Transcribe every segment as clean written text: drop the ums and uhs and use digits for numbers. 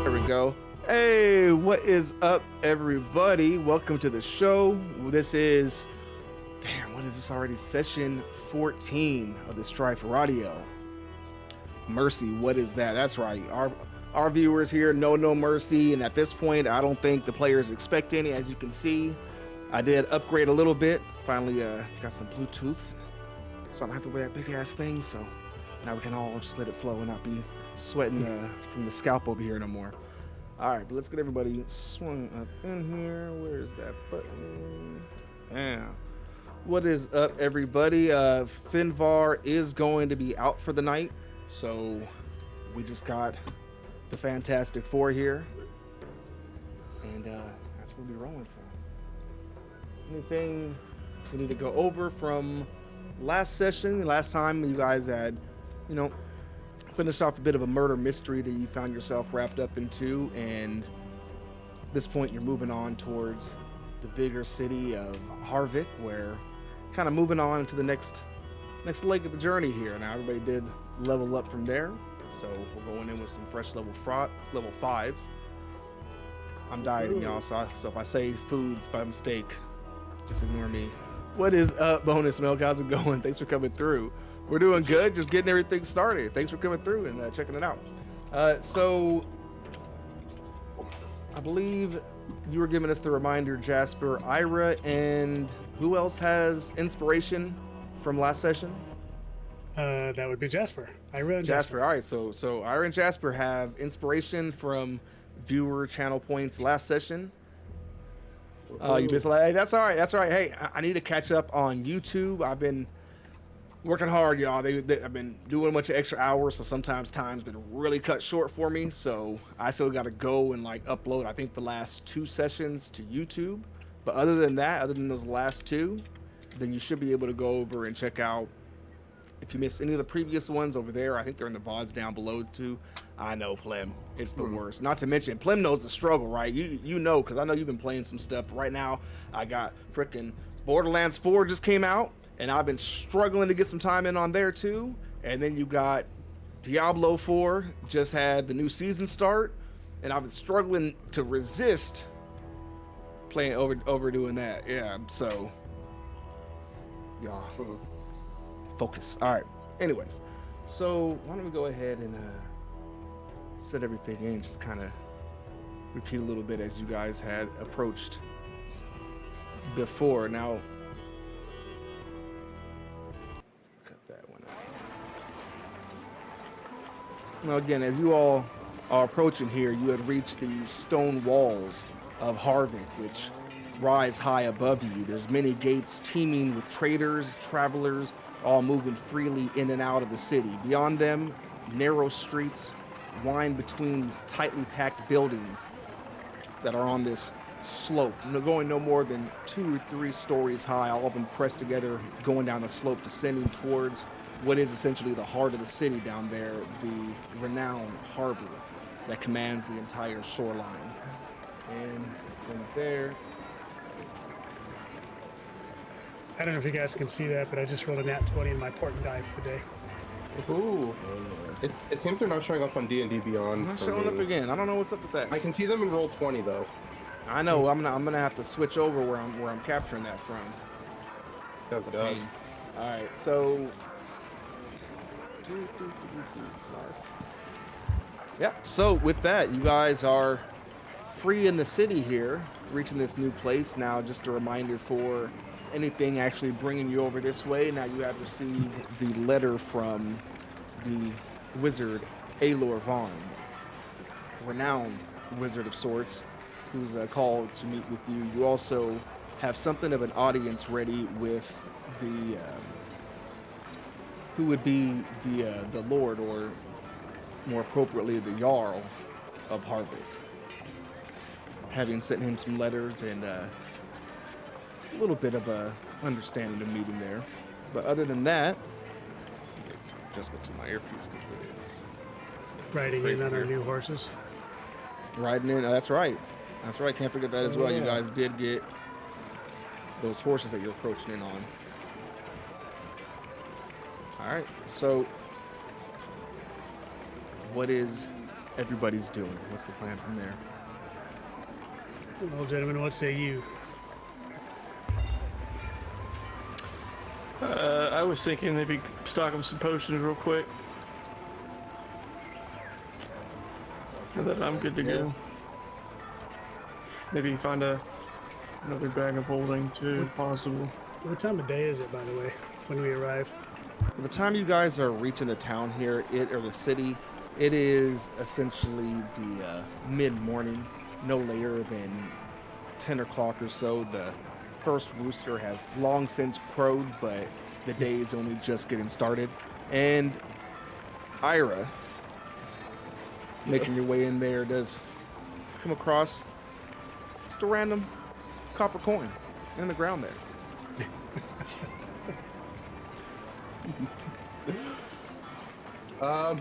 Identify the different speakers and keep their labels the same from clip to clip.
Speaker 1: There we go. Hey, what is up, everybody? Welcome to the show. This is, what is this already? Session 14 of the Strife Aradiel. Mercy, what is that? That's right. Our viewers here know no mercy, and at this point, I don't think the players expect any. As you can see, I did upgrade a little bit. Finally, got some Bluetooths, so I don't have to wear that big ass thing. So now we can all just let it flow and not be sweating from the scalp over here no more. All right, but let's get everybody swung up in here. Where's that button? Yeah. What is up, everybody? Finvar is going to be out for the night, so we just got the Fantastic Four here, and that's what we'll be rolling for. Anything we need to go over from last session? Last time you guys had, finished off a bit of a murder mystery that you found yourself wrapped up into, and at this point you're moving on towards the bigger city of Haarvik, where kind of moving on to the next leg of the journey here. Now everybody did level up from there, so we're going in with some fresh level 5s. I'm dieting, y'all, so if I say foods by mistake, just ignore me. What is up, Bonus Milk? How's it going? Thanks for coming through. We're doing good, just getting everything started. Thanks for coming through and checking it out. So, I believe you were giving us the reminder, Jasper, Ira, and who else has inspiration from last session?
Speaker 2: That would be Jasper. Ira and
Speaker 1: Jasper. All right, so Ira and Jasper have inspiration from viewer channel points last session. You just like, hey, that's all right. That's all right. Hey, I need to catch up on YouTube. I've been working hard, y'all. I've been doing a bunch of extra hours, so sometimes time's been really cut short for me. So I still got to go and upload, I think, the last 2 sessions to YouTube. But other than those last 2, then you should be able to go over and check out. If you missed any of the previous ones over there, I think they're in the VODs down below too. I know, Plem, it's the worst. Not to mention, Plem knows the struggle, right? You know, because I know you've been playing some stuff. Right now, I got frickin' Borderlands 4 just came out, and I've been struggling to get some time in on there too. And then you got Diablo 4 just had the new season start, and I've been struggling to resist playing overdoing that. Yeah, so y'all. Focus. All right. Anyways, so why don't we go ahead and set everything in, just kind of repeat a little bit as you guys had approached before. Now, cut that one out. Now, again, as you all are approaching here, you had reached these stone walls of Haarvik, which rise high above you. There's many gates teeming with traders, travelers, all moving freely in and out of the city. Beyond them, narrow streets wind between these tightly packed buildings that are on this slope, going no more than 2 or 3 stories high, all of them pressed together, going down the slope, descending towards what is essentially the heart of the city down there, the renowned harbor that commands the entire shoreline. And from there,
Speaker 2: I don't know if you guys can see that, but I just rolled a nat 20 in my port and dive for the day.
Speaker 3: Ooh. It seems they're not showing up on D&D Beyond.
Speaker 1: not showing up again. I don't know what's up with that.
Speaker 3: I can see them in roll 20 though.
Speaker 1: I know. I'm gonna have to switch over where I'm capturing that from.
Speaker 3: That's good.
Speaker 1: All right. So. Yeah. So with that, you guys are free in the city here, reaching this new place. Now, just a reminder for anything actually bringing you over this way. Now you have received the letter from the wizard Alor Vaughn, renowned wizard of sorts, who's called to meet with you. You also have something of an audience ready with the who would be the lord, or more appropriately the jarl of Haarvik, having sent him some letters and a little bit of a understanding of meeting there. But other than that, adjustment to my earpiece because it is
Speaker 2: Riding in on our new horses.
Speaker 1: Riding in, that's right. That's right, can't forget that as well. You guys did get those horses that you're approaching in on. Alright, so what is everybody's doing. What's the plan from there?
Speaker 2: Well, gentlemen, what say you?
Speaker 4: I was thinking maybe stock up some potions real quick. And then I'm good to go. Maybe find another bag of holding too, if possible.
Speaker 2: What time of day is it, by the way, when we arrive?
Speaker 1: By the time you guys are reaching the town here, or the city, it is essentially the mid-morning, no later than 10 o'clock or so. The first rooster has long since crowed, but the day is only just getting started. And Ira, making your way in there, does come across just a random copper coin in the ground there.
Speaker 3: I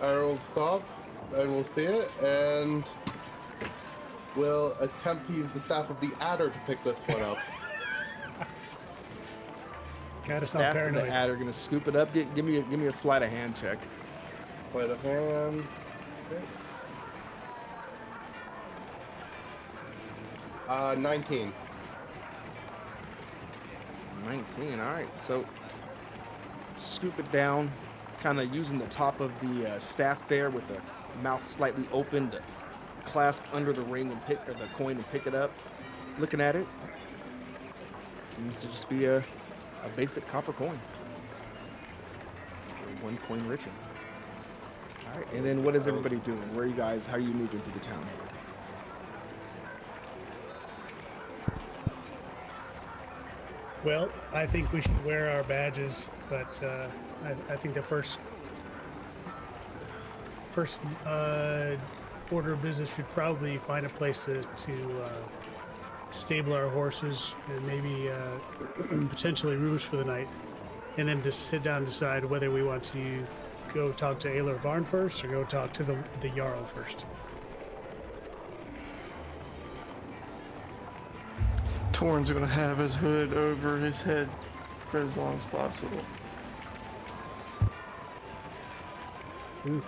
Speaker 3: will stop, I will see it, and will attempt to use the staff of the adder to pick this one up.
Speaker 2: Gotta stop
Speaker 1: Staff of
Speaker 2: paranoid.
Speaker 1: the adder gonna scoop it up. Give me a sleight of hand check.
Speaker 3: Sleight of hand. Okay. 19.
Speaker 1: 19. All right. So scoop it down, kind of using the top of the staff there with the mouth slightly open to clasp under the ring and pick the coin and pick it up. Looking at it, seems to just be a basic copper coin. One coin richer. All right. And then what is everybody doing? Where are you guys? How are you moving through the town here?
Speaker 2: Well, I think we should wear our badges, but I think the first order of business should probably find a place to stable our horses and maybe potentially rooms for the night, and then just sit down and decide whether we want to go talk to Aylar Varn first or go talk to the Jarl first.
Speaker 4: Torn's gonna have his hood over his head for as long as possible.
Speaker 2: Ooh.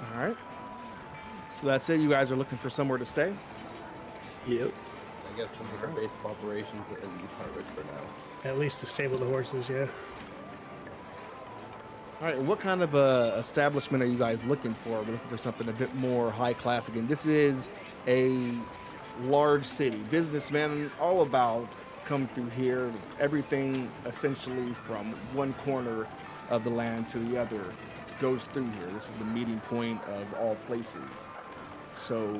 Speaker 1: All right. So that's it. You guys are looking for somewhere to stay?
Speaker 4: Yep.
Speaker 3: I guess we'll make our base of operations in Haarvik for now.
Speaker 2: At least to stable the horses, yeah.
Speaker 1: All right. What kind of establishment are you guys looking for? We're looking for something a bit more high class. Again, this is a large city. Businessmen all about come through here. Everything essentially from one corner of the land to the other goes through here. This is the meeting point of all places. So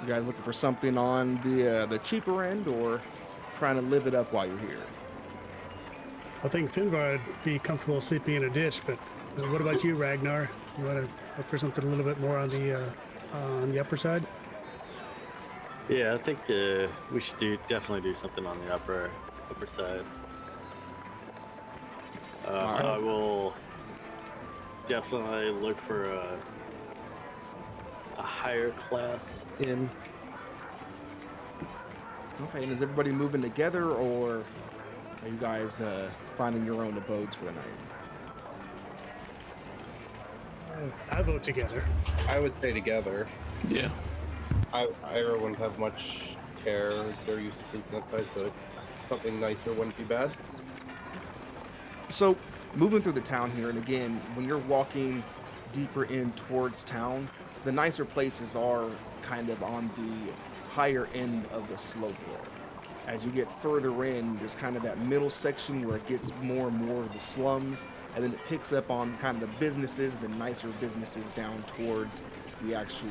Speaker 1: you guys looking for something on the cheaper end or trying to live it up while you're here?
Speaker 2: I think Finvar would be comfortable sleeping in a ditch, but what about you, Ragnar? You want to look for something a little bit more on the upper side?
Speaker 5: Yeah, I think we should definitely do something on the upper side. I will definitely look for a higher class inn.
Speaker 1: Okay, and is everybody moving together or are you guys finding your own abodes for the night?
Speaker 2: I vote together.
Speaker 3: I would say together.
Speaker 4: Yeah.
Speaker 3: Ira wouldn't have much care. They're used to sleeping outside, so something nicer wouldn't be bad.
Speaker 1: So, moving through the town here, and again, when you're walking deeper in towards town, the nicer places are kind of on the higher end of the slope there. As you get further in, there's kind of that middle section where it gets more and more of the slums, and then it picks up on kind of the businesses, the nicer businesses down towards the actual,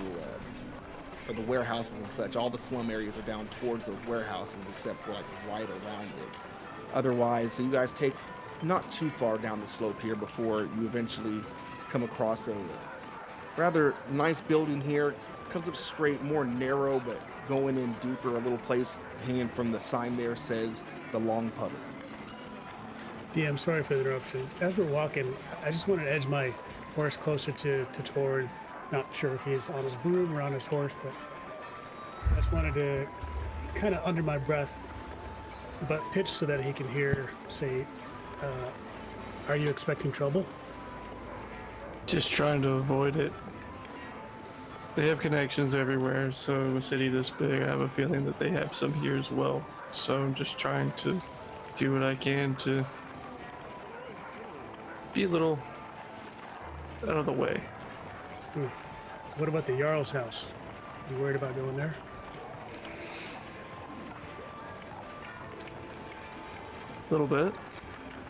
Speaker 1: for the warehouses and such. All the slum areas are down towards those warehouses except for like right around it. Otherwise, so you guys take not too far down the slope here before you eventually come across a rather nice building here. Comes up straight, more narrow, but going in deeper, a little place hanging from the sign there says the Long Puddle.
Speaker 2: DM, sorry for the interruption. As we're walking, I just wanted to edge my horse closer to Torn. Not sure if he's on his broom or on his horse, but I just wanted to kind of under my breath, but pitch so that he can hear, say, are you expecting trouble?
Speaker 4: Just trying to avoid it. They have connections everywhere, so a city this big, I have a feeling that they have some here as well. So I'm just trying to do what I can to be a little out of the way.
Speaker 2: What about the Jarl's house? You worried about going there?
Speaker 4: A little bit.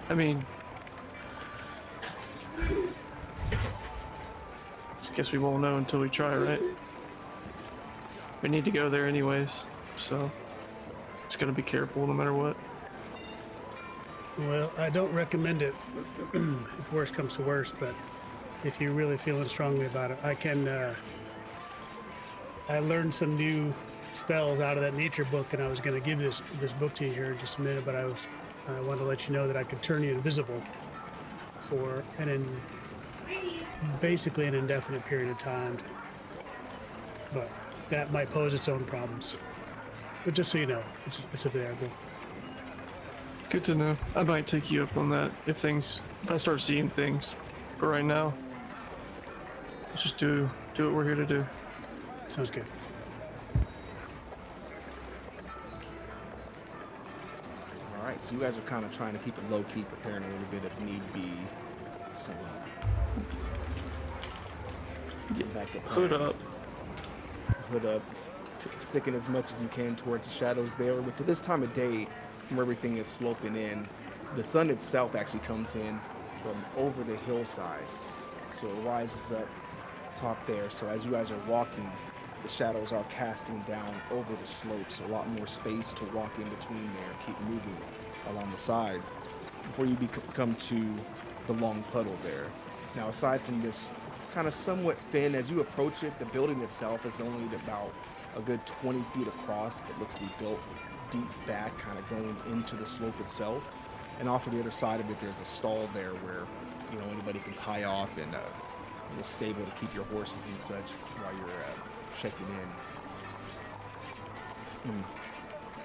Speaker 4: I mean, I guess we won't know until we try, right? We need to go there anyways, so just gotta be careful no matter what.
Speaker 2: Well, I don't recommend it if worst comes to worst, but if you're really feeling strongly about it, I can. I learned some new spells out of that nature book, and I was going to give this book to you here in just a minute, but I wanted to let you know that I could turn you invisible for basically an indefinite period of time. But that might pose its own problems. But just so you know, it's available.
Speaker 4: Good to know. I might take you up on that if I start seeing things. But right now, let's just do what we're here to do.
Speaker 2: Sounds good.
Speaker 1: All right, so you guys are kind of trying to keep it low key, preparing a little bit if need be. Some backup
Speaker 4: Hood
Speaker 1: plans.
Speaker 4: up.
Speaker 1: Hood up, sticking as much as you can towards the shadows there. But to this time of day, from everything is sloping in, the sun itself actually comes in from over the hillside. So it rises up top there. So as you guys are walking, the shadows are casting down over the slope. So a lot more space to walk in between there, keep moving along the sides before you come to the long puddle there. Now, aside from this kind of somewhat thin, as you approach it, the building itself is only about a good 20 feet across, but looks to be built deep back, kind of going into the slope itself. And off of the other side of it, there's a stall there where, you know, anybody can tie off and a little stable to keep your horses and such while you're checking in.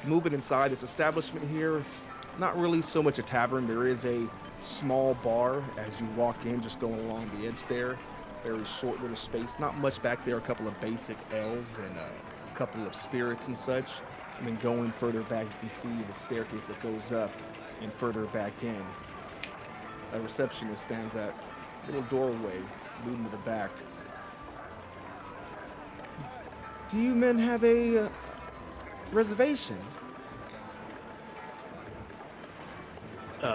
Speaker 1: Moving inside this establishment here, it's not really so much a tavern. There is a small bar as you walk in, just going along the edge there. Very short little space, not much back there. A couple of basic ales and a couple of spirits and such. And then going further back, you can see the staircase that goes up and further back in. A receptionist stands at a little doorway leading to the back. Do you men have a reservation?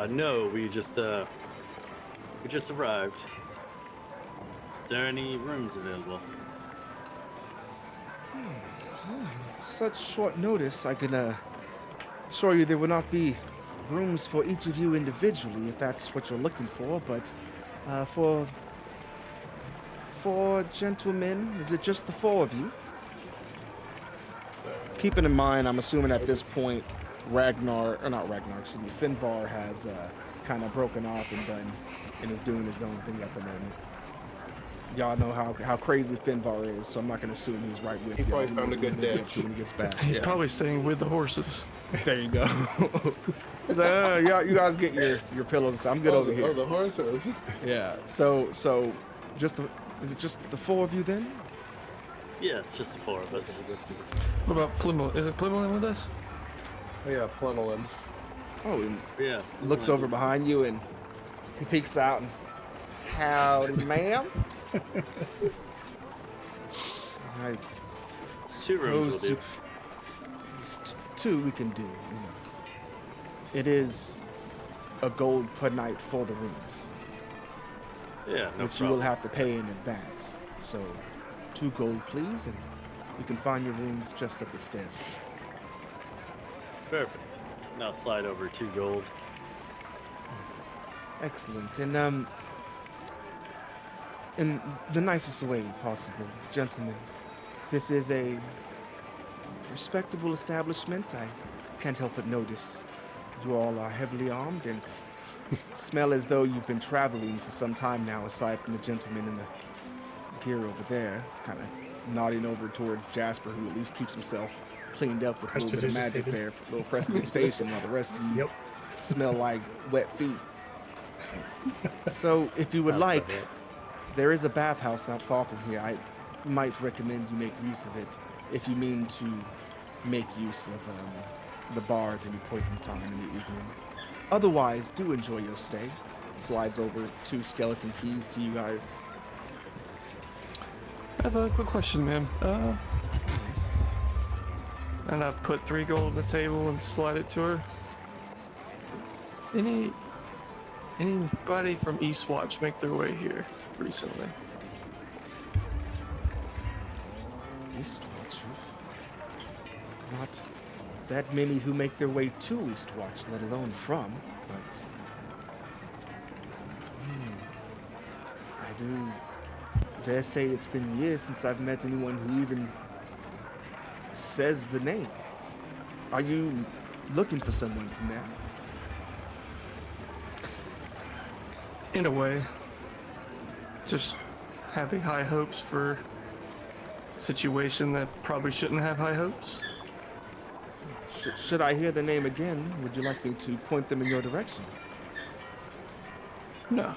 Speaker 5: No, we just arrived. Is there any rooms available?
Speaker 1: Such short notice, I can assure you there will not be rooms for each of you individually if that's what you're looking for, but for gentlemen, is it just the four of you? Keeping in mind, I'm assuming at this point, Finvar has kind of broken off and is doing his own thing at the moment. Y'all know how crazy Finvar is, so I'm not going to assume he's right with you.
Speaker 3: He probably found a good day
Speaker 1: when he gets back.
Speaker 4: He's probably staying with the horses.
Speaker 1: There you go. He's like, you guys get your pillows. I'm good over here.
Speaker 3: Oh, the horses.
Speaker 1: Yeah. So is it just the four of you then?
Speaker 5: Yeah, it's just the four of us.
Speaker 4: What about Plymouth? Is it Plymouth with us?
Speaker 3: Oh, yeah, Plenolin.
Speaker 1: Oh, and
Speaker 5: Yeah.
Speaker 1: looks over behind you and he peeks out and, howdy, ma'am. I
Speaker 5: Two rooms will
Speaker 1: suppose
Speaker 5: do.
Speaker 1: two we can do. You know. It is a gold per night for the rooms,
Speaker 5: Yeah, no
Speaker 1: which you
Speaker 5: problem.
Speaker 1: will have to pay in advance. So, 2 gold, please, and you can find your rooms just at the stairs.
Speaker 5: Perfect. Now slide over 2 gold.
Speaker 1: Excellent. And in the nicest way possible, gentlemen, this is a respectable establishment. I can't help but notice you all are heavily armed and smell as though you've been traveling for some time now, aside from the gentleman in the gear over there, kind of nodding over towards Jasper, who at least keeps himself cleaned up with a little bit of magic there, a little prestidigitation, while the rest of you smell like wet feet. So, if you would like, there is a bathhouse not far from here. might recommend you make use of it if you mean to make use of the bar at any point in time in the evening. Otherwise, do enjoy your stay. Slides over 2 skeleton keys to you guys.
Speaker 4: I have a quick question, ma'am.
Speaker 1: Nice.
Speaker 4: And I put 3 gold on the table and slide it to her. Anybody from Eastwatch make their way here recently?
Speaker 1: Eastwatch? Not that many who make their way to Eastwatch, let alone from, but I do dare say it's been years since I've met anyone who even says the name. Are you looking for someone from there?
Speaker 4: In a way. Just having high hopes for a situation that probably shouldn't have high hopes.
Speaker 1: Should I hear the name again, would you like me to point them in your direction?
Speaker 4: No.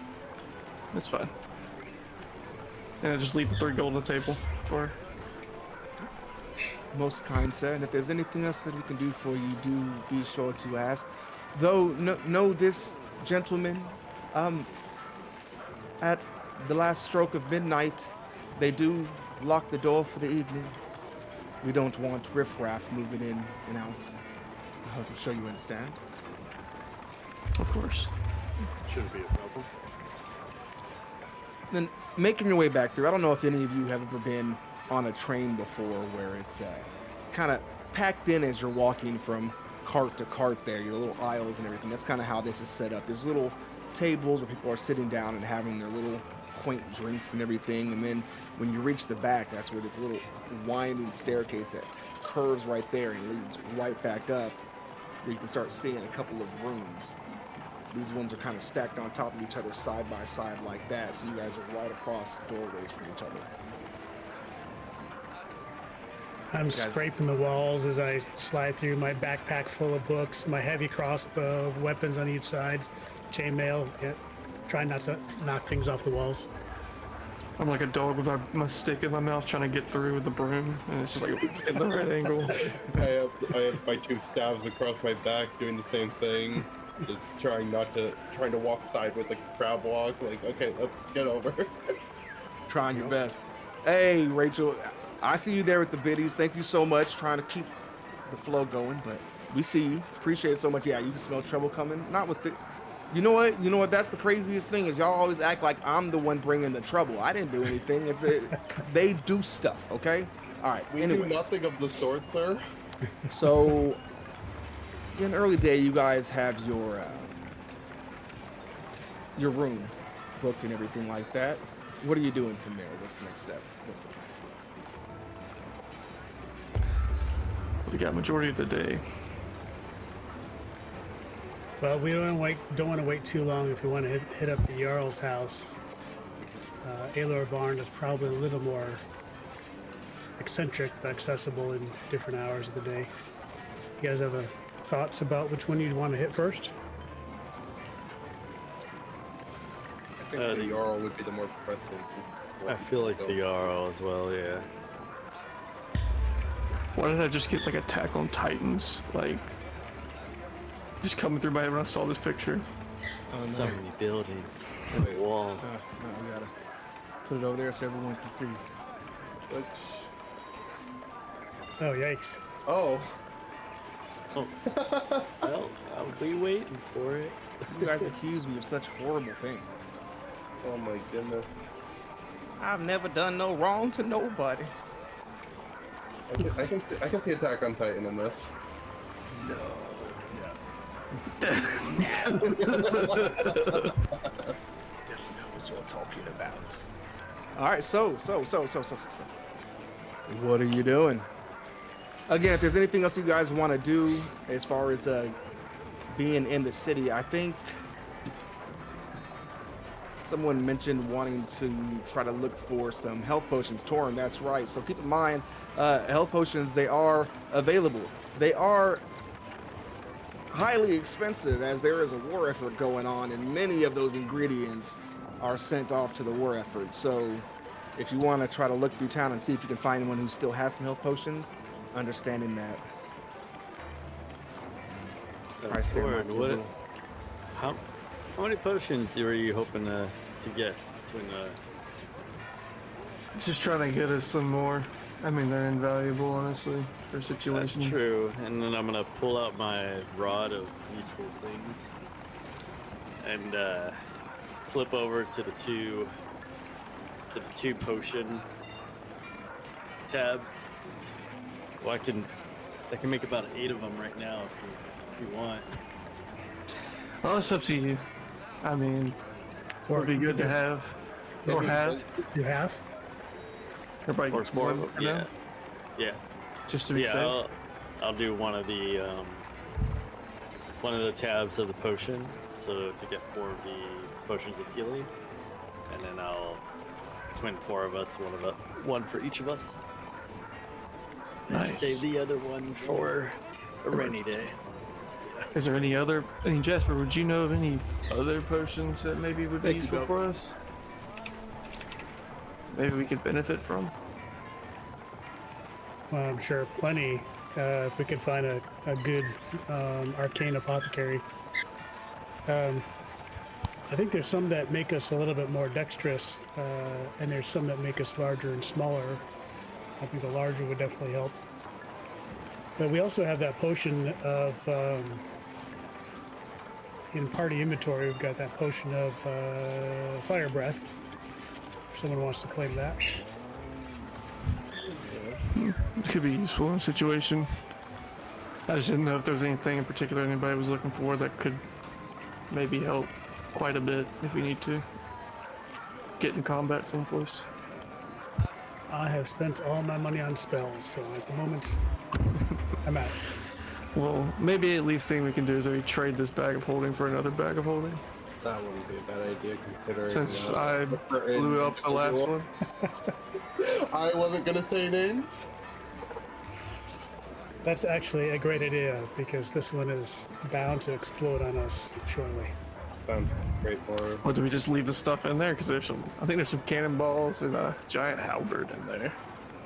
Speaker 4: That's fine. And I just leave the 3 gold on the table for her.
Speaker 1: Most kind, sir, and if there's anything else that we can do for you, do be sure to ask. Though, know this, gentlemen, at the last stroke of midnight, they do lock the door for the evening. We don't want riffraff moving in and out. I'm sure you understand.
Speaker 4: Of course.
Speaker 5: Shouldn't be a problem.
Speaker 1: Then, making your way back through, I don't know if any of you have ever been on a train before where it's kind of packed in as you're walking from cart to cart there, your little aisles and everything. That's kind of how this is set up. There's little tables where people are sitting down and having their little quaint drinks and everything, and then when you reach the back, that's where there's a little winding staircase that curves right there and leads right back up, where you can start seeing a couple of rooms. These ones are kind of stacked on top of each other side by side like that, so you guys are right across doorways from each other.
Speaker 2: I'm scraping the walls as I slide through, my backpack full of books, my heavy crossbow, weapons on each side, chainmail. Yeah, trying not to knock things off the walls.
Speaker 4: I'm like a dog with my stick in my mouth trying to get through with the broom, and it's just like in the right angle.
Speaker 3: I have my 2 staves across my back doing the same thing. Just trying to walk sideways like a crab walk. Like, okay, let's get over.
Speaker 1: Trying your best. Hey, Rachel, I see you there with the biddies. Thank you so much. Trying to keep the flow going, but we see you. Appreciate it so much. Yeah, you can smell trouble coming. Not with it. You know what? That's the craziest thing is y'all always act like I'm the one bringing the trouble. I didn't do anything. They do stuff, okay? All right.
Speaker 3: We
Speaker 1: anyways.
Speaker 3: do nothing of the sort, sir.
Speaker 1: So, in early day, you guys have your room book and everything like that. What are you doing from there? What's the next step? What's the plan?
Speaker 4: We got majority of the day.
Speaker 2: Well, we don't want to wait too long if we want to hit up the Jarl's house. Aelor Varn is probably a little more eccentric but accessible in different hours of the day. You guys have thoughts about which one you'd want to hit first?
Speaker 3: I think the Jarl would be the more pressing.
Speaker 5: I feel like the Jarl as well, yeah.
Speaker 4: Why did I just get like Attack on Titans? Like, just coming through my head when I saw this picture.
Speaker 1: Oh, no.
Speaker 5: So many buildings.
Speaker 3: Wait.
Speaker 5: Wall.
Speaker 1: No, we gotta put it over there so everyone can see.
Speaker 2: Oh, yikes.
Speaker 3: Oh.
Speaker 5: Oh. Well, I'll be waiting for it.
Speaker 1: You guys accuse me of such horrible things.
Speaker 3: Oh my goodness.
Speaker 1: I've never done no wrong to nobody.
Speaker 3: I can see Attack on Titan in this.
Speaker 1: No.
Speaker 3: Don't
Speaker 1: know what you're talking about. All right, so. What are you doing? Again, if there's anything else you guys want to do as far as being in the city, I think someone mentioned wanting to try to look for some health potions. Torrin, that's right. So keep in mind, health potions, they are available. They are highly expensive as there is a war effort going on, and many of those ingredients are sent off to the war effort. So if you want to try to look through town and see if you can find anyone who still has some health potions, understanding that price there might be a little.
Speaker 5: How many potions were you hoping to get between
Speaker 4: Just trying to get us some more. I mean, they're invaluable, honestly, for situations.
Speaker 5: That's true. And then I'm gonna pull out my rod of useful things and flip over to the two potion tabs. Well, I can make about 8 of them right now if you want.
Speaker 4: Well, it's up to you. I mean, it would be good to have. Or have.
Speaker 2: You have?
Speaker 4: Everybody
Speaker 5: Or
Speaker 4: gets one.
Speaker 5: yeah. Yeah.
Speaker 4: Just to be safe.
Speaker 5: I'll do one of the tabs of the potion, so to get 4 of the potions of healing, and then I'll between 4 of us, one for each of us.
Speaker 4: Nice.
Speaker 5: Save the other one for a rainy day.
Speaker 4: Is there any other? I mean, Jasper, would you know of any other potions that maybe would be useful for us? Maybe we could benefit from?
Speaker 2: Well, I'm sure plenty. If we could find a good arcane apothecary. I think there's some that make us a little bit more dexterous, and there's some that make us larger and smaller. I think the larger would definitely help. But we also have that potion of, in party inventory, we've got that potion of fire breath. If someone wants to claim that.
Speaker 4: It could be useful in a situation. I just didn't know if there was anything in particular anybody was looking for that could maybe help quite a bit if we need to get in combat someplace.
Speaker 2: I have spent all my money on spells, so at the moment, I'm out.
Speaker 4: Well, maybe at least thing we can do is maybe trade this bag of holding for another bag of holding.
Speaker 3: That wouldn't be a bad idea considering.
Speaker 4: Since I blew up the last one.
Speaker 3: I wasn't gonna say names.
Speaker 2: That's actually a great idea because this one is bound to explode on us shortly.
Speaker 3: Sounds great for.
Speaker 4: Or do we just leave the stuff in there? Because I think there's some cannonballs and a giant halberd in there.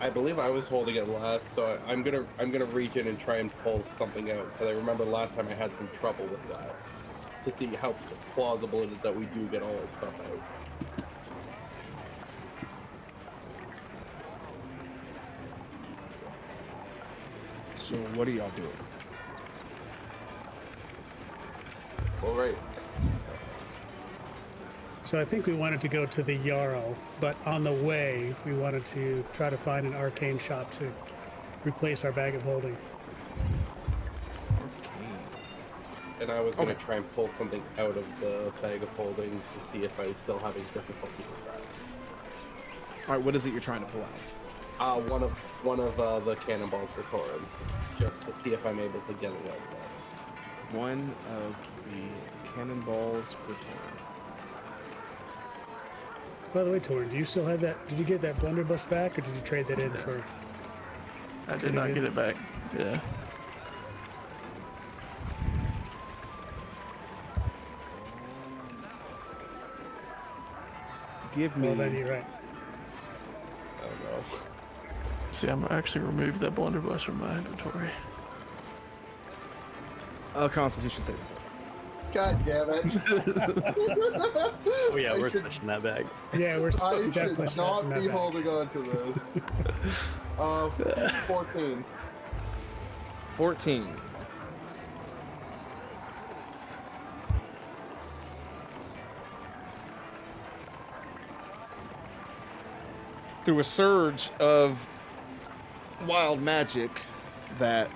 Speaker 3: I believe I was holding it last, so I'm gonna reach in and try and pull something out because I remember last time I had some trouble with that. To see how plausible it is that we do get all our stuff out.
Speaker 1: So what are y'all doing?
Speaker 3: All right.
Speaker 2: So I think we wanted to go to the Jarl, but on the way, we wanted to try to find an arcane shop to replace our bag of holding.
Speaker 3: And I was gonna try and pull something out of the bag of holding to see if I was still having difficulty with that.
Speaker 1: All right, what is it you're trying to pull out?
Speaker 3: One of the cannonballs for Torin, just to see if I'm able to get it out of there.
Speaker 1: One of the cannonballs for Torin.
Speaker 2: By the way, Torin, do you still have that? Did you get that blunderbuss back, or did you trade that in for?
Speaker 4: I did not get it back. Yeah.
Speaker 1: Give me.
Speaker 2: Well, then you're right.
Speaker 3: I don't know.
Speaker 4: See, I'm actually removed that blunderbuss from my inventory.
Speaker 1: A Constitution saving throw.
Speaker 3: God damn it!
Speaker 5: Oh yeah, we're switching that bag.
Speaker 2: Yeah, we're
Speaker 3: I
Speaker 2: definitely
Speaker 3: should not
Speaker 2: swapping that
Speaker 3: be
Speaker 2: back.
Speaker 3: holding on to this. 14.
Speaker 1: 14. Through a surge of wild magic that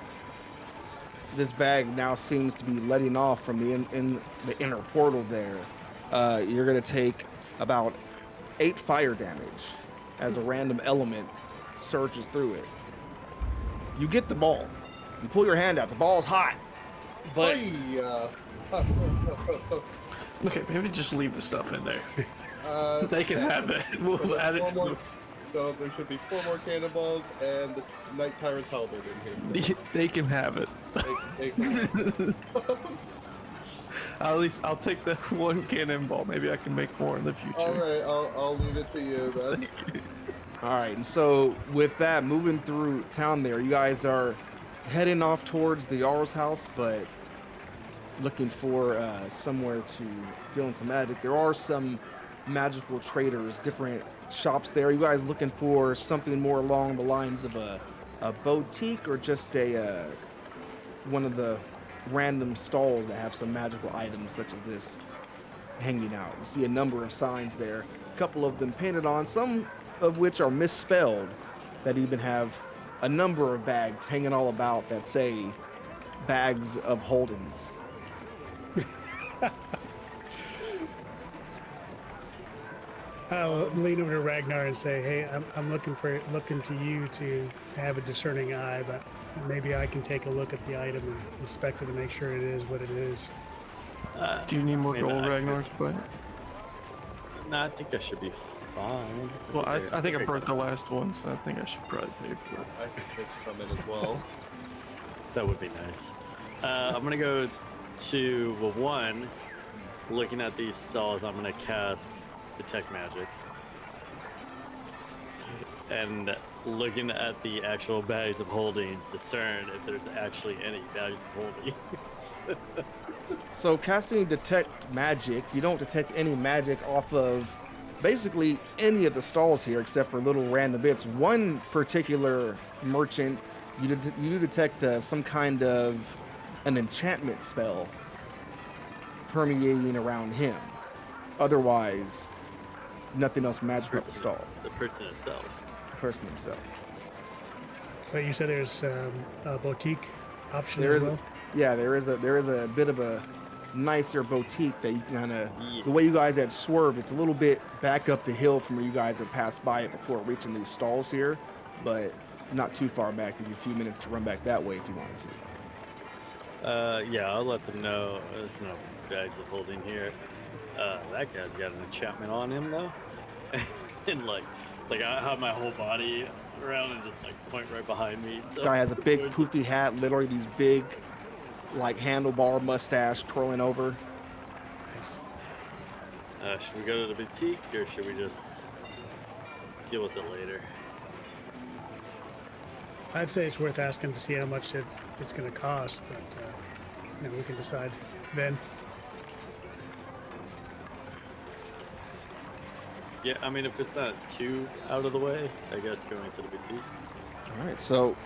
Speaker 1: this bag now seems to be letting off from the in the inner portal there, you're going to take about 8 fire damage as a random element surges through it. You get the ball. You pull your hand out. The ball's hot, but
Speaker 4: Okay, maybe just leave the stuff in there. They can have it. We'll add it to
Speaker 3: more, so there should be 4 more cannonballs and the Night Tyrant's halberd in here.
Speaker 4: They can have it.
Speaker 3: They can-
Speaker 4: At least I'll take the one cannonball. Maybe I can make more in the future.
Speaker 3: All right, I'll leave it to you then.
Speaker 1: All right, and so with that, moving through town there, you guys are heading off towards the Jarl's house, but looking for somewhere to deal in some magic. There are some magical traders, different shops there. You guys looking for something more along the lines of a boutique or just a one of the random stalls that have some magical items such as this hanging out? You see a number of signs there, a couple of them painted on, some of which are misspelled, that even have a number of bags hanging all about that say bags of Holdens.
Speaker 2: I'll lean over to Ragnar and say, "Hey, I'm looking to you to have a discerning eye, but maybe I can take a look at the item and inspect it to make sure it is what it is."
Speaker 4: Do you need more
Speaker 5: maybe
Speaker 4: gold,
Speaker 5: I
Speaker 4: Ragnar, to buy it?
Speaker 5: No, I think I should be fine.
Speaker 4: Well, I think I burnt the last one, so I think I should probably pay for it.
Speaker 3: I can take some in as well.
Speaker 5: That would be nice. I'm gonna go to the one. Looking at these stalls, I'm gonna cast Detect Magic. And looking at the actual bags of holdings, discern if there's actually any bags of holding.
Speaker 1: So casting Detect Magic, you don't detect any magic off of basically any of the stalls here except for little random bits. One particular merchant, you do detect some kind of an enchantment spell permeating around him. Otherwise, nothing else magical at the stall.
Speaker 5: The person itself.
Speaker 1: The person himself.
Speaker 2: But you said there's a boutique option
Speaker 1: There
Speaker 2: as
Speaker 1: is,
Speaker 2: well.
Speaker 1: yeah, there is a bit of a nicer boutique that you kind of.
Speaker 5: Yeah.
Speaker 1: The way you guys had swerved, it's a little bit back up the hill from where you guys had passed by it before reaching these stalls here, but not too far back. Give you a few minutes to run back that way if you wanted to.
Speaker 5: Yeah, I'll let them know there's no bags of holding here. That guy's got an enchantment on him though, and like I have my whole body around and just like point right behind me.
Speaker 1: This guy has a big poofy hat, literally these big, like handlebar mustache twirling over.
Speaker 2: Nice.
Speaker 5: Should we go to the boutique or should we just deal with it later?
Speaker 2: I'd say it's worth asking to see how much it's going to cost, but we can decide then.
Speaker 5: Yeah, I mean, if it's not too out of the way, I guess going to the boutique.
Speaker 1: All right, so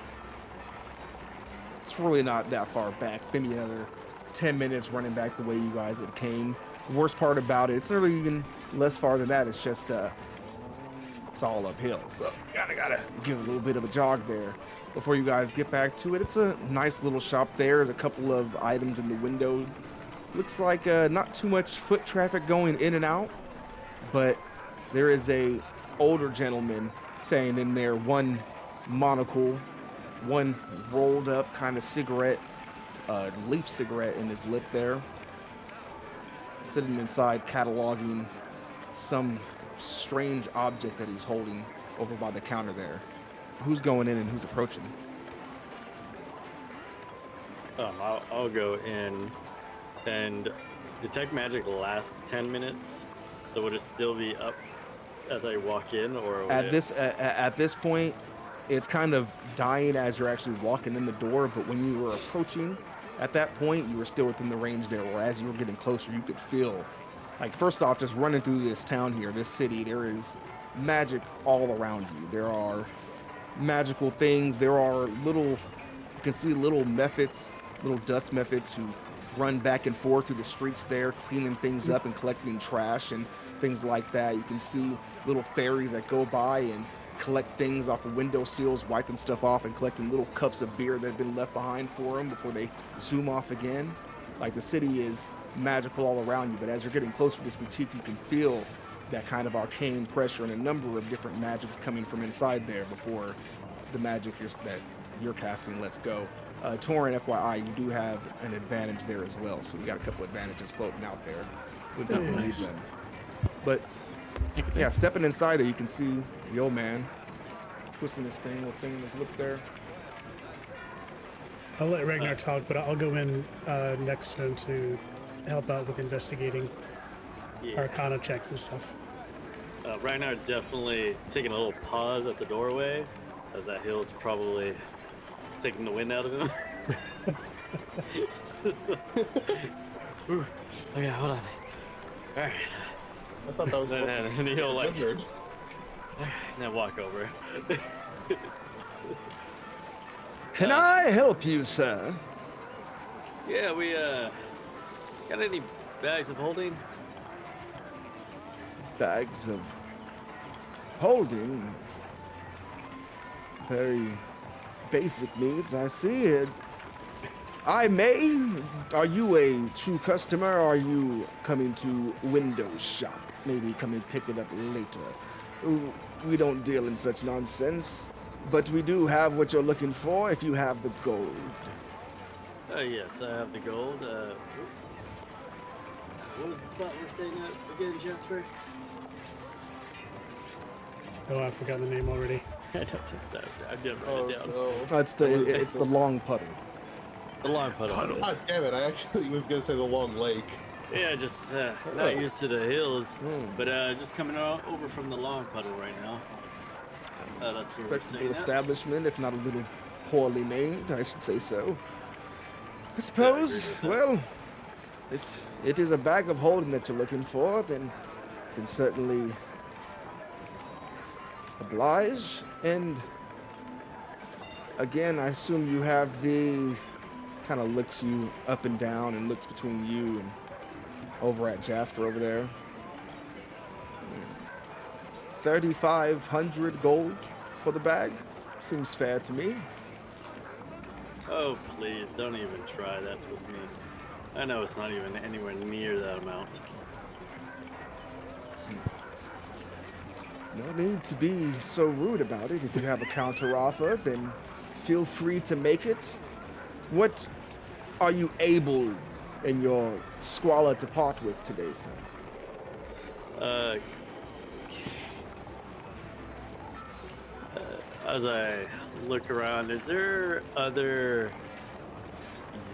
Speaker 1: it's really not that far back. Maybe another 10 minutes running back the way you guys had came. The worst part about it, it's not really even less far than that. It's just it's all uphill. So gotta give a little bit of a jog there before you guys get back to it. It's a nice little shop there. There's a couple of items in the window. Looks like not too much foot traffic going in and out, but there is a older gentleman saying in there, one monocle, one rolled up kind of cigarette, leaf cigarette in his lip there, sitting inside cataloging some strange object that he's holding over by the counter there. Who's going in and who's approaching?
Speaker 5: I'll go in, and Detect Magic lasts 10 minutes, so would it still be up as I walk in, or would
Speaker 1: At this point, it's kind of dying as you're actually walking in the door, but when you were approaching, at that point, you were still within the range there, where as you were getting closer, you could feel, like, first off, just running through this town here, this city, there is magic all around you. There are magical things. There are you can see little methods, little dust methods who run back and forth through the streets there, cleaning things up and collecting trash and things like that. You can see little fairies that go by and collect things off of window sills, wiping stuff off and collecting little cups of beer that have been left behind for them before they zoom off again. Like, the city is magical all around you, but as you're getting closer to this boutique, you can feel that kind of arcane pressure and a number of different magics coming from inside there before the magic that you're casting lets go. Torin, FYI, you do have an advantage there as well, so we got a couple advantages floating out there. We don't need them. But yeah, stepping inside there, you can see the old man twisting his little thing in his lip there.
Speaker 2: I'll let Ragnar talk, but I'll go in next to him to help out with investigating
Speaker 5: Yeah.
Speaker 2: Arcana checks and stuff.
Speaker 5: Reignard's definitely taking a little pause at the doorway, as that hill's probably taking the wind out of him. Ooh, okay, hold on. All right,
Speaker 3: I thought that was
Speaker 5: and he'll like,
Speaker 3: wizard.
Speaker 5: and then walk over.
Speaker 1: Can I help you, sir?
Speaker 5: Yeah, we got any bags of holding?
Speaker 1: Bags of holding. Very basic needs, I see it. I may. Are you a true customer or are you coming to window shop? Maybe come and pick it up later. Ooh, we don't deal in such nonsense, but we do have what you're looking for if you have the gold.
Speaker 5: Yes, I have the gold. What was the spot we're staying at again, Jasper?
Speaker 2: Oh, I forgot the name already.
Speaker 5: I don't think that. I didn't write
Speaker 3: Oh,
Speaker 5: it down.
Speaker 3: no.
Speaker 1: It's the long puddle.
Speaker 5: The long puddle.
Speaker 3: God damn it, I actually was gonna say the long lake.
Speaker 5: Yeah, just not used to the hills, but just coming over from the long puddle right now. That's where we're staying
Speaker 1: Respectable
Speaker 5: at.
Speaker 1: establishment, if not a little poorly named, I should say so. I suppose,
Speaker 5: agree with that.
Speaker 1: well, if it is a bag of holding that you're looking for, then you can certainly oblige. And again, I assume you have the kind of looks you up and down and looks between you and over at Jasper over there. 3,500 gold for the bag. Seems fair to me.
Speaker 5: Oh, please, don't even try that with me. I know it's not even anywhere near that amount.
Speaker 1: No need to be so rude about it. If you have a counter offer, then feel free to make it. What are you able in your squalor to part with today, sir?
Speaker 5: As I look around, is there other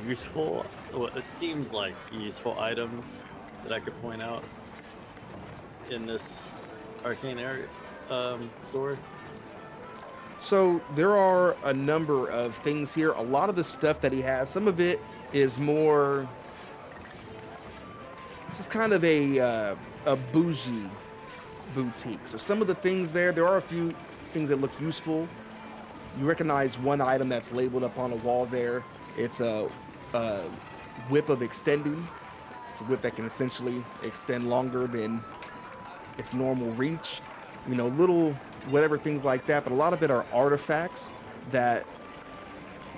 Speaker 5: useful, what it seems like useful items that I could point out in this arcane area store?
Speaker 1: So there are a number of things here. A lot of the stuff that he has, some of it is more. This is kind of a bougie boutique. So some of the things there are a few things that look useful. You recognize one item that's labeled up on a wall there. It's a whip of extending. It's a whip that can essentially extend longer than its normal reach. You know, little whatever things like that, but a lot of it are artifacts that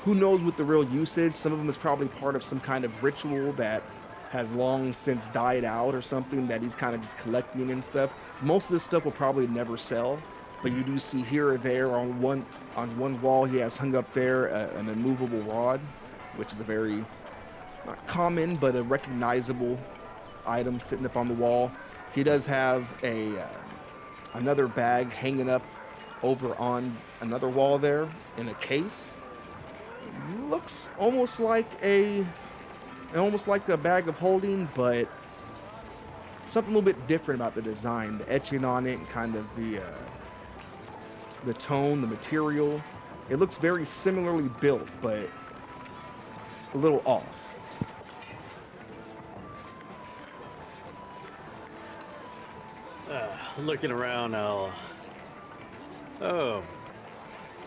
Speaker 1: who knows what the real usage. Some of them is probably part of some kind of ritual that has long since died out or something that he's kind of just collecting and stuff. Most of this stuff will probably never sell, but you do see here or there on one wall he has hung up there an immovable rod, which is a very not common but a recognizable item sitting up on the wall. He does have another bag hanging up over on another wall there in a case. Looks almost like a bag of holding, but something a little bit different about the design, the etching on it, and kind of the tone, the material. It looks very similarly built, but a little off.
Speaker 5: Looking around, Oh,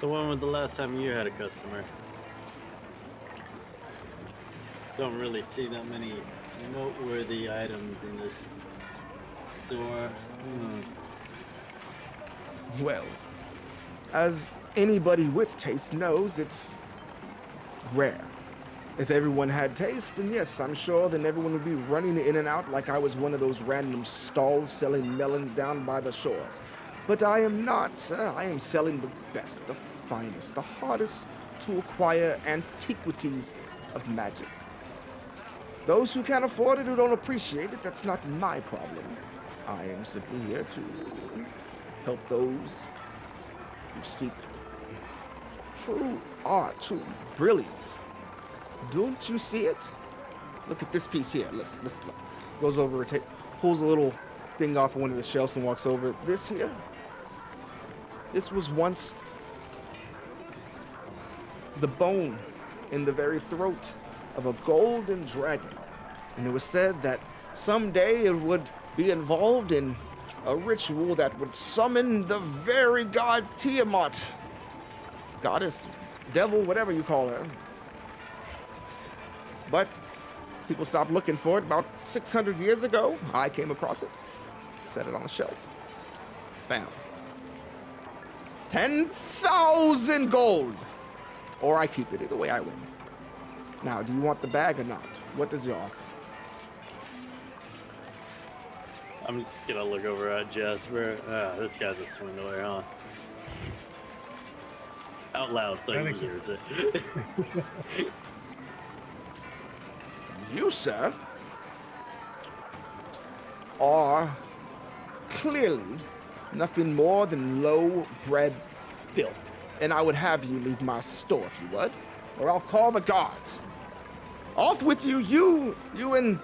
Speaker 5: so when was the last time you had a customer? Don't really see that many noteworthy items in this store.
Speaker 1: Well, as anybody with taste knows, it's rare. If everyone had taste, then yes, I'm sure then everyone would be running in and out like I was one of those random stalls selling melons down by the shores. But I am not, sir. I am selling the best, the finest, the hardest to acquire antiquities of magic. Those who can't afford it, who don't appreciate it, that's not my problem. I am simply here to help those who seek true art, true brilliance. Don't you see it? Look at this piece here. Let's goes over, pulls a little thing off of one of the shelves and walks over. This here, this was once the bone in the very throat of a golden dragon. And it was said that someday it would be involved in a ritual that would summon the very god Tiamat. Goddess, devil, whatever you call her. But people stopped looking for it. About 600 years ago, I came across it, set it on the shelf. Bam. 10,000 gold. Or I keep it. Either way, I win. Now, do you want the bag or not? What does your offer?
Speaker 5: I'm just gonna look over at Jasper. This guy's a swindler, huh? Out loud, so he hears it.
Speaker 1: You, sir, are clearly nothing more than low-bred filth. And I would have you leave my store if you would, or I'll call the guards. Off with you, you and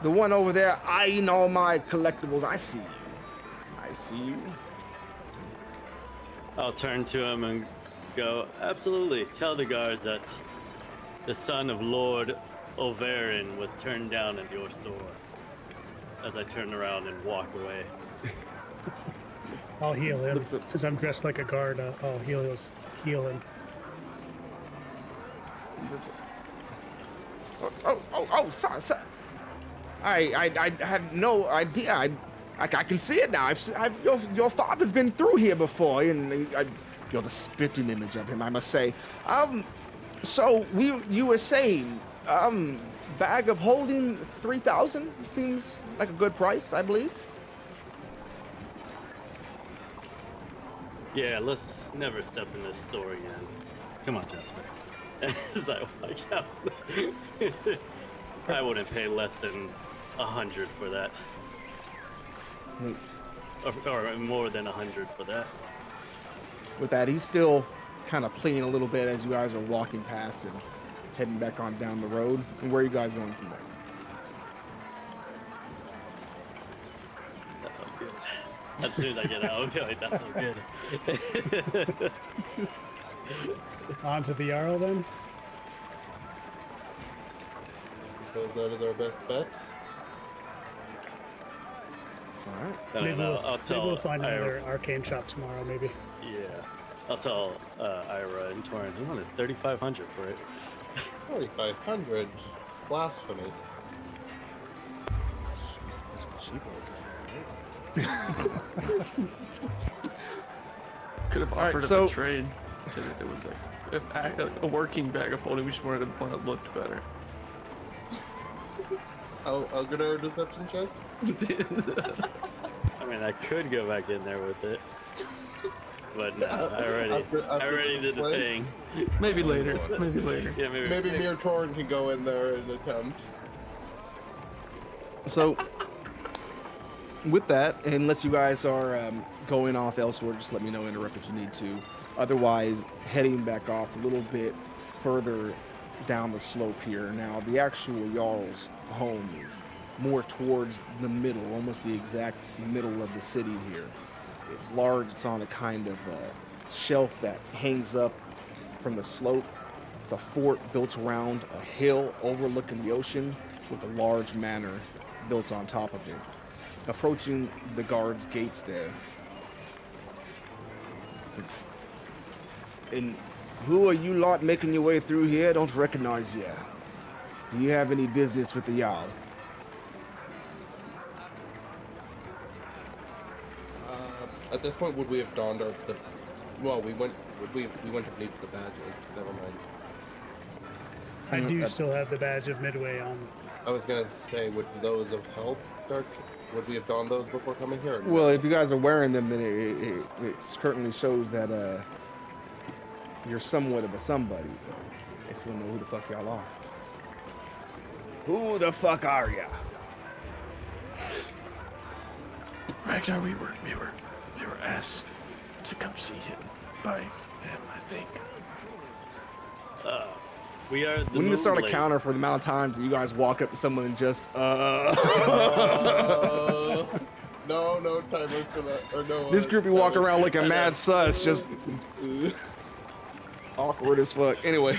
Speaker 1: the one over there eyeing all my collectibles. I see you. I see you.
Speaker 5: I'll turn to him and go, absolutely, tell the guards that the son of Lord Overin was turned down at your store. As I turn around and walk away.
Speaker 2: I'll heal him. Since I'm dressed like a guard, I'll heal him.
Speaker 1: Sorry. I had no idea. I can see it now. Your father's been through here before, and you're the spitting image of him, I must say. So you were saying, bag of holding 3,000 seems like a good price, I believe.
Speaker 5: Yeah, let's never step in this store again. Come on, Jasper. As I walk out, I wouldn't pay less than 100 for that. Or more than 100 for that.
Speaker 1: With that, he's still kind of pleading a little bit as you guys are walking past and heading back on down the road. And where are you guys going from there?
Speaker 5: That felt good. As soon as I get out, I'll be like, that felt good.
Speaker 2: On to the Jarl then?
Speaker 3: Suppose that is our best bet.
Speaker 1: All right.
Speaker 5: I don't know. I'll tell.
Speaker 2: Maybe we'll find another arcane shop tomorrow, maybe.
Speaker 5: Yeah, I'll tell Ira and Torrin. He wanted 3,500 for it.
Speaker 3: 4,500. Blasphemy.
Speaker 4: Could have
Speaker 1: right,
Speaker 4: offered
Speaker 1: so-
Speaker 4: a trade. It was like a working bag of holding. We just wanted one that looked better.
Speaker 3: I'll get our deception checks.
Speaker 5: I mean, I could go back in there with it, but no, I already did the thing.
Speaker 4: Maybe later. Maybe later.
Speaker 5: Yeah,
Speaker 3: Maybe me or Torrin can go in there and attempt.
Speaker 1: So, with that, unless you guys are going off elsewhere, just let me know, interrupt if you need to. Otherwise, heading back off a little bit further down the slope here. Now, the actual Jarl's home is more towards the middle, almost the exact middle of the city here. It's large, it's on a kind of shelf that hangs up from the slope. It's a fort built around a hill overlooking the ocean with a large manor built on top of it. Approaching the guards' gates there. And who are you lot making your way through here? Don't recognize you. Do you have any business with the Jarl?
Speaker 3: At this point, would we have donned our... Well, we went to meet the badges. Never mind.
Speaker 2: I do still have the badge of Midway on.
Speaker 3: I was gonna say, would those have helped? Would we have donned those before coming here?
Speaker 1: Well, if you guys are wearing them, then it certainly shows that you're somewhat of a somebody, but I still don't know who the fuck y'all are. Who the fuck are ya?
Speaker 4: Ragnar, we were asked to come see him by him, I think.
Speaker 5: We are the
Speaker 1: We need to start a
Speaker 5: Moonblade.
Speaker 1: counter for the amount of times that you guys walk up to someone and just
Speaker 3: No timers for that. Or no.
Speaker 1: This group be walking
Speaker 3: timers.
Speaker 1: around looking
Speaker 3: I know.
Speaker 1: mad sus, just awkward as fuck. Anyway,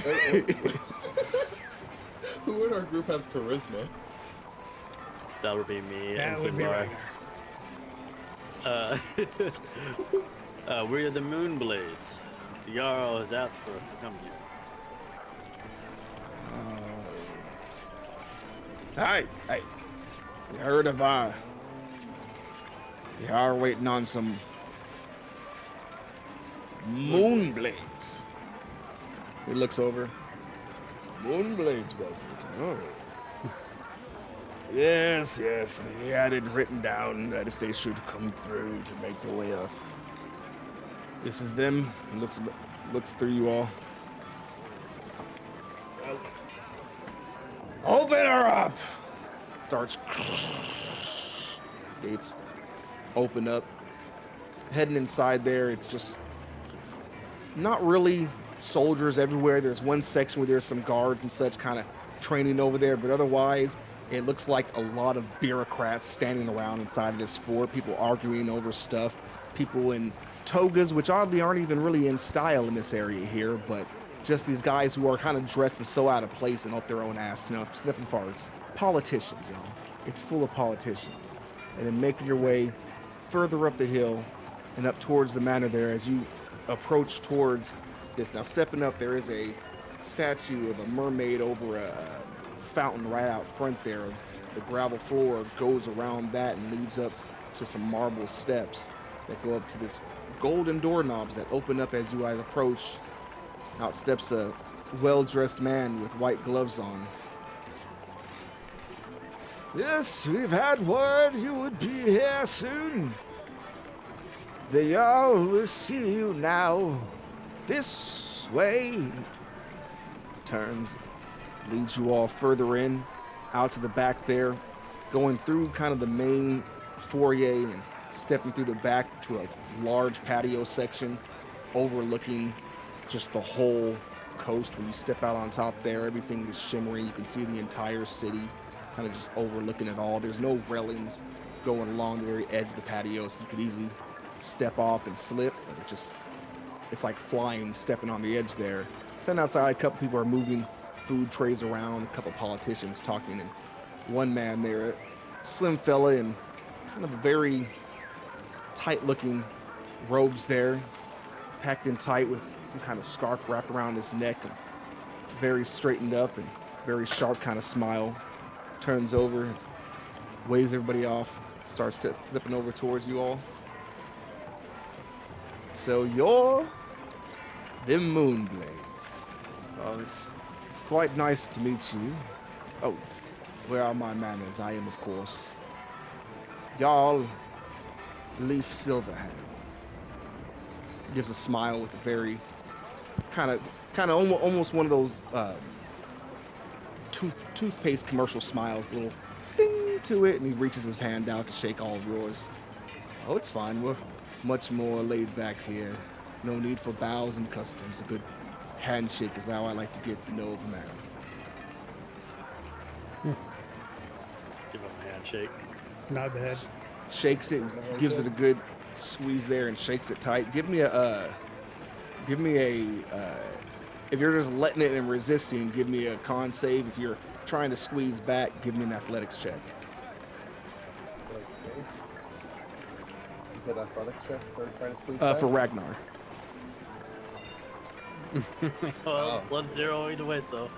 Speaker 3: Who in our group has charisma?
Speaker 5: That would be me.
Speaker 2: That
Speaker 5: and
Speaker 2: would be
Speaker 5: Finbar.
Speaker 2: right.
Speaker 5: We're the Moonblades. The Jarl has asked for us to come here.
Speaker 1: hey, you heard of you are waiting on some Moonblades. He looks over. Moonblades, was it? Oh. Yes, they had it written down that if they should come through to make their way up. This is them. Looks through you all. Open her up! Starts. Gates open up. Heading inside there, it's just not really soldiers everywhere. There's one section where there's some guards and such kind of training over there, but otherwise, it looks like a lot of bureaucrats standing around inside of this fort, people arguing over stuff, people in togas, which oddly aren't even really in style in this area here, but just these guys who are kind of dressed and so out of place and up their own ass, sniffing farts. Politicians, y'all. It's full of politicians. And then making your way further up the hill and up towards the manor there as you approach towards this. Now, stepping up, there is a statue of a mermaid over a fountain right out front there. The gravel floor goes around that and leads up to some marble steps that go up to this golden doorknobs that open up as you guys approach. Out steps a well-dressed man with white gloves on. Yes, we've had word you would be here soon. The Jarl will see you now. This way. Turns, leads you all further in, out to the back there, going through kind of the main foyer and stepping through the back to a large patio section overlooking just the whole coast. When you step out on top there, everything is shimmering. You can see the entire city kind of just overlooking it all. There's no railings going along the very edge of the patio, so you could easily step off and slip, but it's like flying, stepping on the edge there. Sitting outside, a couple people are moving food trays around, a couple politicians talking, and one man there, a slim fella in kind of a very tight-looking robes there, packed in tight with some kind of scarf wrapped around his neck, and very straightened up and very sharp kind of smile. Turns over, and waves everybody off, starts zipping over towards you all. So you're the Moonblades. Well, it's quite nice to meet you. Oh, where are my manners? I am, of course, Jarl Leaf Silverhand. Gives a smile with a very kind of almost one of those toothpaste commercial smiles, little ding to it, and he reaches his hand out to shake all of yours. Oh, it's fine. We're much more laid back here. No need for bows and customs. A good handshake is how I like to get to know of a man.
Speaker 5: Give him a handshake.
Speaker 2: Nod the head.
Speaker 1: Shakes it, and gives it a good squeeze there, and shakes it tight. Give me a if you're just letting it and resisting, give me a con save. If you're trying to squeeze back, give me an athletics check.
Speaker 3: Okay. You said athletics check for trying to squeeze
Speaker 1: For Ragnar.
Speaker 5: Well, plus 0 either way, so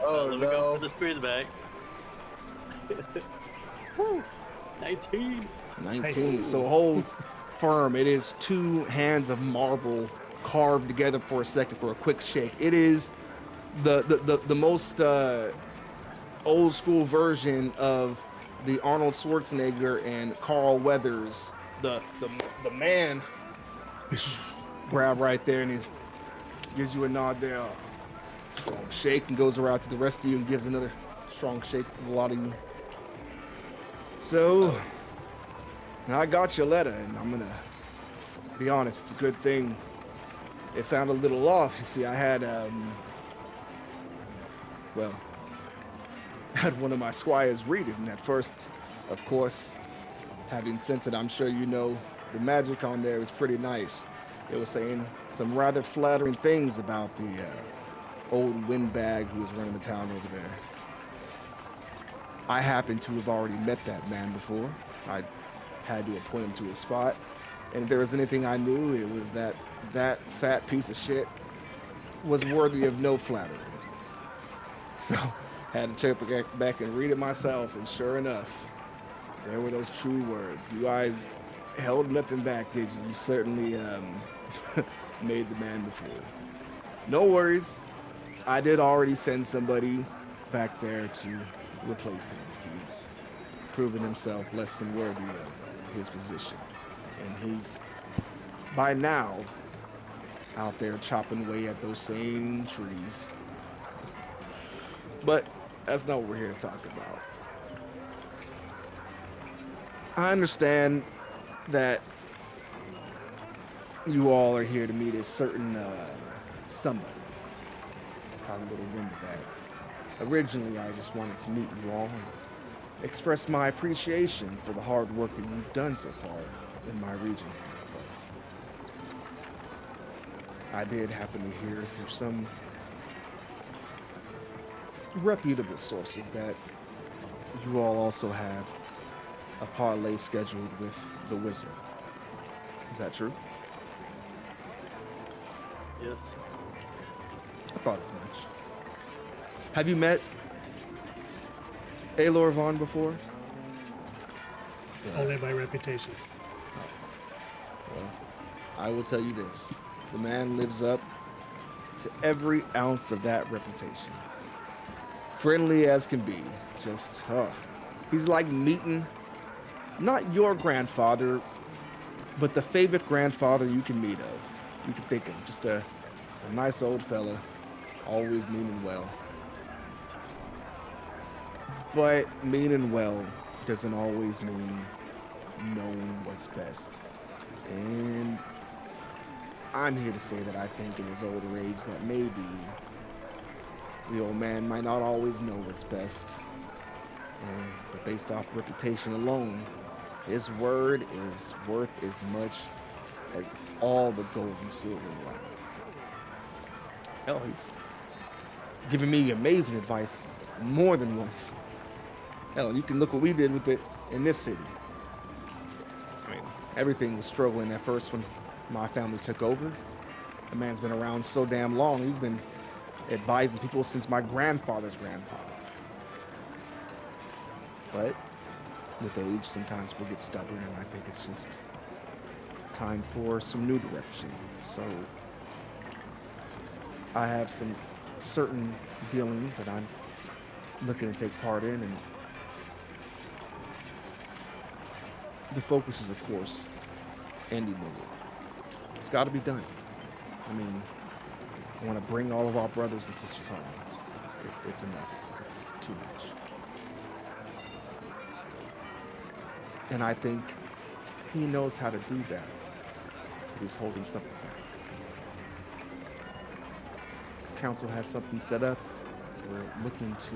Speaker 3: Oh
Speaker 5: let me go
Speaker 3: no.
Speaker 5: for the squeeze back. Woo! 19.
Speaker 1: 19.
Speaker 2: Nice.
Speaker 1: So holds firm. It is two hands of marble carved together for a second for a quick shake. It is the most old school version of the Arnold Schwarzenegger and Carl Weathers. The man grab right there, and he gives you a nod there. Strong shake, and goes around to the rest of you and gives another strong shake to a lot of you. So I got your letter, and I'm gonna be honest, it's a good thing it sounded a little off. You see, I had well, had one of my squires read it, and at first, of course, having sent it, I'm sure you know the magic on there is pretty nice. It was saying some rather flattering things about the old windbag who was running the town over there. I happen to have already met that man before. I had to appoint him to a spot, and if there was anything I knew, it was that that fat piece of shit was worthy of no flattery. So, had to check back and read it myself, and sure enough, there were those true words. You guys held nothing back, did you? You certainly made the man the fool. No worries. I did already send somebody back there to replace him. He's proven himself less than worthy of his position. And he's, by now, out there chopping away at those same trees. But that's not what we're here to talk about. I understand that you all are here to meet a certain somebody. Caught a little wind of that. Originally, I just wanted to meet you all and express my appreciation for the hard work that you've done so far in my region here. But I did happen to hear through some reputable sources that you all also have a parlay scheduled with the wizard. Is that true?
Speaker 5: Yes.
Speaker 1: I thought as much. Have you met Aelor Vaughn before?
Speaker 2: Only by reputation.
Speaker 1: Well, I will tell you this. The man lives up to every ounce of that reputation. Friendly as can be. Just, he's like meeting, not your grandfather, but the favorite grandfather you can meet of. You can think of just a nice old fella, always meaning well. But meaning well doesn't always mean knowing what's best. And I'm here to say that I think in his older age that maybe the old man might not always know what's best. But based off reputation alone, his word is worth as much as all the gold and silver in the lands. Hell, he's given me amazing advice more than once. Hell, you can look what we did with it in this city. I mean, everything was struggling at first when my family took over. The man's been around so damn long, he's been advising people since my grandfather's grandfather. But with age, sometimes we'll get stubborn, and I think it's just time for some new direction. So I have some certain dealings that I'm looking to take part in, and the focus is, of course, ending the war. It's got to be done. I mean, I want to bring all of our brothers and sisters home. It's enough. It's too much. And I think he knows how to do that. But he's holding something back. The council has something set up. We're looking to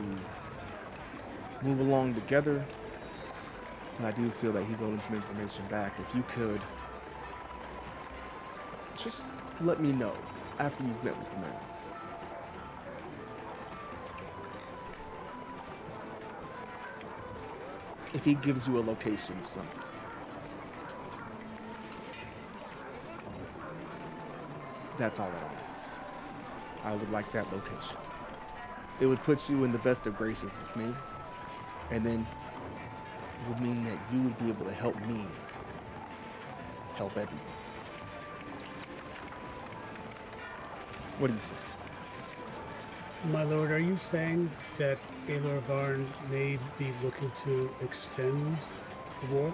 Speaker 1: move along together. And I do feel that he's holding some information back. If you could just let me know after you've met with the man. If he gives you a location of something. That's all that I ask. I would like that location. It would put you in the best of graces with me, and then it would mean that you would be able to help me help everyone. What do you say?
Speaker 2: My lord, are you saying that Aelor Varn may be looking to extend the war?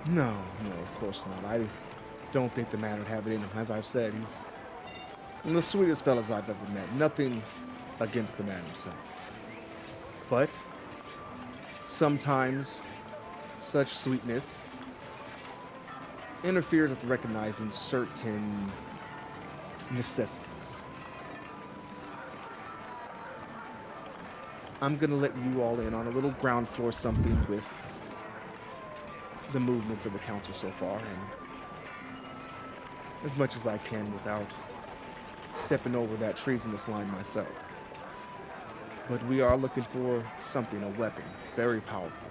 Speaker 1: No, of course not. I don't think the man would have it in him. As I've said, he's one of the sweetest fellas I've ever met. Nothing against the man himself. But sometimes such sweetness interferes with recognizing certain necessities. I'm going to let you all in on a little ground floor something with the movements of the council so far, and as much as I can without stepping over that treasonous line myself. But we are looking for something, a weapon, very powerful,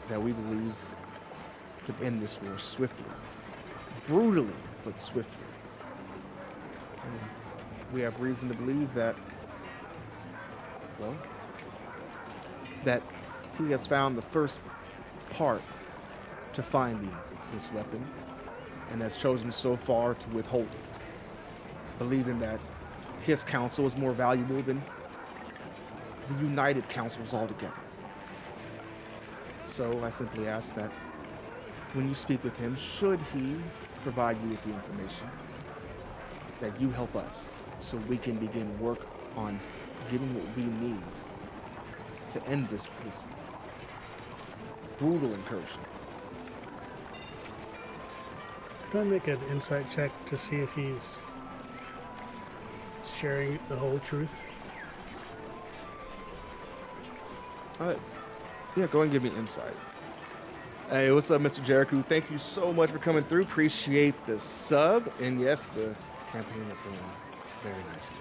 Speaker 1: that we believe could end this war swiftly. Brutally, but swiftly. And we have reason to believe that, well, that he has found the first part to finding this weapon and has chosen so far to withhold it, believing that his counsel is more valuable than the united councils altogether. So I simply ask that when you speak with him, should he provide you with the information, that you help us so we can begin work on getting what we need to end this brutal incursion.
Speaker 2: Could I make an insight check to see if he's sharing the whole truth?
Speaker 1: Yeah, go ahead and give me insight. Hey, what's up, Mr. Jericho? Thank you so much for coming through. Appreciate the sub. And yes, the campaign is going very nicely.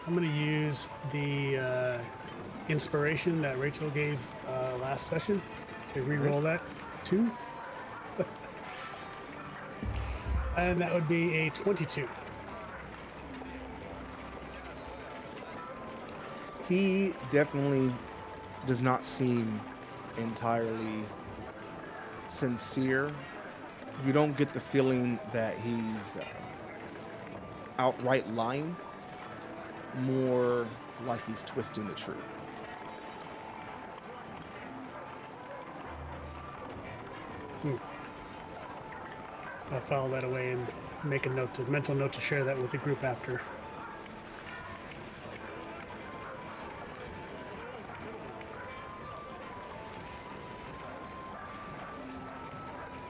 Speaker 2: I'm going to use the inspiration that Rachel gave last session to re-roll that too. And that would be a 22.
Speaker 1: He definitely does not seem entirely sincere. You don't get the feeling that he's outright lying, more like he's twisting the truth.
Speaker 2: I'll file that away and make a mental note to share that with the group after.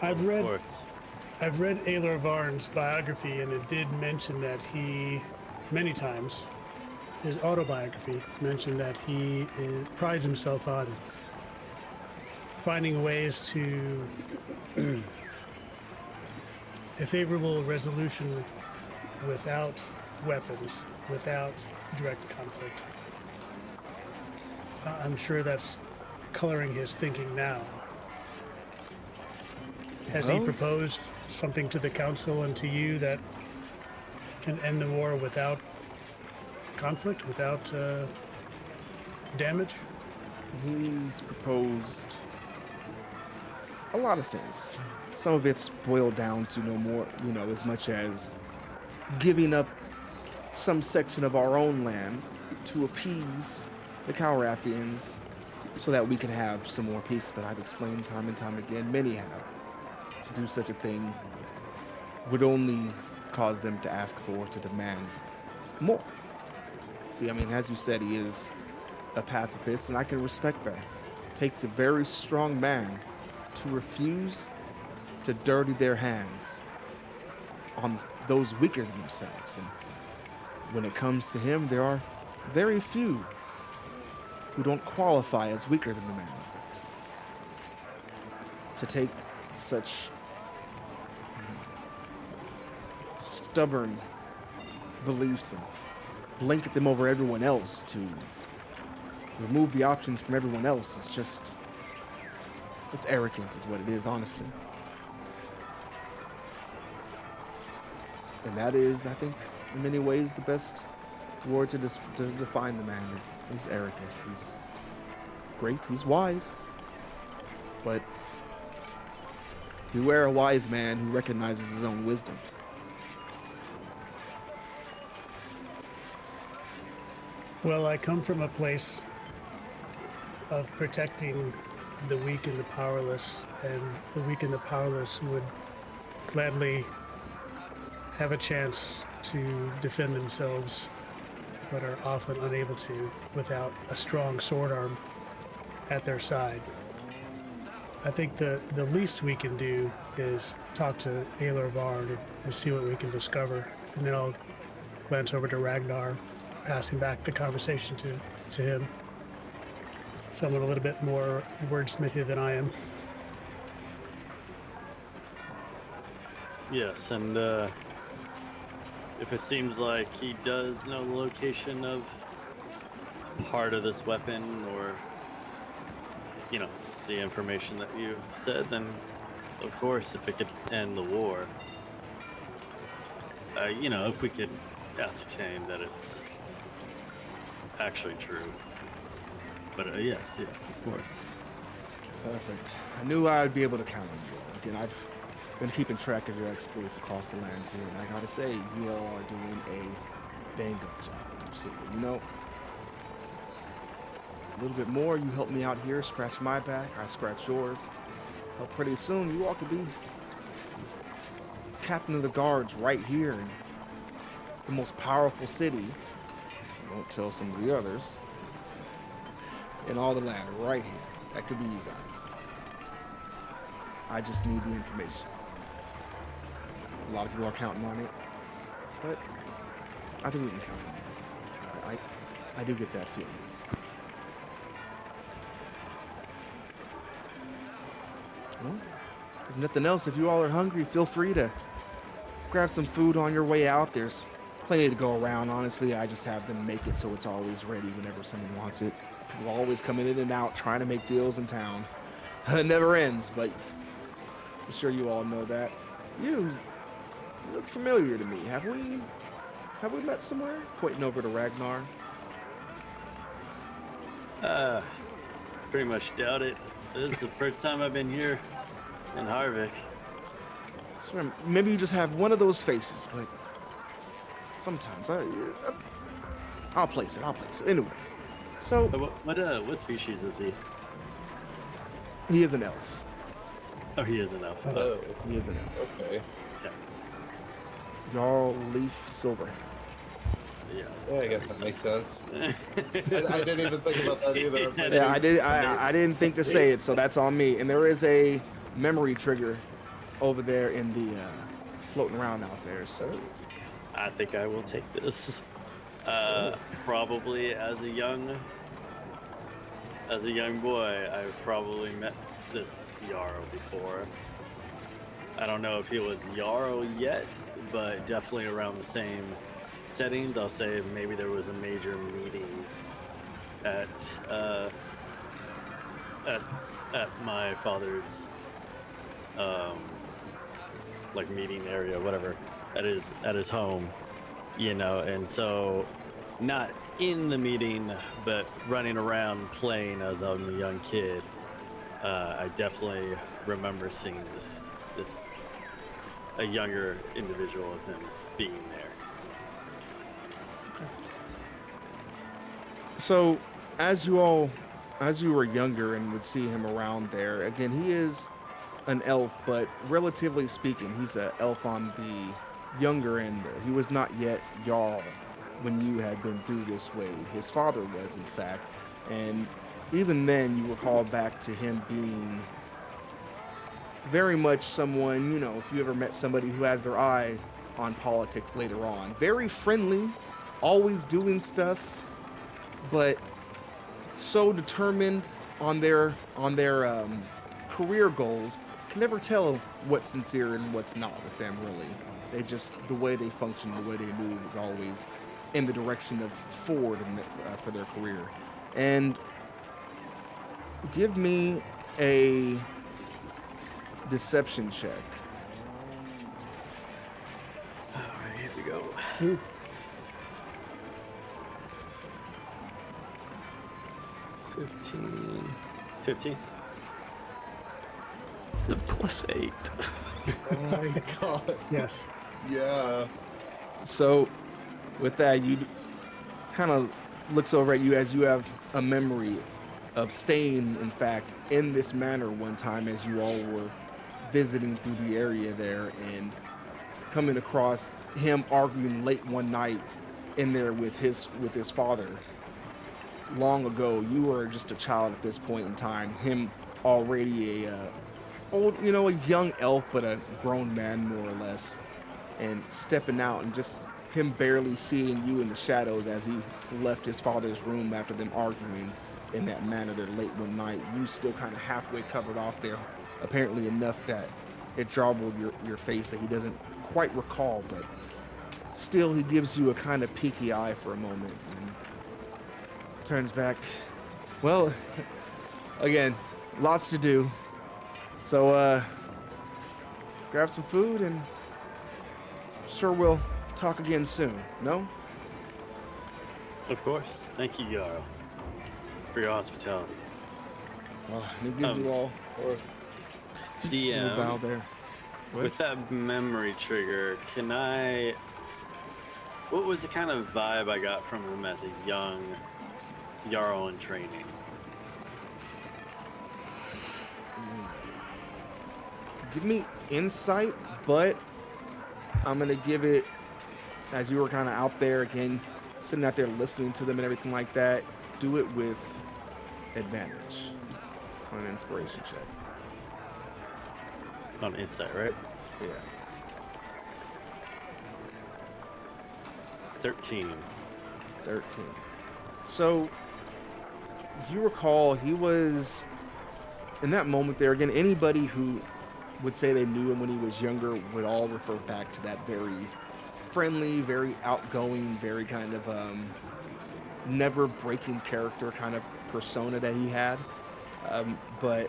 Speaker 2: I've read Aelor Varn's biography, and it did mention that he, many times, his autobiography mentioned that he prides himself on finding ways to a favorable resolution without weapons, without direct conflict. I'm sure that's coloring his thinking now. Has he proposed something to the council and to you that can end the war without conflict, without damage?
Speaker 1: He's proposed a lot of things. Some of it's boiled down to no more, as much as giving up some section of our own land to appease the Calrathians so that we can have some more peace. But I've explained time and time again, many have. To do such a thing would only cause them to ask for, to demand more. See, as you said, he is a pacifist, and I can respect that. It takes a very strong man to refuse to dirty their hands on those weaker than themselves. And when it comes to him, there are very few who don't qualify as weaker than the man. But to take such stubborn beliefs and blanket them over everyone else, to remove the options from everyone else, it's arrogant is what it is, honestly. And that is, I think, in many ways, the best word to define the man is arrogant. He's great, he's wise, but beware a wise man who recognizes his own wisdom.
Speaker 2: Well, I come from a place of protecting the weak and the powerless, and the weak and the powerless would gladly have a chance to defend themselves, but are often unable to without a strong sword arm at their side. I think the least we can do is talk to Aelor Varn and see what we can discover. And then I'll glance over to Ragnar, passing back the conversation to him. Someone a little bit more wordsmithy than I am.
Speaker 5: Yes, and if it seems like he does know the location of part of this weapon, or it's the information that you said, then of course, if it could end the war, if we could ascertain that it's actually true. But yes, of course.
Speaker 1: Perfect. I knew I'd be able to count on you. Again, I've been keeping track of your exploits across the lands here, and I gotta say, you all are doing a bang-up job. Absolutely. A little bit more, you help me out here, scratch my back, I scratch yours. Well, pretty soon, you all could be captain of the guards right here in the most powerful city. I won't tell some of the others. In all the land, right here. That could be you guys. I just need the information. A lot of people are counting on it, but I think we can count on it. I do get that feeling. Well, if there's nothing else. If you all are hungry, feel free to grab some food on your way out. There's plenty to go around. Honestly, I just have them make it so it's always ready whenever someone wants it. People always coming in and out trying to make deals in town. It never ends, but I'm sure you all know that. You look familiar to me. Have we met somewhere? Pointing over to Ragnar.
Speaker 5: Pretty much doubt it. This is the first time I've been here in Haarvik.
Speaker 1: I swear, maybe you just have one of those faces, but sometimes I'll place it. Anyways, so
Speaker 5: What species is he?
Speaker 1: he is an elf.
Speaker 5: Oh, he is an elf.
Speaker 3: Oh,
Speaker 1: He is an elf.
Speaker 3: okay.
Speaker 5: Okay.
Speaker 1: Jarl Leaf Silverhand.
Speaker 5: Yeah.
Speaker 3: Yeah, I guess that makes sense. I didn't even think about that either.
Speaker 1: Yeah, I did. I didn't think to say it, so that's on me. And there is a memory trigger over there in the floating around out there. So
Speaker 5: I think I will take this. Probably as a young boy, I've probably met this Jarl before. I don't know if he was Jarl yet, but definitely around the same settings. I'll say maybe there was a major meeting at my father's like meeting area, whatever, at his home, and so not in the meeting, but running around playing as I'm a young kid. I definitely remember seeing a younger individual of him being there.
Speaker 1: So, as you were younger and would see him around there, again, he is an elf, but relatively speaking, he's an elf on the younger end there. He was not yet Jarl when you had been through this way. His father was, in fact, and even then, you recall back to him being very much someone, if you ever met somebody who has their eye on politics later on, very friendly, always doing stuff, but so determined on their career goals, can never tell what's sincere and what's not with them, really. They just, the way they function, the way they move is always in the direction of forward for their career. And give me a deception check.
Speaker 5: All right, here we go. 15.
Speaker 4: The +8.
Speaker 3: Oh my god.
Speaker 2: Yes.
Speaker 3: Yeah.
Speaker 1: So, with that, you kind of looks over at you as you have a memory of staying, in fact, in this manor one time as you all were visiting through the area there and coming across him arguing late one night in there with his father. Long ago, you were just a child at this point in time. Him already a old, a young elf, but a grown man more or less, and stepping out and just him barely seeing you in the shadows as he left his father's room after them arguing in that manner there late one night. You still kind of halfway covered off there, apparently enough that it jarbled your face that he doesn't quite recall, but still he gives you a kind of peaky eye for a moment and turns back. Well, again, lots to do. So, grab some food and sure we'll talk again soon, no?
Speaker 5: Of course. Thank you, Jarl, for your hospitality.
Speaker 1: Well, it gives you all
Speaker 3: Of course.
Speaker 1: a little bow
Speaker 5: DM,
Speaker 1: there.
Speaker 5: with that memory trigger, can I... What was the kind of vibe I got from him as a young Jarl in training?
Speaker 1: Give me insight, but I'm gonna give it, as you were kind of out there again, sitting out there listening to them and everything like that, do it with advantage on an inspiration check.
Speaker 5: On insight, right?
Speaker 1: Yeah.
Speaker 5: 13.
Speaker 1: 13. So, you recall he was, in that moment there, again, anybody who would say they knew him when he was younger would all refer back to that very friendly, very outgoing, very kind of never breaking character kind of persona that he had. But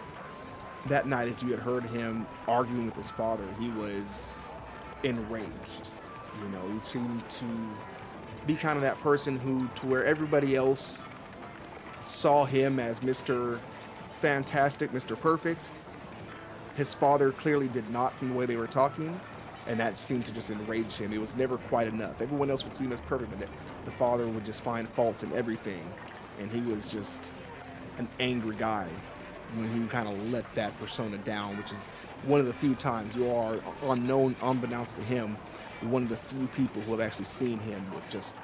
Speaker 1: that night, as you had heard him arguing with his father, he was enraged. He seemed to be kind of that person who, to where everybody else saw him as Mr. Fantastic, Mr. Perfect, his father clearly did not from the way they were talking, and that seemed to just enrage him. It was never quite enough. Everyone else would see him as perfect, but the father would just find faults in everything, and he was just an angry guy when he kind of let that persona down, which is one of the few times you are unknown, unbeknownst to him, one of the few people who have actually seen him with just,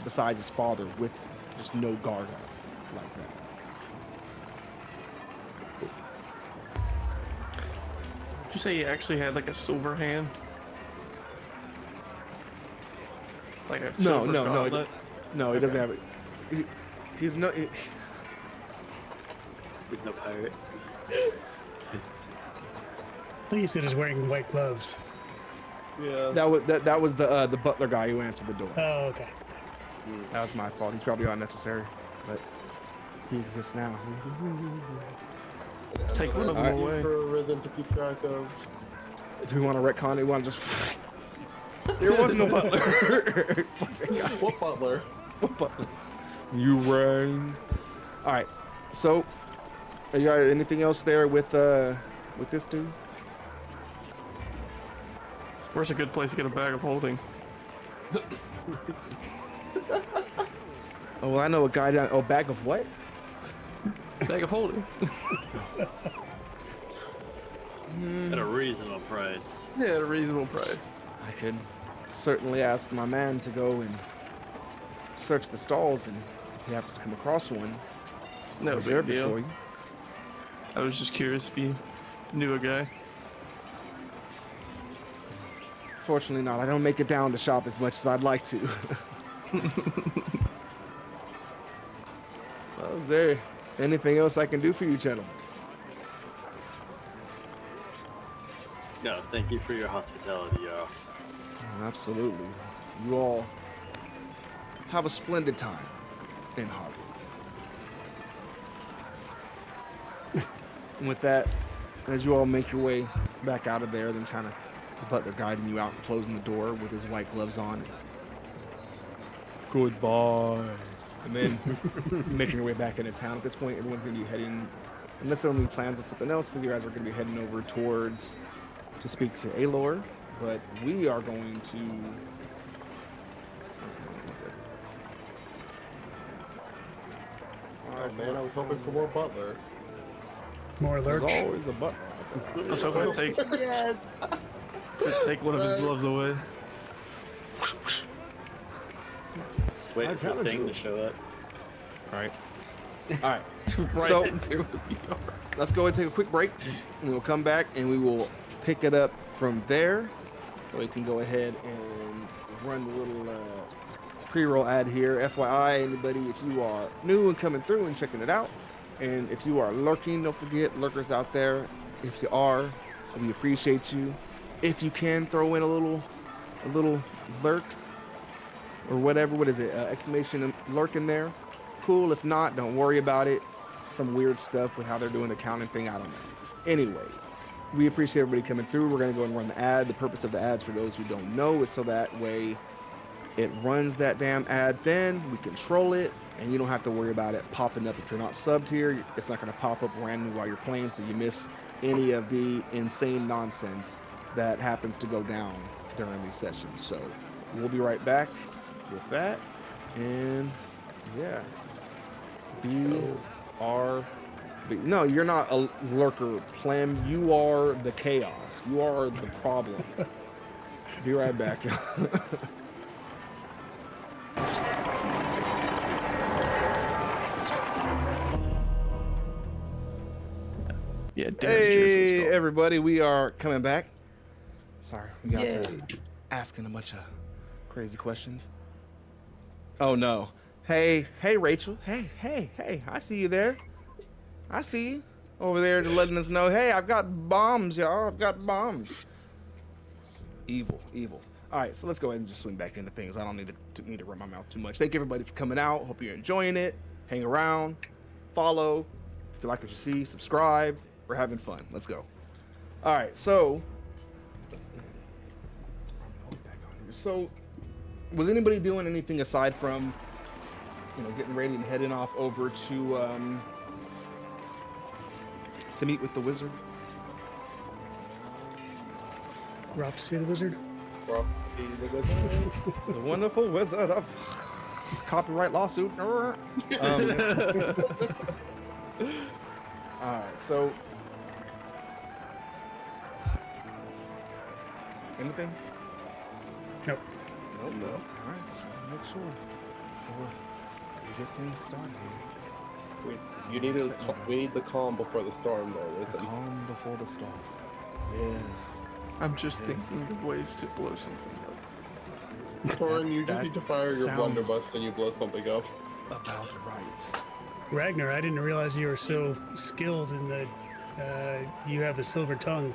Speaker 1: besides his father, with just no guard up like that.
Speaker 4: Did you say he actually had like a silver hand? Like a silver gauntlet?
Speaker 1: No, he doesn't have it. He's no.
Speaker 5: He's no pirate.
Speaker 2: I think you said he's wearing white gloves.
Speaker 3: Yeah.
Speaker 1: That was the butler guy who answered the door.
Speaker 2: Oh, okay.
Speaker 1: That was my fault. He's probably unnecessary, but he exists now.
Speaker 4: Take one of them away.
Speaker 3: For a rhythm to keep track of.
Speaker 1: Do we want to retcon it? We want to just. There was no butler. Fucking guy.
Speaker 3: What butler?
Speaker 1: What butler? You rang. All right. So, you got anything else there with this dude?
Speaker 4: Where's a good place to get a bag of holding?
Speaker 1: Oh, well, I know a guy down. Oh, bag of what?
Speaker 4: Bag of holding.
Speaker 5: At a reasonable price.
Speaker 4: Yeah, at a reasonable price.
Speaker 1: I could certainly ask my man to go and search the stalls, and if he happens to come across one,
Speaker 4: No big
Speaker 1: reserve it
Speaker 4: deal.
Speaker 1: for you.
Speaker 4: I was just curious if you knew a guy.
Speaker 1: Fortunately not. I don't make it down to shop as much as I'd like to. Well, is there anything else I can do for you, gentlemen?
Speaker 5: No, thank you for your hospitality, Jarl.
Speaker 1: Absolutely. You all have a splendid time in Haarvik. And with that, as you all make your way back out of there, then kind of the butler guiding you out and closing the door with his white gloves on. Goodbye. And then making your way back into town. At this point, everyone's going to be heading, unless someone plans on something else, I think you guys are going to be heading over towards to speak to Alor. But we are going to.
Speaker 3: Oh man, I was hoping for more butlers.
Speaker 2: More
Speaker 1: There's
Speaker 2: lurch.
Speaker 1: always a butler.
Speaker 4: I was hoping to take one of his gloves away.
Speaker 5: Just waiting for the thing to show up.
Speaker 1: All right. All right.
Speaker 4: Right
Speaker 1: So-
Speaker 4: into the VR.
Speaker 1: Let's go and take a quick break, and we'll come back and we will pick it up from there. So we can go ahead and run the little pre-roll ad here. FYI, anybody, if you are new and coming through and checking it out, and if you are lurking, don't forget, lurkers out there, if you are, we appreciate you. If you can throw in a little lurk or whatever, what is it, exclamation lurk in there, cool. If not, don't worry about it. Some weird stuff with how they're doing the counting thing, I don't know. Anyways, we appreciate everybody coming through. We're going to go and run the ad. The purpose of the ads, for those who don't know, is so that way it runs that damn ad, then we control it, and you don't have to worry about it popping up. If you're not subbed here, it's not going to pop up randomly while you're playing, so you miss any of the insane nonsense that happens to go down during these sessions. So we'll be right back with that, and yeah, no, you're not a lurker, Plem. You are the chaos. You are the problem. Be right back.
Speaker 4: Yeah, damage yours was
Speaker 1: Hey,
Speaker 4: called.
Speaker 1: everybody, we are coming back. Sorry, we got to asking a bunch of crazy questions. Oh no. Hey, Rachel. Hey, I see you there. I see you over there letting us know, hey, I've got bombs, y'all. I've got bombs. Evil. All right, so let's go ahead and just swing back into things. I don't need to run my mouth too much. Thank you, everybody, for coming out. Hope you're enjoying it. Hang around. Follow. If you like what you see, subscribe. We're having fun. Let's go. All right, so was anybody doing anything aside from, getting ready and heading off over to meet with the wizard?
Speaker 2: We're off to see the wizard.
Speaker 1: The wonderful wizard of copyright lawsuit. All right, so anything?
Speaker 2: Nope.
Speaker 1: Nope. All right, just want to make sure before we get things started here.
Speaker 3: We need the calm before the storm, though.
Speaker 1: The calm before the storm. Yes.
Speaker 4: I'm just thinking of ways to blow something up.
Speaker 3: Corin, you just
Speaker 1: That
Speaker 3: need to fire your
Speaker 1: sounds-
Speaker 3: blunderbuss and you blow something up.
Speaker 1: About right.
Speaker 2: Ragnar, I didn't realize you were so skilled in the. You have a silver tongue.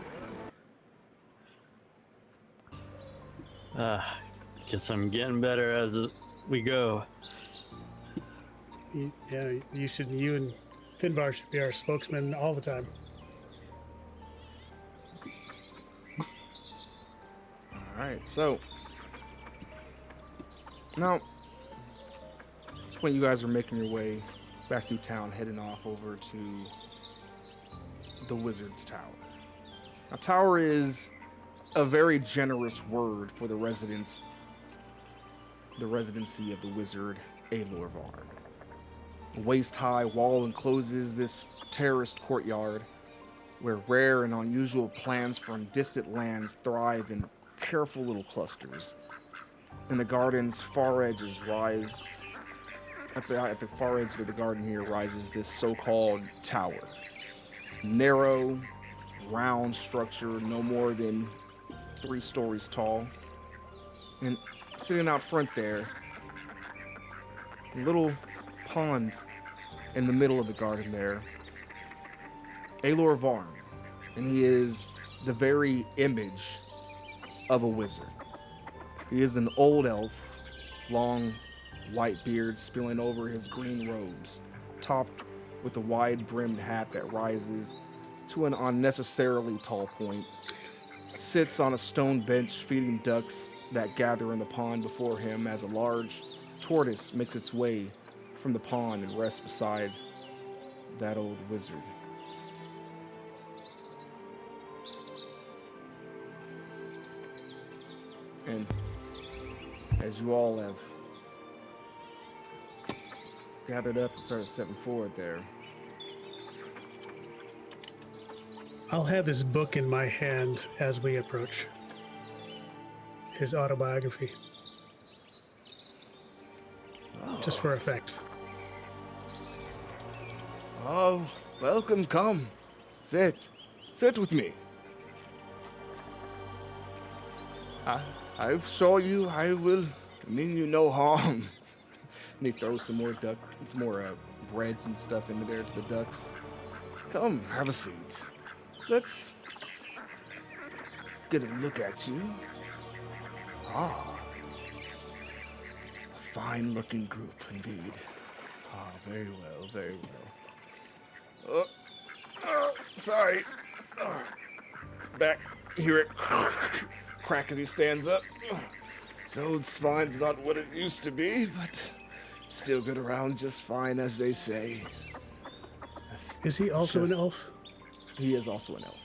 Speaker 5: Guess I'm getting better as we go.
Speaker 2: You and Finbar should be our spokesman all the time.
Speaker 1: All right, so now at this point, you guys are making your way back through town, heading off over to the Wizard's Tower. Now, tower is a very generous word for the residency of the wizard Aelor Varn. A waist-high wall encloses this terraced courtyard where rare and unusual plants from distant lands thrive in careful little clusters. And the garden's far edges rise. At the far edge of the garden here rises this so-called tower. Narrow, round structure, no more than 3 stories tall. And sitting out front there, a little pond in the middle of the garden there, Aelor Varn. And he is the very image of a wizard. He is an old elf, long white beard spilling over his green robes, topped with a wide-brimmed hat that rises to an unnecessarily tall point, sits on a stone bench feeding ducks that gather in the pond before him as a large tortoise makes its way from the pond and rests beside that old wizard. And as you all have gathered up and started stepping forward there,
Speaker 2: I'll have his book in my hand as we approach. His autobiography. Just for effect.
Speaker 1: Oh, welcome, come. Sit. Sit with me. I assure you I will mean you no harm. And he throws some more breads and stuff into there to the ducks. Come, have a seat. Let's get a look at you. Ah, a fine-looking group indeed. Ah, very well, very well. Sorry. Back, hear it crack as he stands up. So spine's not what it used to be, but still get around just fine, as they say.
Speaker 2: Is he also an elf?
Speaker 1: He is also an elf.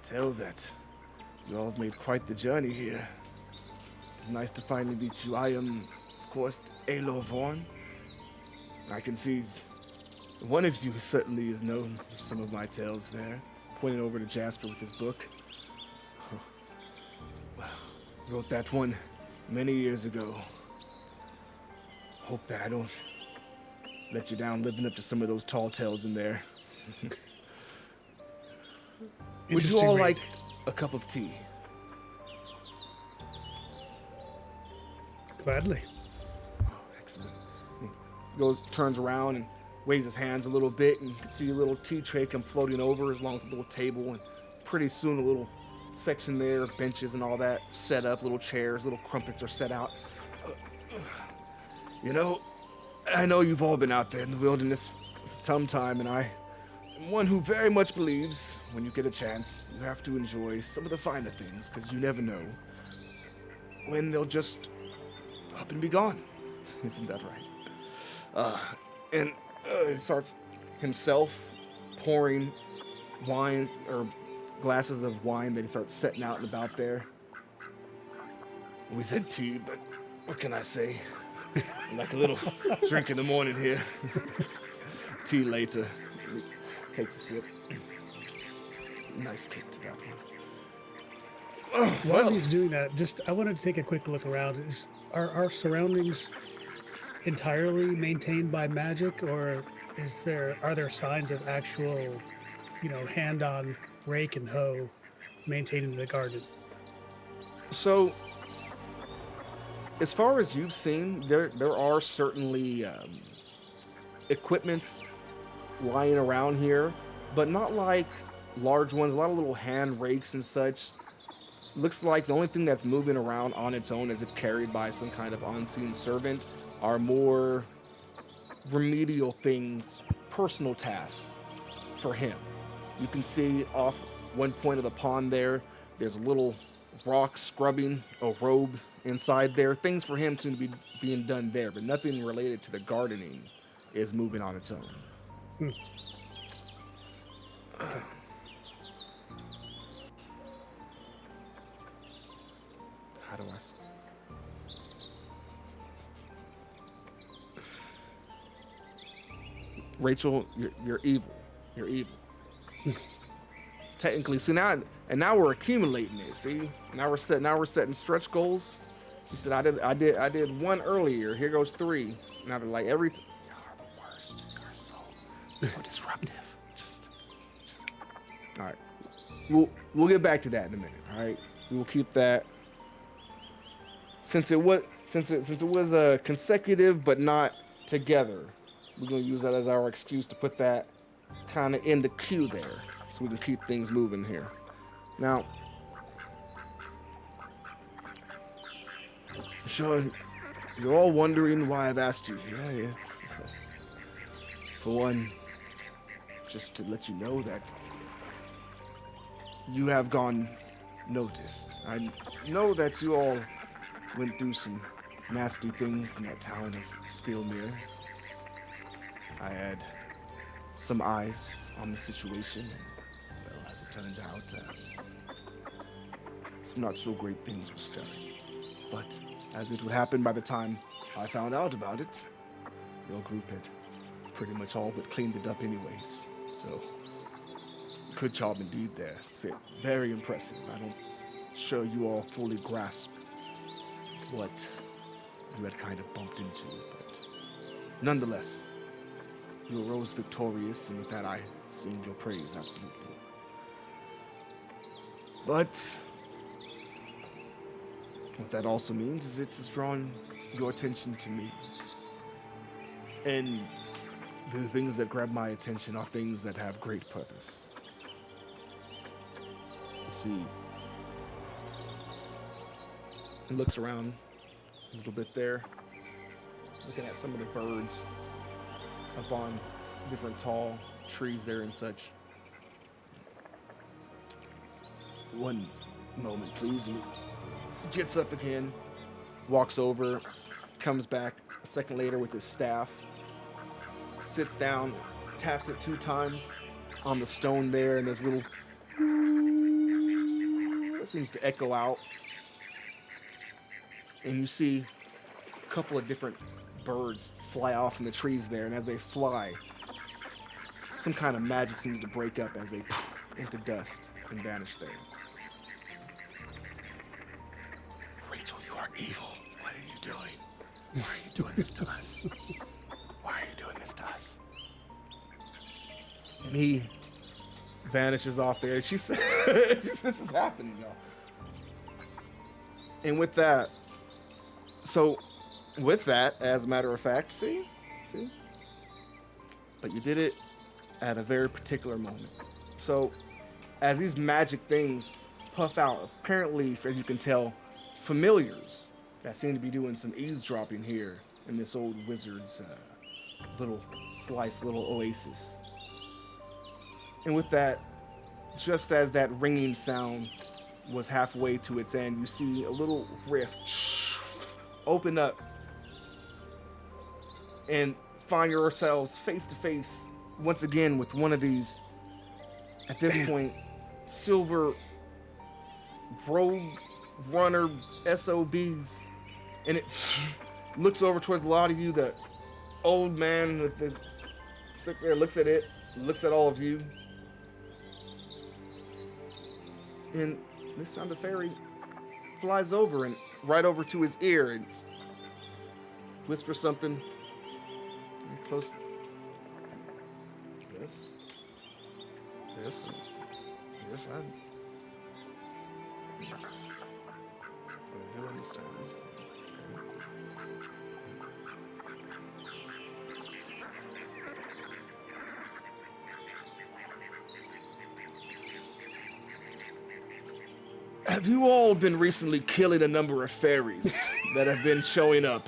Speaker 1: Tell that you all have made quite the journey here. It's nice to finally meet you. I am, of course, Aloy Vaughn. I can see one of you certainly has known some of my tales there, pointing over to Jasper with his book. Wrote that one many years ago. Hope that I don't let you down living up to some of those tall tales in there. Would you all like a cup of tea?
Speaker 2: Gladly.
Speaker 1: Oh, excellent. He turns around and waves his hands a little bit, and you can see a little tea tray come floating over as long as a little table, and pretty soon a little section there, benches and all that set up, little chairs, little crumpets are set out. You know, I know you've all been out there in the wilderness for some time, and I am one who very much believes when you get a chance, you have to enjoy some of the finer things, because you never know when they'll just up and be gone. Isn't that right? He starts himself pouring wine, or glasses of wine that he starts setting out and about there. We said tea, but what can I say? Like a little drink in the morning here. Tea later. He takes a sip. Nice kick to that one.
Speaker 2: While he's doing that, I wanted to take a quick look around. Are our surroundings entirely maintained by magic, or are there signs of actual, hand-on rake and hoe maintaining the garden?
Speaker 1: So, as far as you've seen, there are certainly equipments lying around here, but not like large ones. A lot of little hand rakes and such. Looks like the only thing that's moving around on its own, as if carried by some kind of unseen servant, are more remedial things, personal tasks for him. You can see off one point of the pond there's a little rock scrubbing a robe inside there. Things for him seem to be being done there, but nothing related to the gardening is moving on its own. How do I say? Rachel, you're evil. You're evil. Technically, see now we're accumulating it. See, now we're setting stretch goals. She said, I did one earlier. Here goes 3. Now they're like every. You're the worst. You're so disruptive. Just. All right. We'll get back to that in a minute. All right. We will keep that. Since it was consecutive but not together, we're gonna use that as our excuse to put that kind of in the queue there, so we can keep things moving here. Now, I'm sure you're all wondering why I've asked you here. It's for one, just to let you know that you have gone noticed. I know that you all went through some nasty things in that town of Steelmere. I had some eyes on the situation, and, well, as it turned out, some not so great things were stirring. But as it would happen, by the time I found out about it, your group had pretty much all but cleaned it up anyways. So, good job indeed there. It's very impressive. I'm sure you all fully grasp what you had kind of bumped into, but Nonetheless, you arose victorious, and with that I sing your praise, absolutely. But what that also means is it's drawn your attention to me. And the things that grab my attention are things that have great purpose. See, he looks around a little bit there, looking at some of the birds up on different tall trees there and such. One moment, please. And he gets up again, walks over, comes back a second later with his staff, sits down, taps it 2 times on the stone there, and there's a little that seems to echo out. And you see a couple of different birds fly off from the trees there, and as they fly, some kind of magic seems to break up as they poof into dust and vanish there. Rachel, you are evil. What are you doing? Why are you doing this to us? Why are you doing this to us? And he vanishes off there. She said, this is happening, y'all. And with that, as a matter of fact, see? But you did it at a very particular moment. So, as these magic things puff out, apparently, as you can tell, familiars that seem to be doing some eavesdropping here in this old wizard's little oasis. And with that, just as that ringing sound was halfway to its end, you see a little rift open up and find yourselves face to face once again with one of these, at this point, silver road runner SOBs, and it looks over towards a lot of you. The old man with his stick there looks at it, looks at all of you, and this time the fairy flies over and right over to his ear and whispers something very close. Yes, I do understand. Okay. Have you all been recently killing a number of fairies that have been showing up?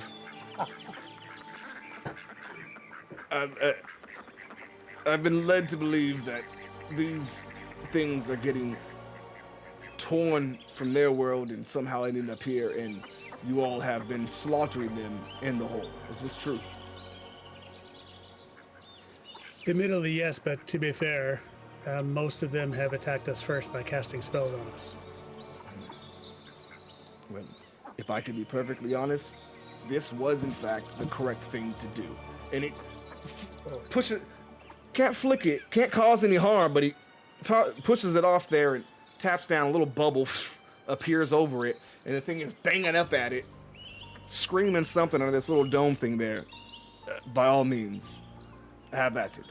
Speaker 1: I've been led to believe that these things are getting torn from their world and somehow ending up here, and you all have been slaughtering them in the hole. Is this true?
Speaker 2: Admittedly, yes, but to be fair, most of them have attacked us first by casting spells on us.
Speaker 1: Well, if I can be perfectly honest, this was in fact the correct thing to do. And it pushes, can't flick it, can't cause any harm, but he pushes it off there and taps down, a little bubble appears over it, and the thing is banging up at it, screaming something on this little dome thing there. By all means, have at it.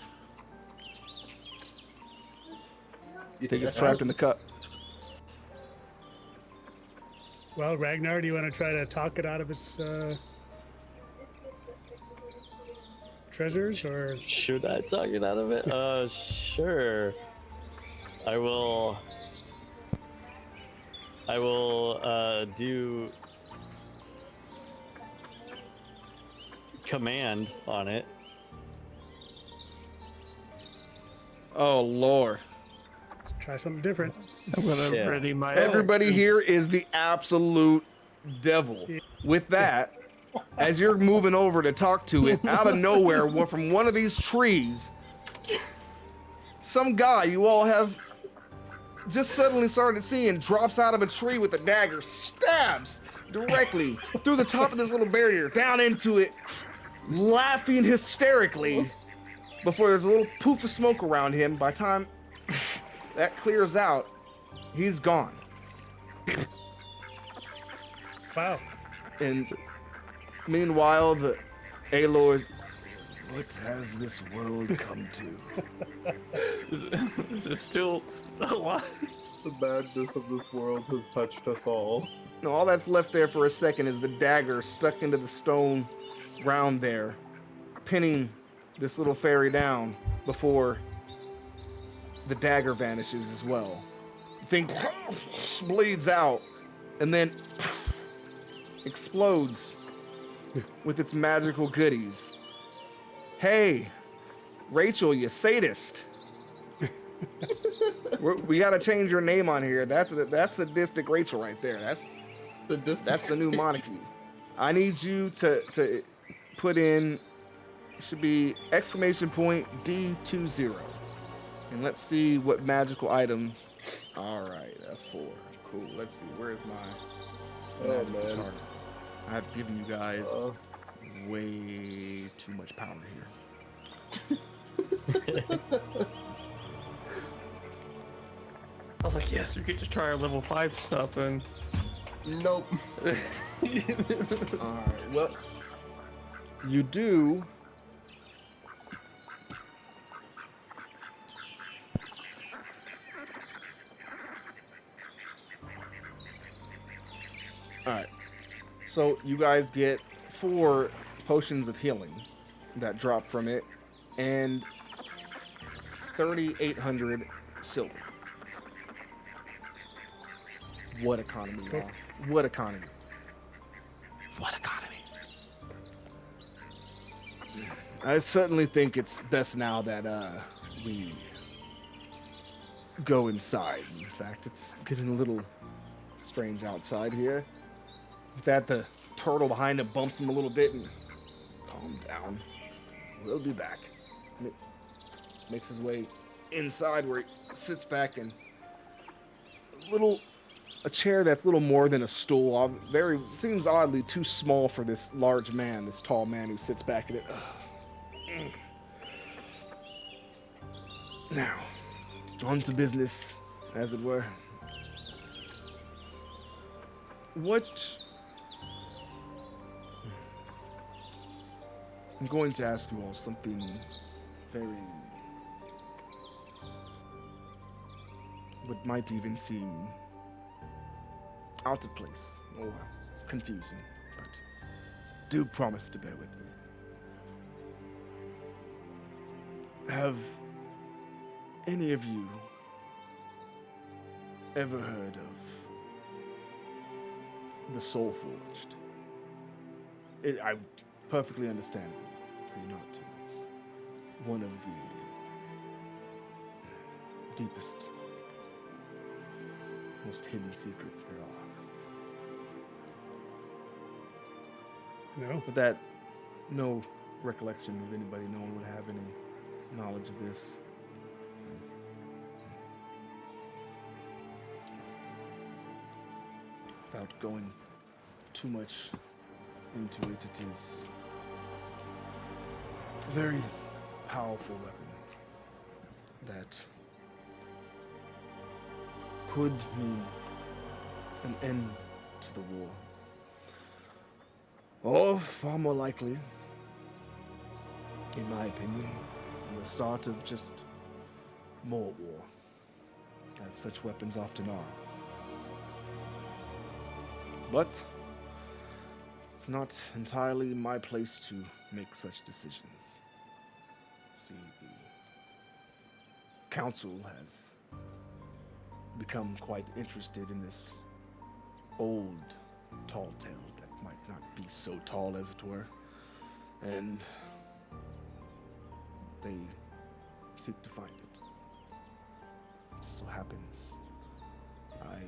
Speaker 1: You think it's trapped in the cup?
Speaker 2: Well, Ragnar, do you want to try to talk it out of its treasures, or
Speaker 5: should I talk it out of it? Sure. I will do command on it.
Speaker 1: Oh Lord.
Speaker 2: let's try something different?
Speaker 4: I'm gonna ready my.
Speaker 1: Everybody here is the absolute devil. With that, as you're moving over to talk to it, out of nowhere, from one of these trees, some guy you all have just suddenly started seeing drops out of a tree with a dagger, stabs directly through the top of this little barrier, down into it, laughing hysterically, before there's a little poof of smoke around him. By the time that clears out, he's gone.
Speaker 2: Wow.
Speaker 1: And meanwhile, the Aloy What has this world come to?
Speaker 4: Is it still alive?
Speaker 3: The madness of this world has touched us all.
Speaker 1: No, all that's left there for a second is the dagger stuck into the stone ground there, pinning this little fairy down before the dagger vanishes as well. The thing bleeds out and then explodes with its magical goodies. Hey, Rachel, you sadist. We gotta change your name on here. That's sadistic Rachel right there. That's the new monarchy. I need you to put in, should be exclamation point D20. And let's see what magical items. All right, F4. Cool. Let's see. Where's my magical chart? I've given you guys way too much power here.
Speaker 4: I was like, yes, you get to try our level 5 stuff, and
Speaker 3: Nope.
Speaker 1: All right. Well, you do. All right. So you guys get 4 potions of healing that drop from it, and 3,800 silver. What economy, y'all? What economy? What economy? I certainly think it's best now that we go inside. In fact, it's getting a little strange outside here. With that, the turtle behind him bumps him a little bit and calm down. We'll be back. And it makes his way inside where he sits back in a chair that's little more than a stool. Seems oddly too small for this large man, this tall man who sits back in it. Now, on to business, as it were. I'm going to ask you all something very, what might even seem out of place or confusing, but do promise to bear with me. Have any of you ever heard of the Soul Forged? I perfectly understandable for you not to. It's one of the deepest, most hidden secrets there are.
Speaker 2: No.
Speaker 1: But that, no recollection of anybody, no one would have any knowledge of this. Without going too much into it, it is a very powerful weapon that could mean an end to the war. Or, far more likely, in my opinion, the start of just more war, as such weapons often are. But it's not entirely my place to make such decisions. See, the council has become quite interested in this old tall tale that might not be so tall as it were, and they seek to find it. It just so happens I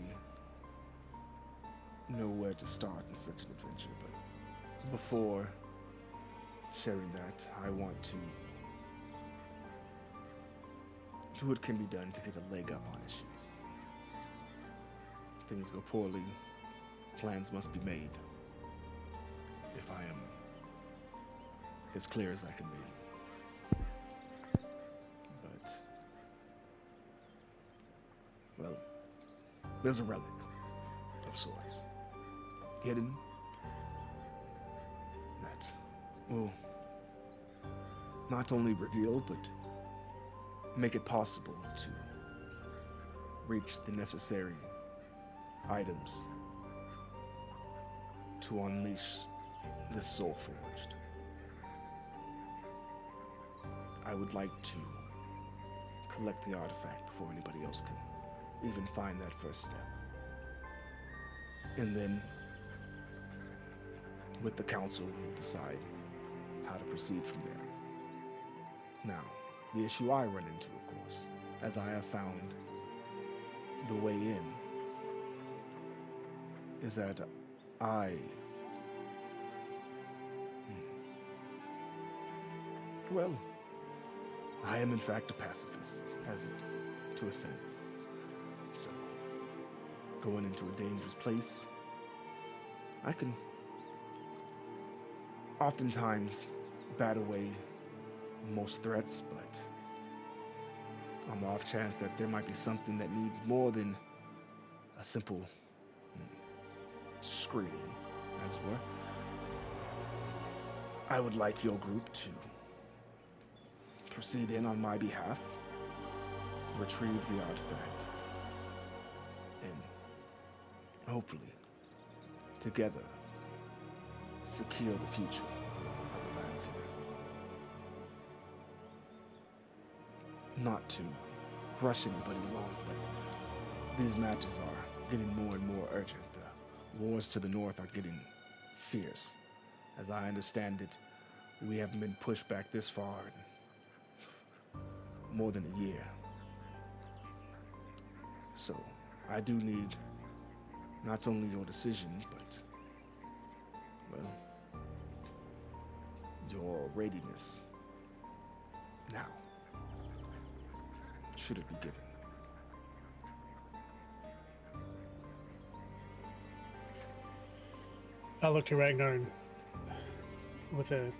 Speaker 1: know where to start in such an adventure, but before sharing that, I want to do what can be done to get a leg up on issues. If things go poorly, plans must be made. If I am as clear as I can be. But, well, there's a relic of sorts hidden that will not only reveal, but make it possible to reach the necessary items to unleash this soul forged. I would like to collect the artifact before anybody else can even find that first step. And then, with the council, we'll decide how to proceed from there. Now, the issue I run into, of course, as I have found the way in, is that well, I am in fact a pacifist, to a sense. So, going into a dangerous place, I can oftentimes bat away most threats, but on the off chance that there might be something that needs more than a simple screening, as it were, I would like your group to proceed in on my behalf, retrieve the artifact, and hopefully, together, secure the future of the lands here. Not to rush anybody along, but these matches are getting more and more urgent. The wars to the north are getting fierce. As I understand it, we haven't been pushed back this far in more than a year. So, I do need not only your decision, but, well, your readiness now, should it be given.
Speaker 2: I look to Ragnar and, with a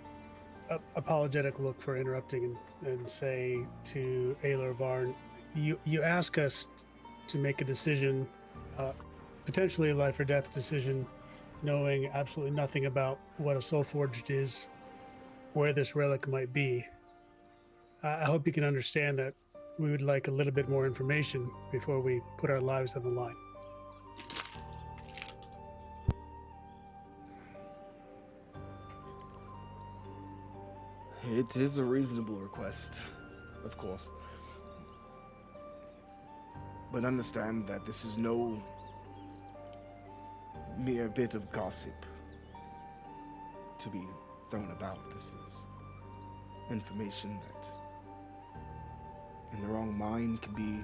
Speaker 2: apologetic look for interrupting and say to Aylar Varn, you ask us to make a decision, potentially a life or death decision, knowing absolutely nothing about what a soul forged is, where this relic might be. I hope you can understand that we would like a little bit more information before we put our lives on the line.
Speaker 1: It is a reasonable request, of course. But understand that this is no mere bit of gossip to be thrown about. This is information that, in the wrong mind, can be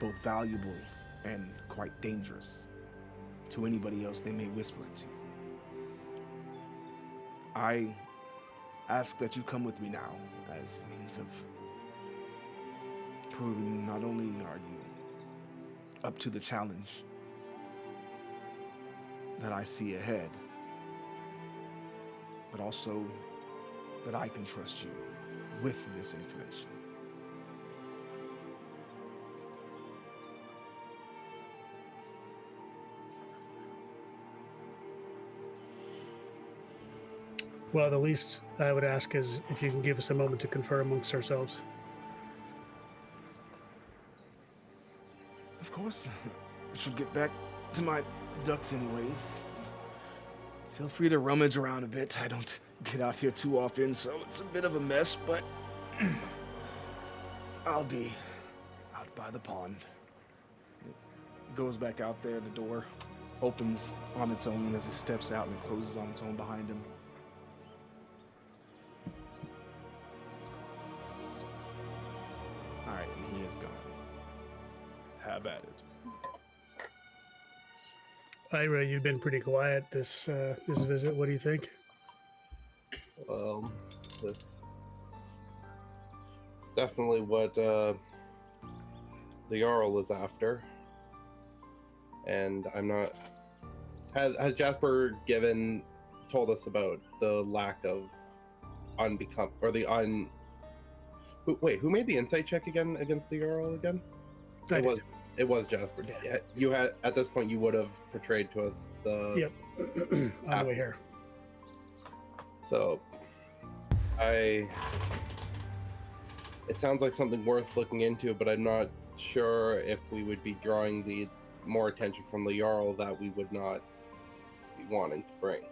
Speaker 1: both valuable and quite dangerous to anybody else they may whisper it to. I ask that you come with me now as a means of proving not only are you up to the challenge that I see ahead, but also that I can trust you with this information.
Speaker 2: Well, the least I would ask is if you can give us a moment to confer amongst ourselves.
Speaker 1: Of course. I should get back to my ducks anyways. Feel free to rummage around a bit. I don't get out here too often, so it's a bit of a mess, but I'll be out by the pond. It goes back out there, the door opens on its own as he steps out and it closes on its own behind him. Alright, and he is gone. Have at it.
Speaker 2: Ira, you've been pretty quiet this visit. What do you think?
Speaker 3: It's definitely what the Jarl is after, and I'm not. Has Jasper told us about the lack of unbecome or the un? Who made the insight check again against the Jarl again? It was Jasper.
Speaker 2: Yeah.
Speaker 3: You had at this point you would have portrayed to us the
Speaker 2: Yep. On the way here.
Speaker 3: So It sounds like something worth looking into, but I'm not sure if we would be drawing the more attention from the Jarl that we would not be wanting to bring.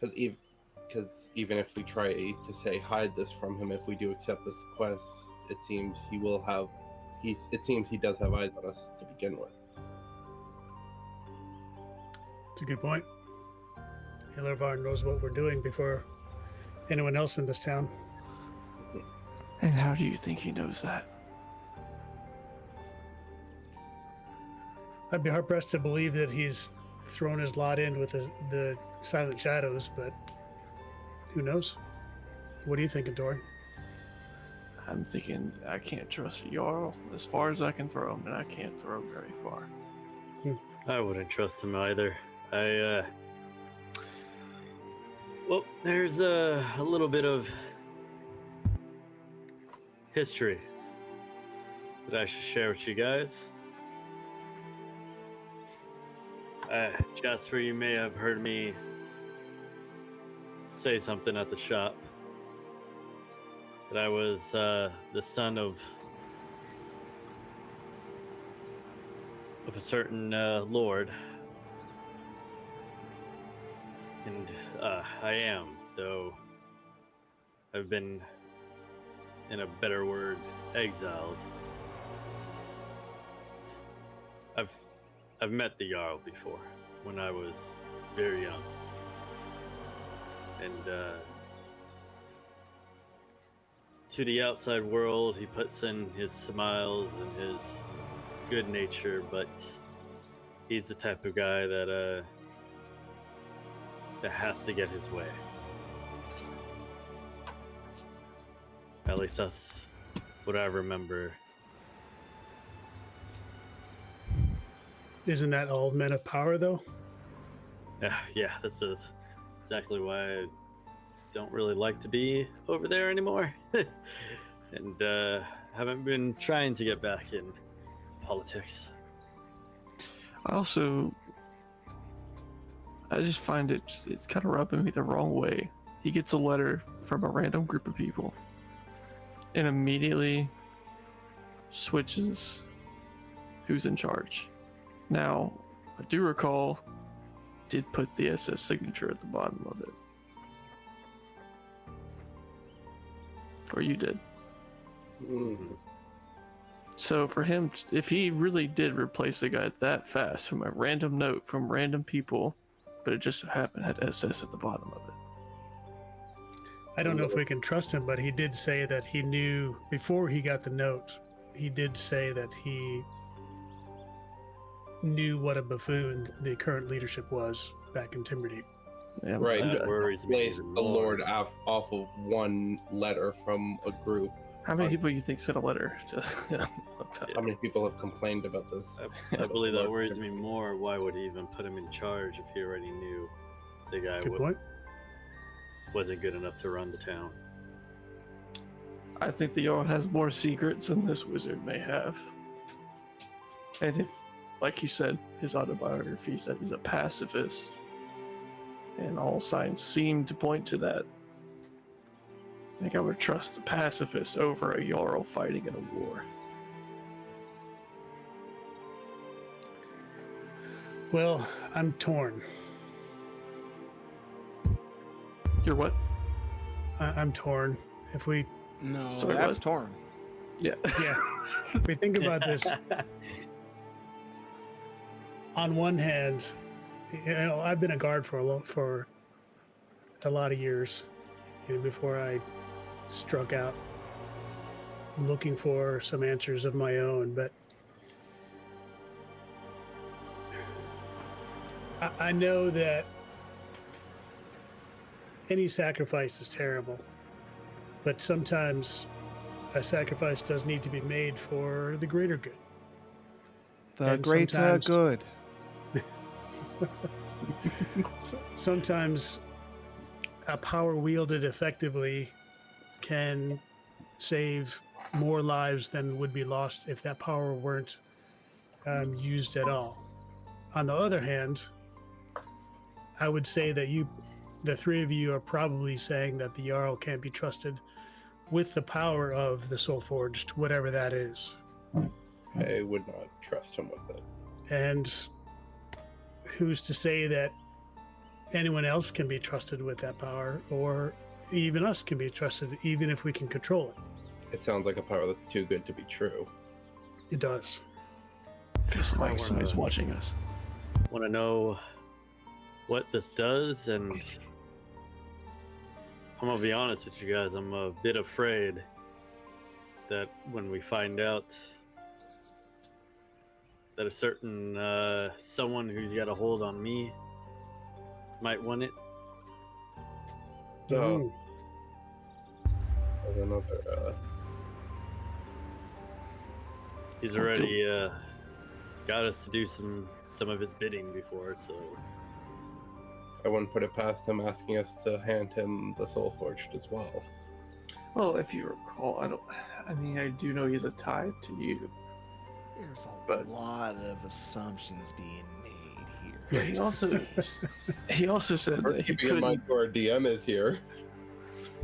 Speaker 3: Because even if we try to say hide this from him, if we do accept this quest, it seems he does have eyes on us to begin with.
Speaker 2: It's a good point. Ilarvar knows what we're doing before anyone else in this town.
Speaker 4: And how do you think he knows that?
Speaker 2: I'd be hard pressed to believe that he's thrown his lot in with the Silent Shadows, but who knows? What are you thinking, Tori?
Speaker 4: I'm thinking I can't trust Jarl as far as I can throw him, and I can't throw very far.
Speaker 5: I wouldn't trust him either. Well, there's a little bit of history that I should share with you guys. Jasper, you may have heard me say something at the shop. That I was the son of a certain lord. And I am, though I've been, in a better word, exiled. I've met the Jarl before, when I was very young. And to the outside world, he puts in his smiles and his good nature, but he's the type of guy that has to get his way. At least that's what I remember.
Speaker 2: Isn't that all men of power, though?
Speaker 5: Yeah, this is exactly why I don't really like to be over there anymore. And haven't been trying to get back in politics.
Speaker 4: I just find it's kind of rubbing me the wrong way. He gets a letter from a random group of people and immediately switches who's in charge. Now, I do recall did put the SS signature at the bottom of it. Or you did.
Speaker 3: Mm-hmm.
Speaker 4: So for him, if he really did replace the guy that fast from a random note from random people, but it just so happened had SS at the bottom of it.
Speaker 2: I don't know if we can trust him, but he did say that he knew before he got the note. He did say that he knew what a buffoon the current leadership was back in Timberdeep.
Speaker 4: Yeah,
Speaker 3: Right.
Speaker 5: That worries me
Speaker 3: Placed
Speaker 5: even
Speaker 3: the
Speaker 5: more.
Speaker 3: Lord off of one letter from a group.
Speaker 4: How many people you think sent a letter to
Speaker 3: How many people have complained about this?
Speaker 5: I believe that worries me more. Why would he even put him in charge if he already knew the guy
Speaker 2: Good point.
Speaker 5: wasn't good enough to run the town?
Speaker 4: I think the Jarl has more secrets than this wizard may have. And if, like you said, his autobiography said he's a pacifist, and all signs seem to point to that, I think I would trust the pacifist over a Jarl fighting in a war.
Speaker 2: Well, I'm torn.
Speaker 4: You're what?
Speaker 2: I'm torn. If we,
Speaker 1: No,
Speaker 4: Sorry,
Speaker 1: that's
Speaker 4: what?
Speaker 1: torn.
Speaker 4: Yeah.
Speaker 2: yeah, if we think about this, on one hand, you know, I've been a guard for a lot of years, you know, before I struck out looking for some answers of my own. But I know that any sacrifice is terrible, but sometimes a sacrifice does need to be made for the greater good.
Speaker 1: The
Speaker 2: And
Speaker 1: greater
Speaker 2: sometimes-
Speaker 1: good.
Speaker 2: Sometimes a power wielded effectively can save more lives than would be lost if that power weren't used at all. On the other hand, I would say that you the three of you are probably saying that the Jarl can't be trusted with the power of the Soul Forged, whatever that is.
Speaker 3: I would not trust him with it.
Speaker 2: And who's to say that anyone else can be trusted with that power, or even us can be trusted, even if we can control it?
Speaker 3: It sounds like a power that's too good to be true.
Speaker 2: It does.
Speaker 4: Feels like somebody's watching us.
Speaker 5: Want to know what this does, and I'm gonna be honest with you guys. I'm a bit afraid that when we find out that a certain someone who's got a hold on me might want it.
Speaker 3: So,
Speaker 2: Ooh.
Speaker 3: there's another.
Speaker 5: He's already got us to do some of his bidding before, so
Speaker 3: I wouldn't put it past him asking us to hand him the Soul Forged as well.
Speaker 4: Well, if you recall, I do know he's a tie to you.
Speaker 1: There's a
Speaker 4: But-
Speaker 1: lot of assumptions being made here.
Speaker 4: But he also said that he
Speaker 3: Keeping in mind
Speaker 4: couldn't.
Speaker 3: who our DM is here.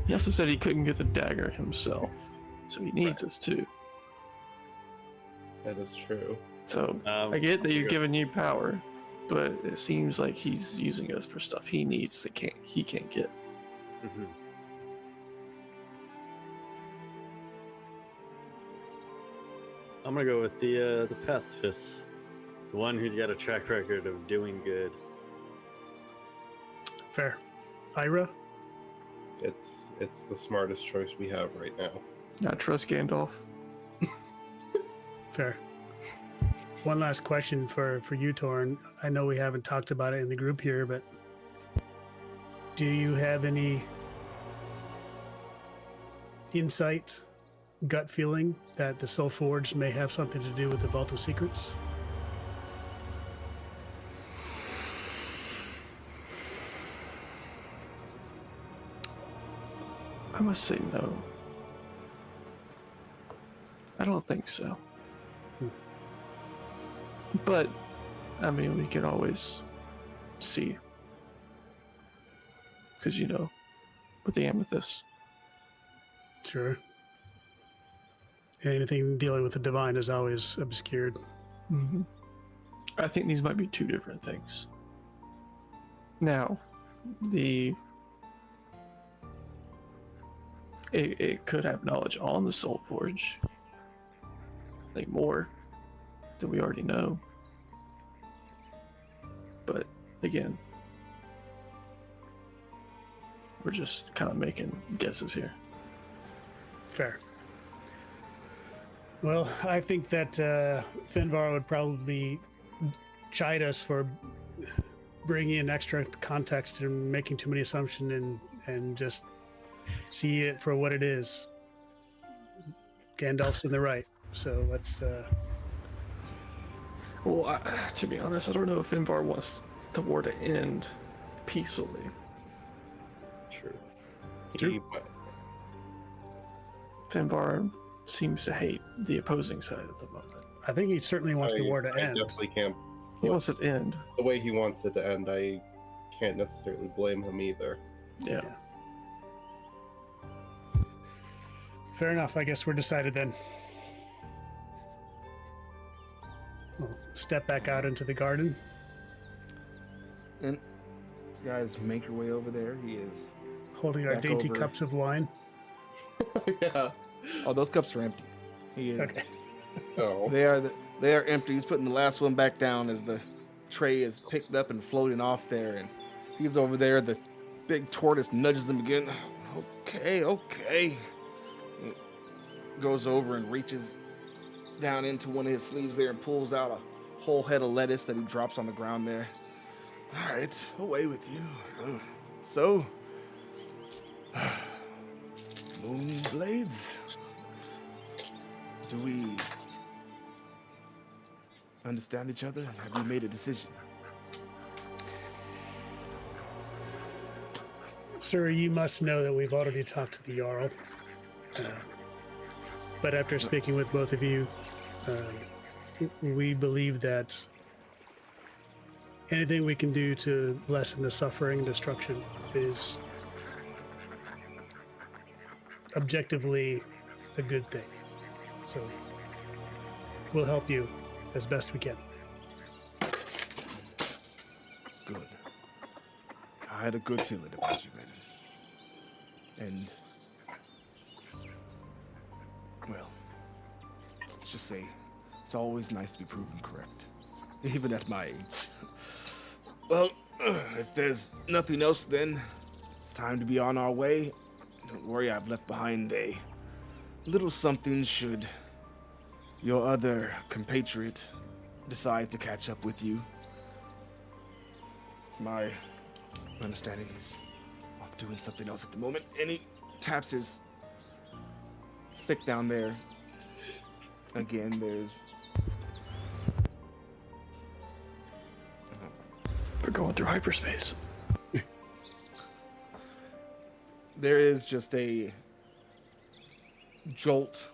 Speaker 4: He also said he couldn't get the dagger himself, so he needs us too.
Speaker 3: That is true.
Speaker 4: So I get that you're giving you power, but it seems like he's using us for stuff he needs that he can't get.
Speaker 5: Mm-hmm. I'm gonna go with the pacifist, the one who's got a track record of doing good.
Speaker 2: Fair. Ira?
Speaker 3: It's the smartest choice we have right now.
Speaker 4: Not trust Gandalf.
Speaker 2: Fair. One last question for you, Torn. I know we haven't talked about it in the group here, but do you have any insight, gut feeling that the Soul Forged may have something to do with the Vault of Secrets?
Speaker 4: I must say no. I don't think so. But, I mean, we can always see. Because, with the amethyst.
Speaker 2: Sure. Anything dealing with the divine is always obscured.
Speaker 4: Mm-hmm. I think these might be two different things. Now, it could have knowledge on the Soul Forge. I think more than we already know. But again, we're just kind of making guesses here.
Speaker 2: Fair. Well, I think that Finvar would probably chide us for bringing in extra context and making too many assumptions and just see it for what it is. Gandalf's in the right, so let's.
Speaker 4: Well, to be honest, I don't know if Finvar wants the war to end peacefully.
Speaker 5: True.
Speaker 4: Finvar seems to hate the opposing side at the moment.
Speaker 2: I think he certainly wants the war to
Speaker 3: I
Speaker 2: end.
Speaker 3: definitely can't.
Speaker 4: He wants it to end.
Speaker 3: The way he wants it to end, I can't necessarily blame him either.
Speaker 4: Yeah.
Speaker 2: Fair enough. I guess we're decided then. We'll step back out into the garden.
Speaker 1: And you guys make your way over there. He is.
Speaker 2: Holding our
Speaker 1: Back
Speaker 2: dainty
Speaker 1: over.
Speaker 2: cups of wine.
Speaker 3: Yeah.
Speaker 1: Oh, those cups are empty. He is.
Speaker 2: Okay.
Speaker 3: Oh.
Speaker 1: They are empty. He's putting the last one back down as the tray is picked up and floating off there, and he's over there. The big tortoise nudges him again. Okay. He goes over and reaches down into one of his sleeves there and pulls out a whole head of lettuce that he drops on the ground there. All right, away with you. So, moon blades. Do we understand each other? Have you made a decision?
Speaker 2: Sir, you must know that we've already talked to the Jarl. But after speaking with both of you, we believe that anything we can do to lessen the suffering and destruction is objectively a good thing. So we'll help you as best we can.
Speaker 1: Good. I had a good feeling about you, man. And, well, let's just say it's always nice to be proven correct, even at my age. Well, if there's nothing else, then it's time to be on our way. Don't worry, I've left behind a little something should your other compatriot decide to catch up with you. It's my understanding he's off doing something else at the moment, and he taps his stick down there. Again, there's...
Speaker 4: We're going through hyperspace.
Speaker 1: There is just a jolt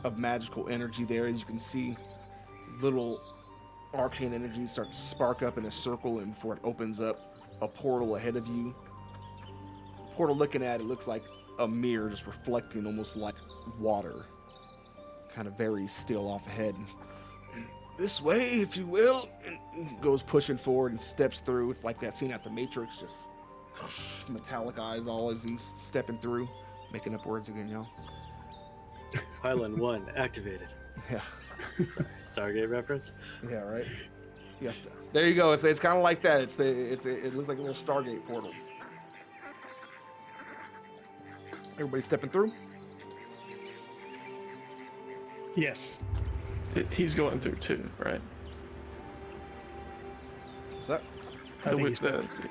Speaker 1: of magical energy there. As you can see, little arcane energies start to spark up in a circle, and before it opens up, a portal ahead of you. The portal, looking at it, looks like a mirror just reflecting almost like water. Kind of very still off ahead. This way, if you will. And he goes pushing forward and steps through. It's like that scene at the Matrix, just metallic eyes all as he's stepping through. Making up words again, y'all.
Speaker 5: Pylon 1 activated.
Speaker 1: Yeah.
Speaker 5: Stargate reference?
Speaker 1: Yeah, right? Yes. There you go. It's kind of like that. It looks like a little Stargate portal. Everybody stepping through?
Speaker 2: Yes.
Speaker 4: He's going through too, right?
Speaker 1: What's that?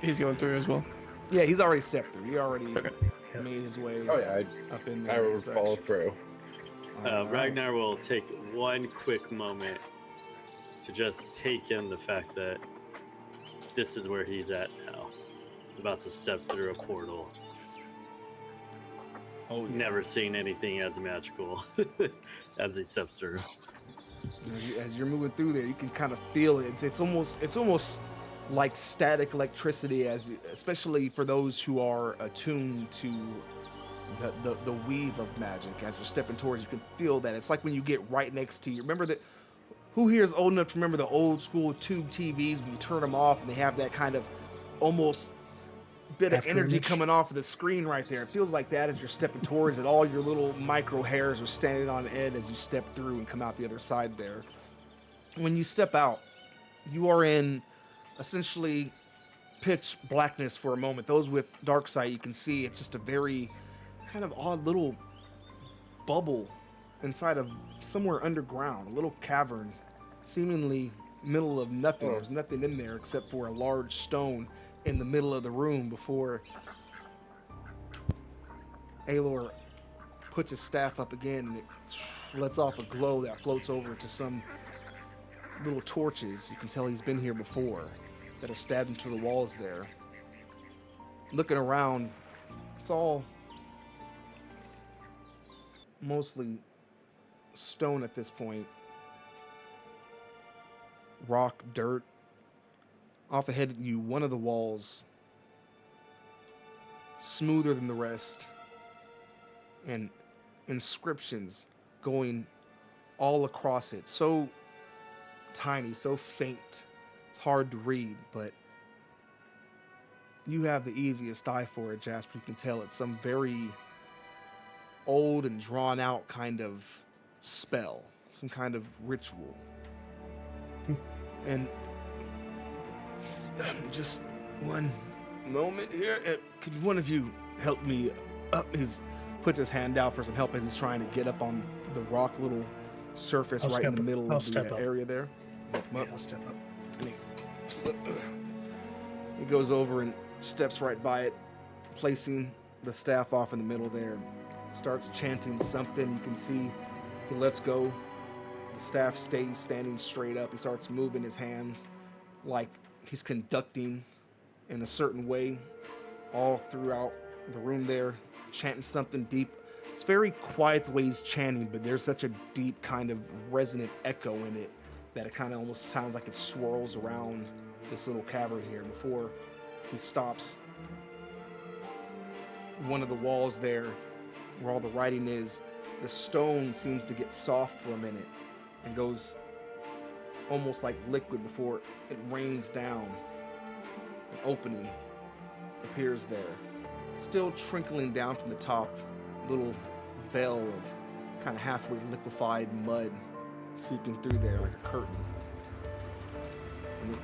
Speaker 4: He's going through as well.
Speaker 1: Yeah, he's already stepped through. He already
Speaker 4: Okay.
Speaker 1: made his way
Speaker 3: Oh yeah,
Speaker 1: up in
Speaker 3: I
Speaker 1: there.
Speaker 3: would follow through.
Speaker 5: Ragnar will take one quick moment to just take in the fact that this is where he's at now. About to step through a portal.
Speaker 1: Oh, yeah.
Speaker 5: Never seen anything as magical as he steps through.
Speaker 1: As you're moving through there, you can kind of feel it. It's almost like static electricity, especially for those who are attuned to the weave of magic. As you're stepping towards, you can feel that. It's like when you get right next to you. Remember that? Who here is old enough to remember the old school tube TVs when you turn them off and they have that kind of almost bit of energy coming off of the screen right there? It feels like that as you're stepping towards it. All your little micro hairs are standing on end as you step through and come out the other side there. When you step out, you are in essentially pitch blackness for a moment. Those with dark sight, you can see it's just a very kind of odd little bubble inside of somewhere underground, a little cavern, seemingly middle of nothing. There's nothing in there except for a large stone in the middle of the room before Aelor puts his staff up again and it lets off a glow that floats over to some little torches. You can tell he's been here before that are stabbed into the walls there. Looking around, it's all mostly stone at this point. Rock, dirt. Off ahead of you, one of the walls, smoother than the rest, and inscriptions going all across it. So tiny, so faint, it's hard to read, but you have the easiest eye for it, Jasper. You can tell it's some very old and drawn out kind of spell, some kind of ritual. And just one moment here. Could one of you help me up? Puts his hand out for some help as he's trying to get up on the rock little surface right in the middle of the area there.
Speaker 2: I'll step up.
Speaker 1: And he goes over and steps right by it, placing the staff off in the middle there. Starts chanting something. You can see he lets go. The staff stays standing straight up. He starts moving his hands like he's conducting in a certain way all throughout the room there, chanting something deep. It's very quiet the way he's chanting, but there's such a deep kind of resonant echo in it that it kind of almost sounds like it swirls around this little cavern here before he stops. One of the walls there, where all the writing is, the stone seems to get soft for a minute and goes almost like liquid before it rains down. An opening appears there, still trickling down from the top, little veil of kind of halfway liquefied mud seeping through there like a curtain. And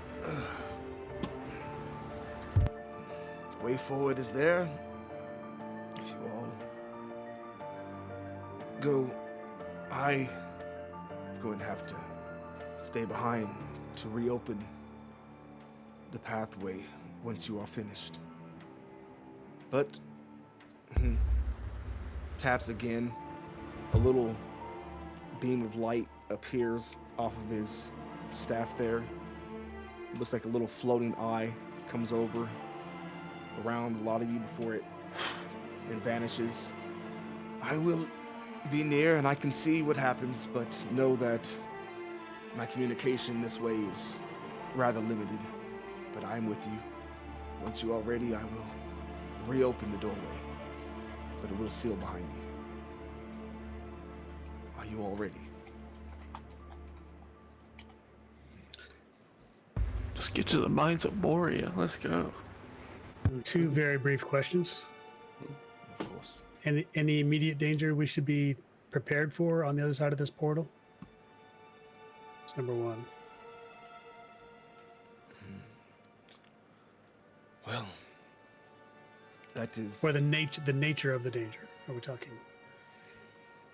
Speaker 1: the way forward is there. If you all go, I'm going to have to stay behind to reopen the pathway once you are finished. But he taps again. A little beam of light appears off of his staff there. It looks like a little floating eye comes over around a lot of you before it vanishes. I will be near and I can see what happens, but know that my communication this way is rather limited. But I am with you. Once you are ready, I will reopen the doorway, but it will seal behind you. Are you all ready?
Speaker 4: Let's get to the mines of Moria. Let's go.
Speaker 2: 2 very brief questions.
Speaker 1: Of course.
Speaker 2: Any immediate danger we should be prepared for on the other side of this portal? That's number 1.
Speaker 1: Well, that is...
Speaker 2: Or the nature of the danger. Are we talking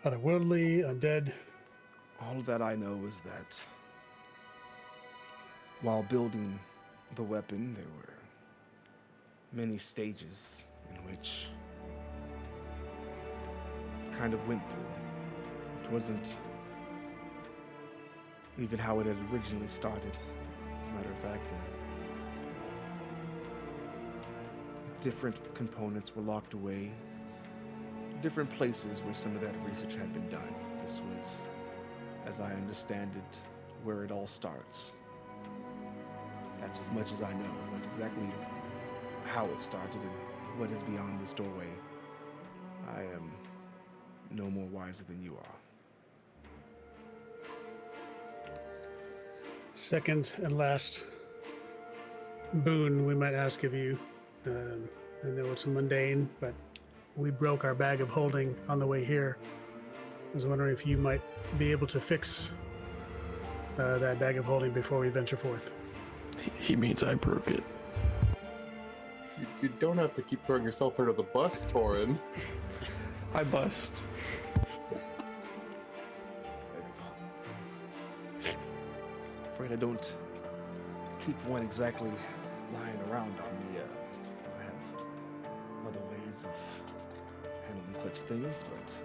Speaker 2: otherworldly, undead?
Speaker 1: All that I know is that while building the weapon, there were many stages in which it kind of went through. It wasn't even how it had originally started, as a matter of fact. And different components were locked away, different places where some of that research had been done. This was, as I understand it, where it all starts. That's as much as I know, but exactly how it started and what is beyond this doorway, I am no more wiser than you are.
Speaker 2: Second and last boon we might ask of you. I know it's mundane, but we broke our bag of holding on the way here. I was wondering if you might be able to fix that bag of holding before we venture forth.
Speaker 4: He means I broke it.
Speaker 3: You don't have to keep throwing yourself under the bus, Torin.
Speaker 4: I bust.
Speaker 1: Afraid I don't keep one exactly lying around on me. I have other ways of handling such things, but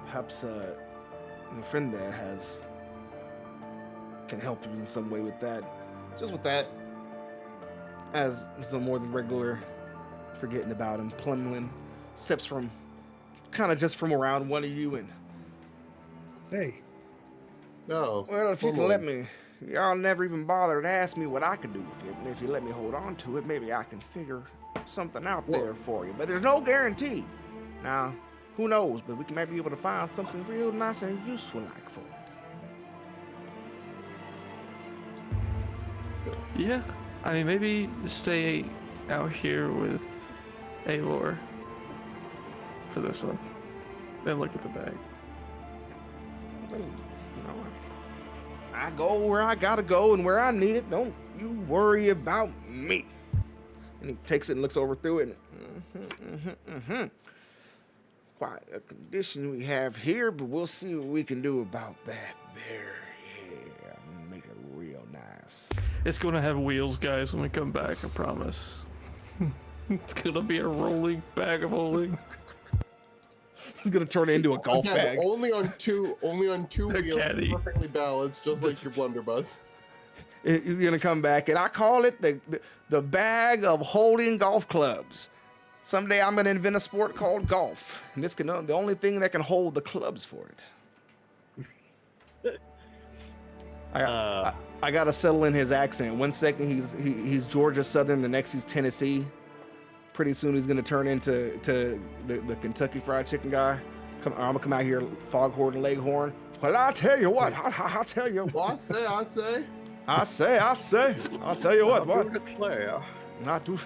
Speaker 1: perhaps your friend there can help you in some way with that. Just with that, as some more than regular forgetting about him, Plumlin steps from kind of just from around one of you and,
Speaker 2: Hey,
Speaker 3: No.
Speaker 1: well, if you can let me, y'all never even bothered to ask me what I could do with it, and if you let me hold on to it, maybe I can figure something out there for you. But there's no guarantee. Now, who knows, but we might be able to find something real nice and useful like for it.
Speaker 4: Yeah. I mean, maybe stay out here with Aelor for this one. Then look at the bag.
Speaker 1: Well, I go where I gotta go and where I need it. Don't you worry about me. And he takes it and looks over through it. And, Quite a condition we have here, but we'll see what we can do about that there. Yeah, I'm gonna make it real nice.
Speaker 4: It's gonna have wheels, guys, when we come back, I promise. It's gonna be a rolling bag of holding.
Speaker 1: He's gonna turn it into a golf bag.
Speaker 3: Only on two wheels,
Speaker 4: caddy.
Speaker 3: perfectly balanced, just like your blunderbuss.
Speaker 1: He's gonna come back, and I call it the bag of holding golf clubs. Someday I'm gonna invent a sport called golf, and it's the only thing that can hold the clubs for it. I gotta settle in his accent. One second he's Georgia Southern, the next he's Tennessee. Pretty soon he's gonna turn into the Kentucky Fried Chicken guy. I'm gonna come out here foghorn and leghorn. Well, I tell you what, I tell you what.
Speaker 3: I say.
Speaker 1: I say. I'll tell you what.
Speaker 5: I do declare.
Speaker 1: Not do.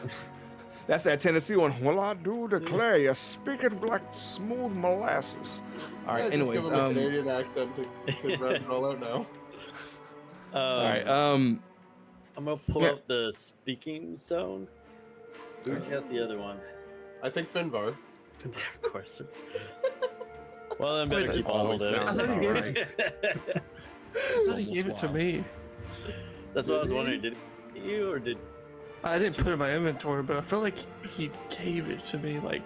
Speaker 1: That's that Tennessee one. Well, I do declare you speak it like smooth molasses. All right.
Speaker 3: Yeah,
Speaker 1: Anyways,
Speaker 3: just give him a Canadian accent to wrap it all out now.
Speaker 1: all right.
Speaker 5: I'm gonna pull up the speaking zone. Who's got the other one?
Speaker 3: I think Finbar.
Speaker 5: Yeah, of course. Well, then better keep on
Speaker 1: always
Speaker 5: holding
Speaker 1: sounds
Speaker 5: it.
Speaker 4: I thought he
Speaker 1: about
Speaker 4: gave
Speaker 1: right.
Speaker 4: I thought he gave it to me.
Speaker 5: That's what I was wondering. Did you or did?
Speaker 4: I didn't put it in my inventory, but I felt like he gave it to me, like,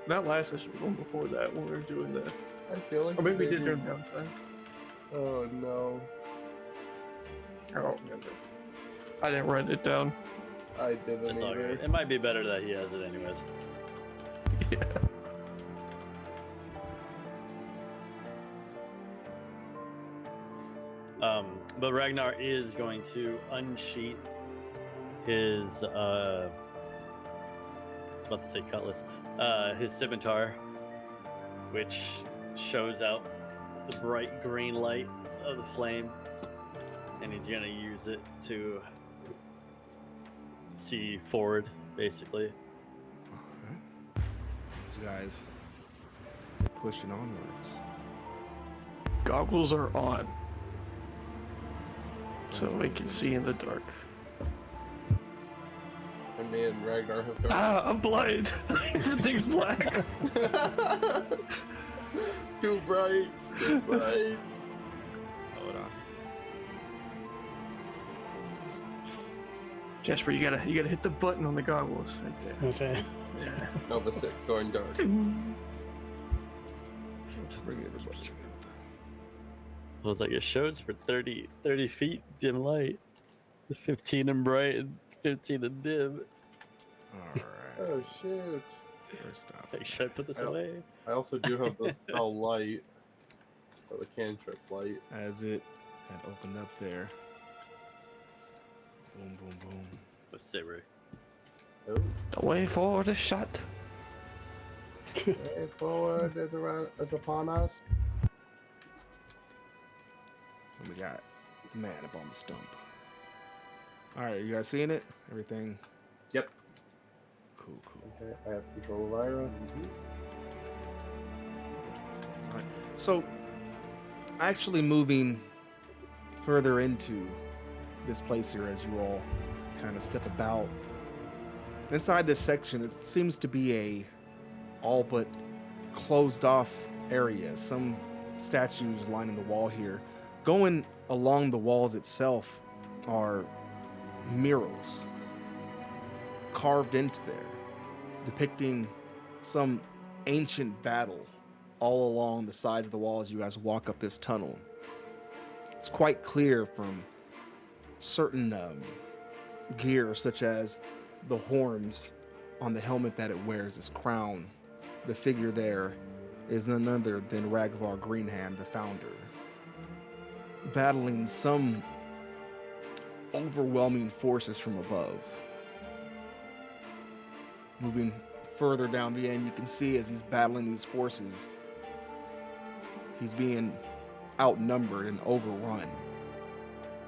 Speaker 4: not last session, but one before that when we were doing that.
Speaker 3: I feel like.
Speaker 4: Or maybe we did during downtime.
Speaker 3: Oh no.
Speaker 4: I don't remember. I didn't write it down.
Speaker 3: I didn't
Speaker 5: It's all
Speaker 3: either.
Speaker 5: good. It might be better that he has it anyways.
Speaker 4: Yeah.
Speaker 5: But Ragnar is going to unsheath his I was about to say cutlass, his scimitar, which shows out the bright green light of the flame, and he's gonna use it to see forward, basically.
Speaker 1: You guys pushing onwards.
Speaker 4: Goggles are on. So we can see in the dark.
Speaker 3: And me and Ragnar have got.
Speaker 4: I'm blind. Everything's black.
Speaker 3: Too bright. Too bright.
Speaker 1: Hold on.
Speaker 4: Jasper, you gotta hit the button on the goggles right there.
Speaker 2: That's right.
Speaker 4: Yeah.
Speaker 3: Nova 6 going dark.
Speaker 1: Let's bring it to Buster.
Speaker 5: It was like it shows for 30 feet dim light, 15 in bright and 15 in dim.
Speaker 1: All right.
Speaker 3: Oh shoot.
Speaker 1: First off,
Speaker 5: Like, should I put this
Speaker 3: Oh.
Speaker 5: away?
Speaker 3: I also do have the spell light. Or the cantrip light.
Speaker 1: as it had opened up there. Boom, boom, boom.
Speaker 5: Let's say Ray.
Speaker 3: Oh.
Speaker 4: The way forward is shut.
Speaker 3: Way forward is upon us.
Speaker 1: And we got the man up on the stump. All right, you guys seeing it? Everything
Speaker 3: Yep.
Speaker 1: cool.
Speaker 3: Okay, I have control of Ira.
Speaker 1: All right. So, actually moving further into this place here as you all kind of step about. Inside this section, it seems to be a all but closed off area. Some statues lining the wall here. Going along the walls itself are murals carved into there, depicting some ancient battle all along the sides of the wall as you guys walk up this tunnel. It's quite clear from certain gear, such as the horns on the helmet that it wears, this crown. The figure there is none other than Ragvar Greenhand, the founder, battling some overwhelming forces from above. Moving further down the end, you can see as he's battling these forces, he's being outnumbered and overrun.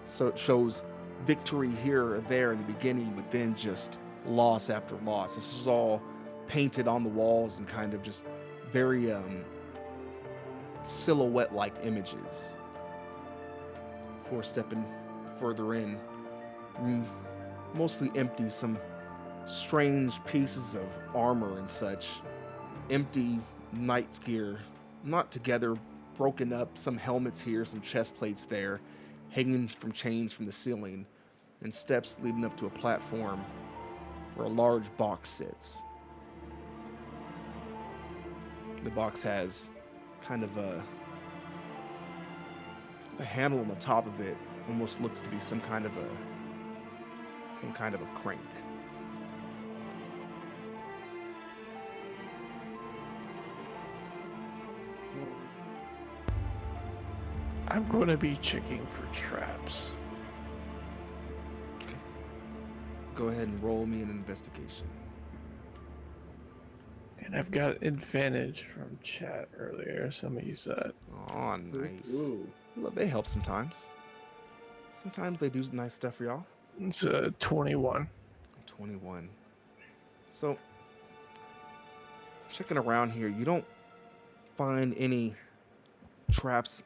Speaker 1: So it shows victory here or there in the beginning, but then just loss after loss. This is all painted on the walls and kind of just very silhouette-like images. Before stepping further in, mostly empty, some strange pieces of armor and such, empty knight's gear, not together, broken up, some helmets here, some chest plates there, hanging from chains from the ceiling, and steps leading up to a platform where a large box sits. The box has kind of a handle on the top of it, almost looks to be some kind of a crank.
Speaker 4: I'm going to be checking for traps.
Speaker 1: Go ahead and roll me an investigation.
Speaker 4: And I've got advantage from chat earlier. Somebody use that.
Speaker 1: Oh, nice.
Speaker 3: Ooh.
Speaker 1: Look, they help sometimes. Sometimes they do nice stuff for y'all.
Speaker 4: It's 21.
Speaker 1: 21. So, checking around here, you don't find any traps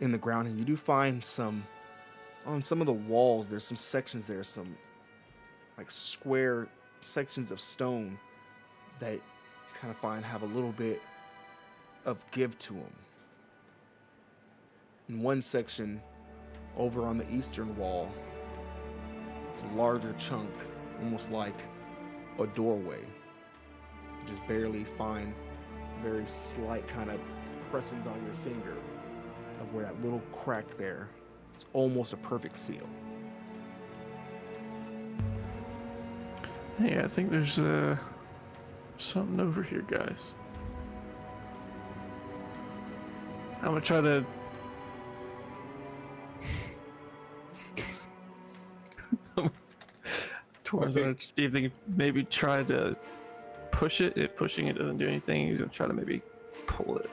Speaker 1: in the ground, and you do find some on some of the walls. There's some sections there, some like square sections of stone that you kind of find have a little bit of give to them. In one section over on the eastern wall, it's a larger chunk, almost like a doorway. You just barely find very slight kind of pressings on your finger of where that little crack there. It's almost a perfect seal.
Speaker 4: Hey, I think there's something over here, guys. I'm gonna try to. Torrens gonna see if they can maybe try to push it. If pushing it doesn't do anything, he's gonna try to maybe pull it.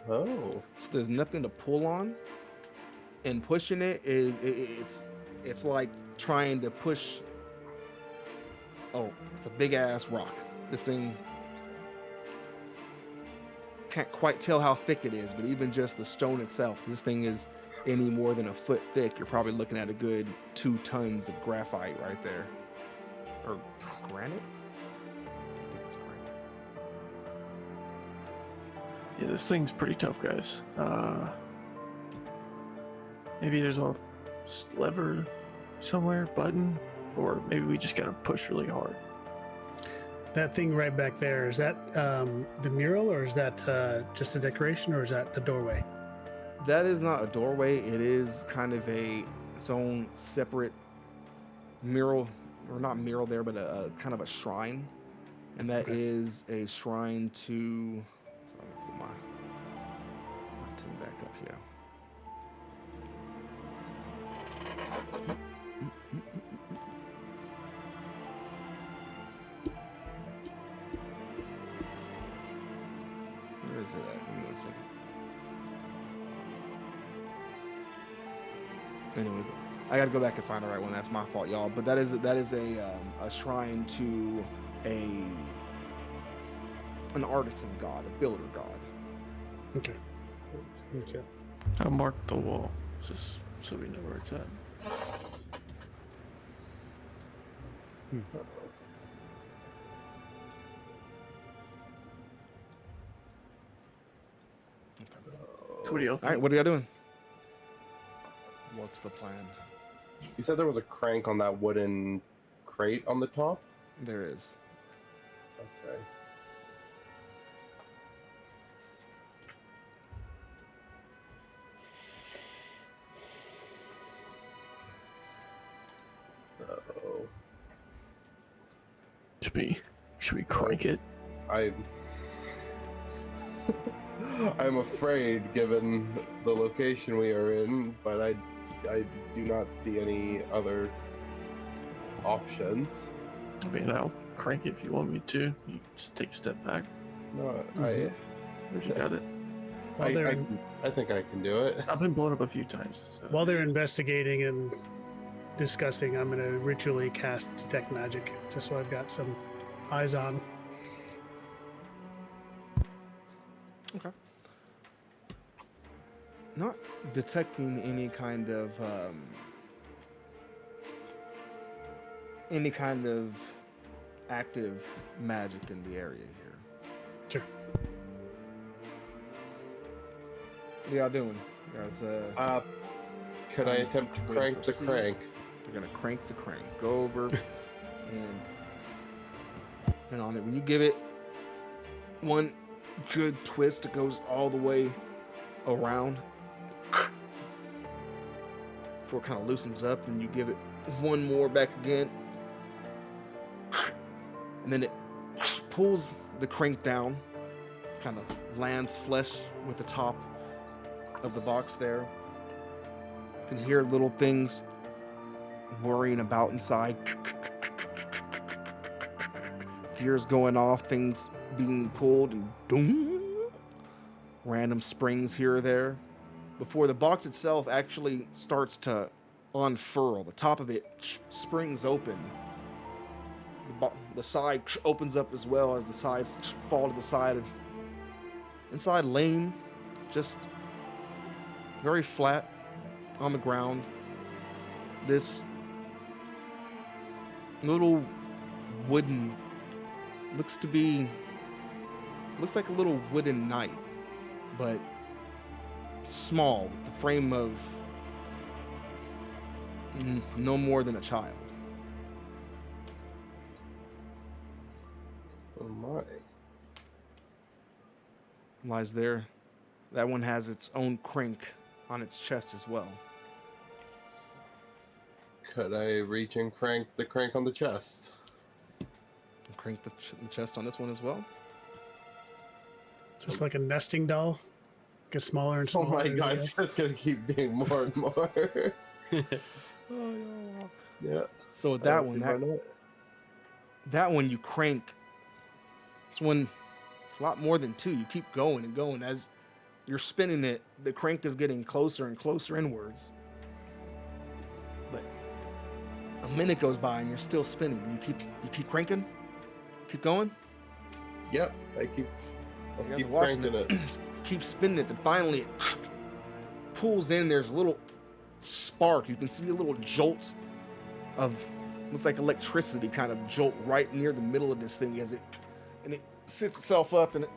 Speaker 3: Oh.
Speaker 1: So there's nothing to pull on, and pushing it is it's like trying to push. Oh, it's a big ass rock. This thing can't quite tell how thick it is, but even just the stone itself, this thing is any more than a foot thick. You're probably looking at a good 2 tons of graphite right there, or granite. I think it's granite.
Speaker 4: Yeah, this thing's pretty tough, guys. Maybe there's a lever somewhere, button, or maybe we just gotta push really hard.
Speaker 2: That thing right back there, is that the mural, or is that just a decoration, or is that a doorway?
Speaker 1: That is not a doorway. It is kind of its own separate mural, or not mural there, but a kind of a shrine, and that is a shrine to. So I'm gonna put my team back up here. Where is it at? Give me 1 second. Anyways, I gotta go back and find the right one. That's my fault, y'all. But that is a shrine to an artisan god, a builder god.
Speaker 2: Okay.
Speaker 3: Okay.
Speaker 4: I'll mark the wall just so we know where it's at. What do y'all
Speaker 1: All
Speaker 4: think?
Speaker 1: right, what are y'all doing? What's the plan?
Speaker 3: You said there was a crank on that wooden crate on the top?
Speaker 1: There is.
Speaker 3: Okay. Uh-oh.
Speaker 4: Should we crank it?
Speaker 3: I'm afraid, given the location we are in, but I do not see any other options.
Speaker 4: I mean, I'll crank it if you want me to. You just take a step back.
Speaker 3: No,
Speaker 4: Where'd you got it?
Speaker 2: While they're
Speaker 3: I think I can do it.
Speaker 4: I've been blown up a few times. So.
Speaker 2: while they're investigating and discussing, I'm gonna ritually cast detect magic, just so I've got some eyes on.
Speaker 1: Okay. Not detecting any kind of active magic in the area here.
Speaker 2: Sure.
Speaker 1: What are y'all doing? You guys,
Speaker 3: Can I attempt to crank the
Speaker 1: proceed.
Speaker 3: crank?
Speaker 1: You're gonna crank the crank. Go over and on it. When you give it one good twist, it goes all the way around. Before it kind of loosens up, then you give it one more back again, and then it pulls the crank down, kind of lands flush with the top, of the box there. You can hear little things worrying about inside. Gears going off, things being pulled, and doom. Random springs here or there. Before the box itself actually starts to unfurl, the top of it springs open. The side opens up as well as the sides fall to the side. Inside lane, just very flat on the ground. This little wooden, looks like a little wooden knight, but small, with the frame of no more than a child.
Speaker 3: Oh my.
Speaker 1: Lies there. That one has its own crank on its chest as well.
Speaker 3: Could I reach and crank the crank on the chest?
Speaker 1: And crank the chest on this one as well.
Speaker 2: It's just like a nesting doll. Get smaller and
Speaker 3: Oh
Speaker 2: smaller.
Speaker 3: my god, it's just gonna keep being more and more. Yeah.
Speaker 1: So with that one, that one you crank. This one, it's a lot more than two. You keep going and going. As you're spinning it, the crank is getting closer and closer inwards. But a minute goes by and you're still spinning. You keep cranking? Keep going?
Speaker 3: Yep, I keep
Speaker 1: watching
Speaker 3: cranking it.
Speaker 1: Keep spinning it, then finally it pulls in. There's a little spark. You can see a little jolt of, looks like electricity kind of jolt right near the middle of this thing as it sits itself up and it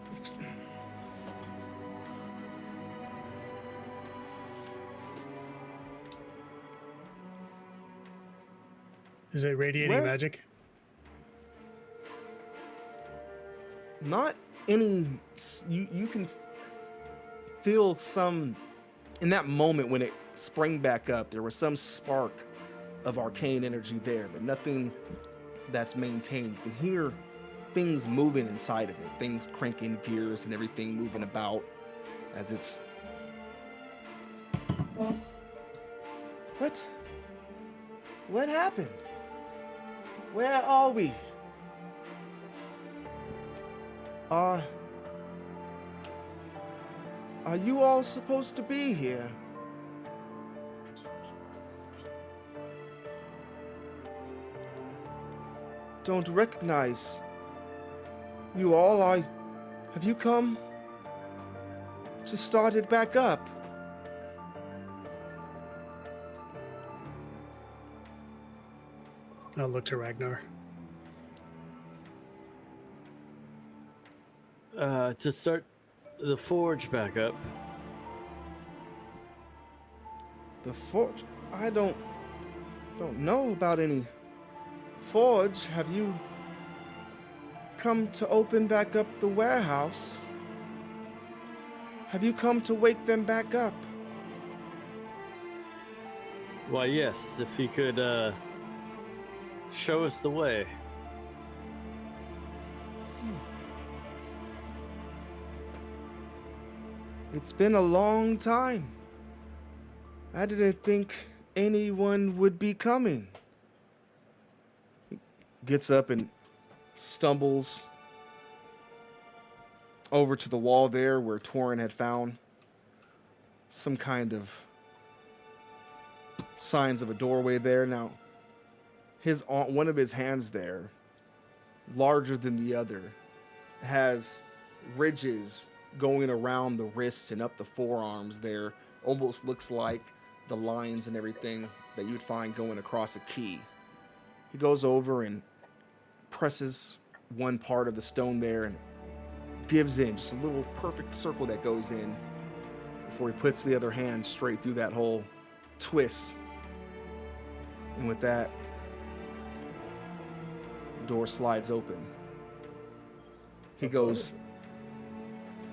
Speaker 2: Is it radiating magic?
Speaker 1: not any. You can feel some in that moment when it sprang back up. There was some spark of arcane energy there, but nothing that's maintained. You can hear things moving inside of it, things cranking gears and everything moving about as it's. What happened? Where are we? Are you all supposed to be here? Don't recognize you all. Have you come to start it back up?
Speaker 2: I'll look to Ragnar.
Speaker 5: To start the forge back up.
Speaker 1: The forge? I don't know about any forge. Have you come to open back up the warehouse? Have you come to wake them back up?
Speaker 5: Why, yes, if you could show us the way.
Speaker 1: It's been a long time. I didn't think anyone would be coming. He gets up and stumbles over to the wall there where Torin had found some kind of signs of a doorway there. Now, one of his hands there, larger than the other, has ridges going around the wrists and up the forearms there. Almost looks like the lines and everything that you'd find going across a key. He goes over and presses one part of the stone there and gives in just a little perfect circle that goes in before he puts the other hand straight through that hole, twists, and with that, the door slides open. He goes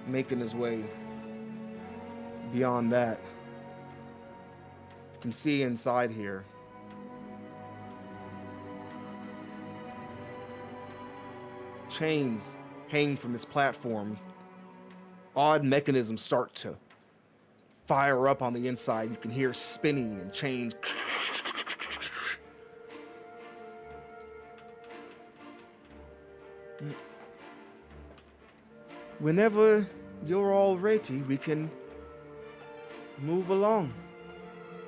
Speaker 1: making his way beyond that. You can see inside here chains hang from this platform. Odd mechanisms start to fire up on the inside. You can hear spinning and chains. Whenever you're all ready, we can move along.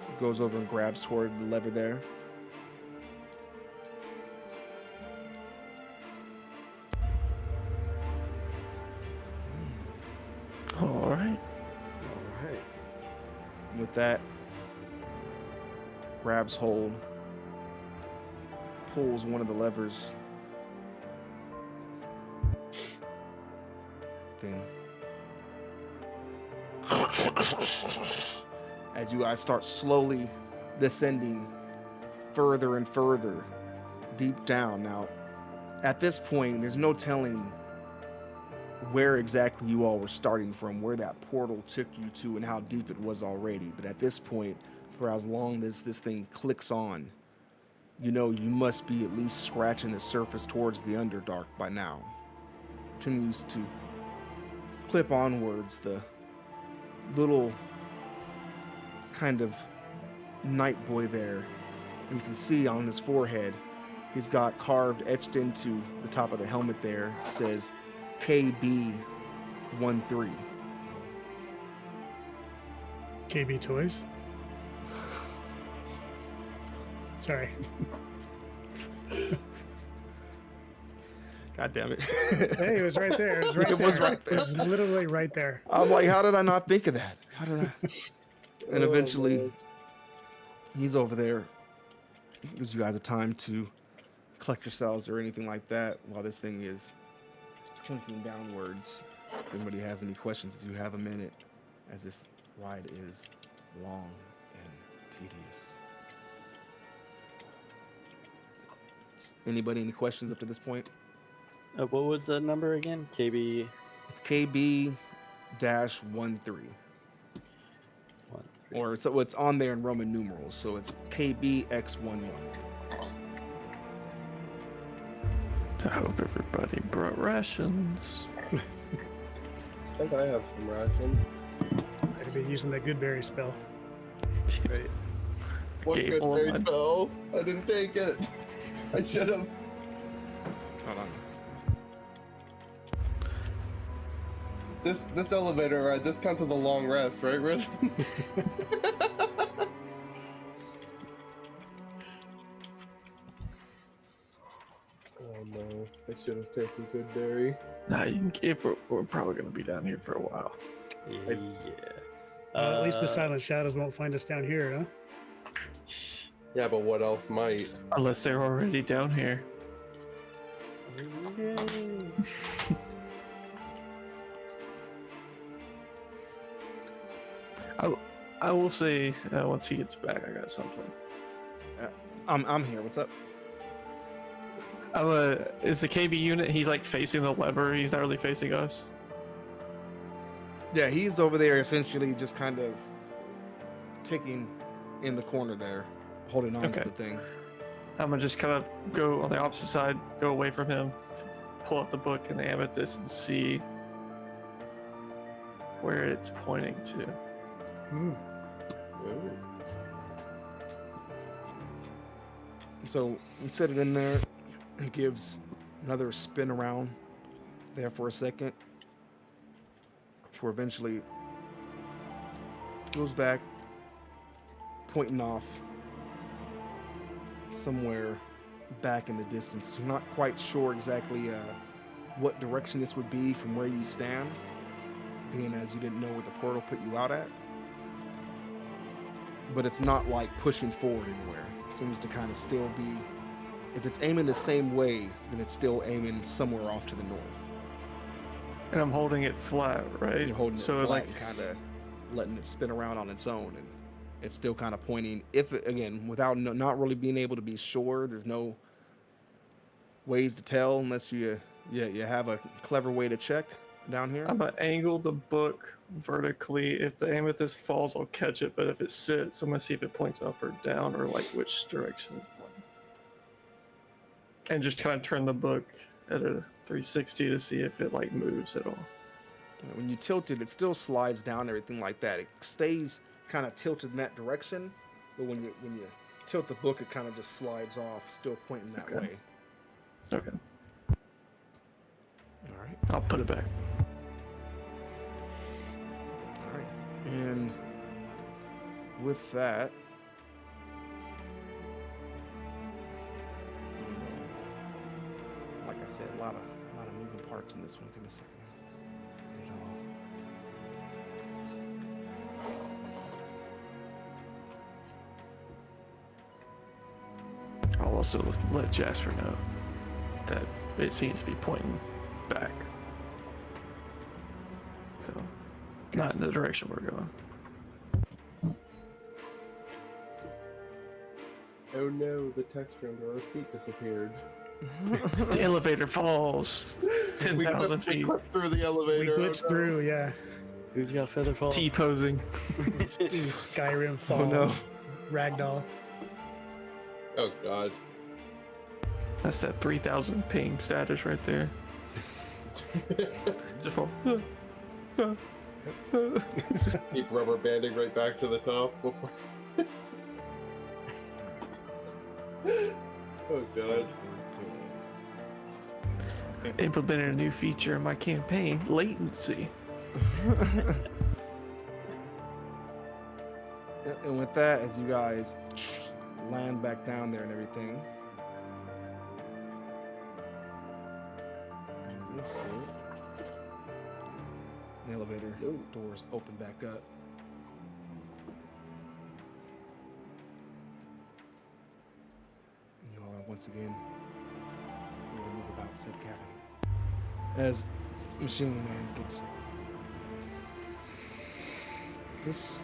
Speaker 1: He goes over and grabs toward the lever there.
Speaker 4: All right.
Speaker 5: All right.
Speaker 1: With that, grabs hold, pulls one of the levers. Thing. As you guys start slowly descending further and further deep down. Now, at this point, there's no telling where exactly you all were starting from, where that portal took you to, and how deep it was already. But at this point, for as long as this thing clicks on, you know you must be at least scratching the surface towards the Underdark by now. Continues to clip onwards. The little kind of night boy there, and you can see on his forehead, he's got carved, etched into the top of the helmet there, it says KB13.
Speaker 2: KB Toys. Sorry.
Speaker 1: God damn it.
Speaker 2: Hey, it was right there. It was right
Speaker 1: It
Speaker 2: there.
Speaker 1: was right there.
Speaker 2: It was literally right there.
Speaker 1: I'm like, how did I not think of that? How did I? And eventually, he's over there. He gives you guys a time to collect yourselves or anything like that while this thing is clinking downwards. If anybody has any questions, you have a minute, as this ride is long and tedious. Anybody any questions up to this point?
Speaker 5: What was the number again? KB
Speaker 1: It's KB-13. Or so it's on there in Roman numerals, so it's KBX11.
Speaker 4: I hope everybody brought rations.
Speaker 3: I think I have some rations.
Speaker 2: I'd be using that Goodberry spell.
Speaker 3: Right. What
Speaker 4: Gave
Speaker 3: good
Speaker 4: all
Speaker 3: day,
Speaker 4: my-
Speaker 3: Bill? I didn't take it. I should have.
Speaker 1: Hold on.
Speaker 3: This elevator ride, this counts as a long rest, right, Riz? Oh no, I should have taken Goodberry.
Speaker 4: Nah, you can keep. We're probably gonna be down here for a while.
Speaker 5: Yeah.
Speaker 2: At least the Silent Shadows won't find us down here, huh?
Speaker 3: Yeah, but what else might?
Speaker 4: Unless they're already down here. I will say once he gets back, I got something.
Speaker 1: I'm here. What's up?
Speaker 4: Is the KB unit? He's like facing the lever. He's not really facing us.
Speaker 1: Yeah, he's over there essentially just kind of ticking in the corner there, holding on to
Speaker 4: Okay.
Speaker 1: the thing.
Speaker 4: I'm gonna just kind of go on the opposite side, go away from him, pull out the book and the amethyst, and see where it's pointing to.
Speaker 3: Ooh.
Speaker 1: So you set it in there. It gives another spin around there for a second, before eventually goes back, pointing off somewhere back in the distance. You're not quite sure exactly what direction this would be from where you stand, being as you didn't know where the portal put you out at. But it's not like pushing forward anywhere. It seems to kind of still be, if it's aiming the same way, then it's still aiming somewhere off to the north.
Speaker 4: And I'm holding it flat, right?
Speaker 1: You're holding it
Speaker 4: so
Speaker 1: flat
Speaker 4: like,
Speaker 1: and kind of letting it spin around on its own, and it's still kind of pointing. If it, again, without not really being able to be sure, there's no ways to tell unless you have a clever way to check down here.
Speaker 4: I'm gonna angle the book vertically. If the amethyst falls, I'll catch it. But if it sits, I'm gonna see if it points up or down, or like which direction it's pointing. And just kind of turn the book at a 360 to see if it like moves at all.
Speaker 1: When you tilt it, it still slides down, everything like that. It stays kind of tilted in that direction, but when you tilt the book, it kind of just slides off, still pointing that way.
Speaker 4: Okay.
Speaker 1: All right.
Speaker 4: I'll put it back.
Speaker 1: All right. And with that, like I said, a lot of moving parts in this one. Give me a second. Get it all.
Speaker 4: I'll also let Jasper know that it seems to be pointing back. So, not in the direction we're going.
Speaker 3: Oh no, the texture under our feet disappeared.
Speaker 4: The elevator falls
Speaker 3: We
Speaker 4: 10,000
Speaker 3: clipped, we
Speaker 4: feet.
Speaker 3: clipped through the
Speaker 2: We
Speaker 3: elevator.
Speaker 2: glitched through, yeah.
Speaker 5: Who's got feather fall?
Speaker 4: T-posing.
Speaker 2: Skyrim fall.
Speaker 1: Oh no.
Speaker 2: Ragdoll.
Speaker 3: Oh god.
Speaker 4: That's that 3,000 ping status right there. Just fall.
Speaker 3: Keep rubber banding right back to the top before. Oh god.
Speaker 4: Implemented a new feature in my campaign, latency.
Speaker 1: And with that, as you guys land back down there and everything, the elevator doors open back up. You all are once again free to move about said cabin. As Machine Man gets this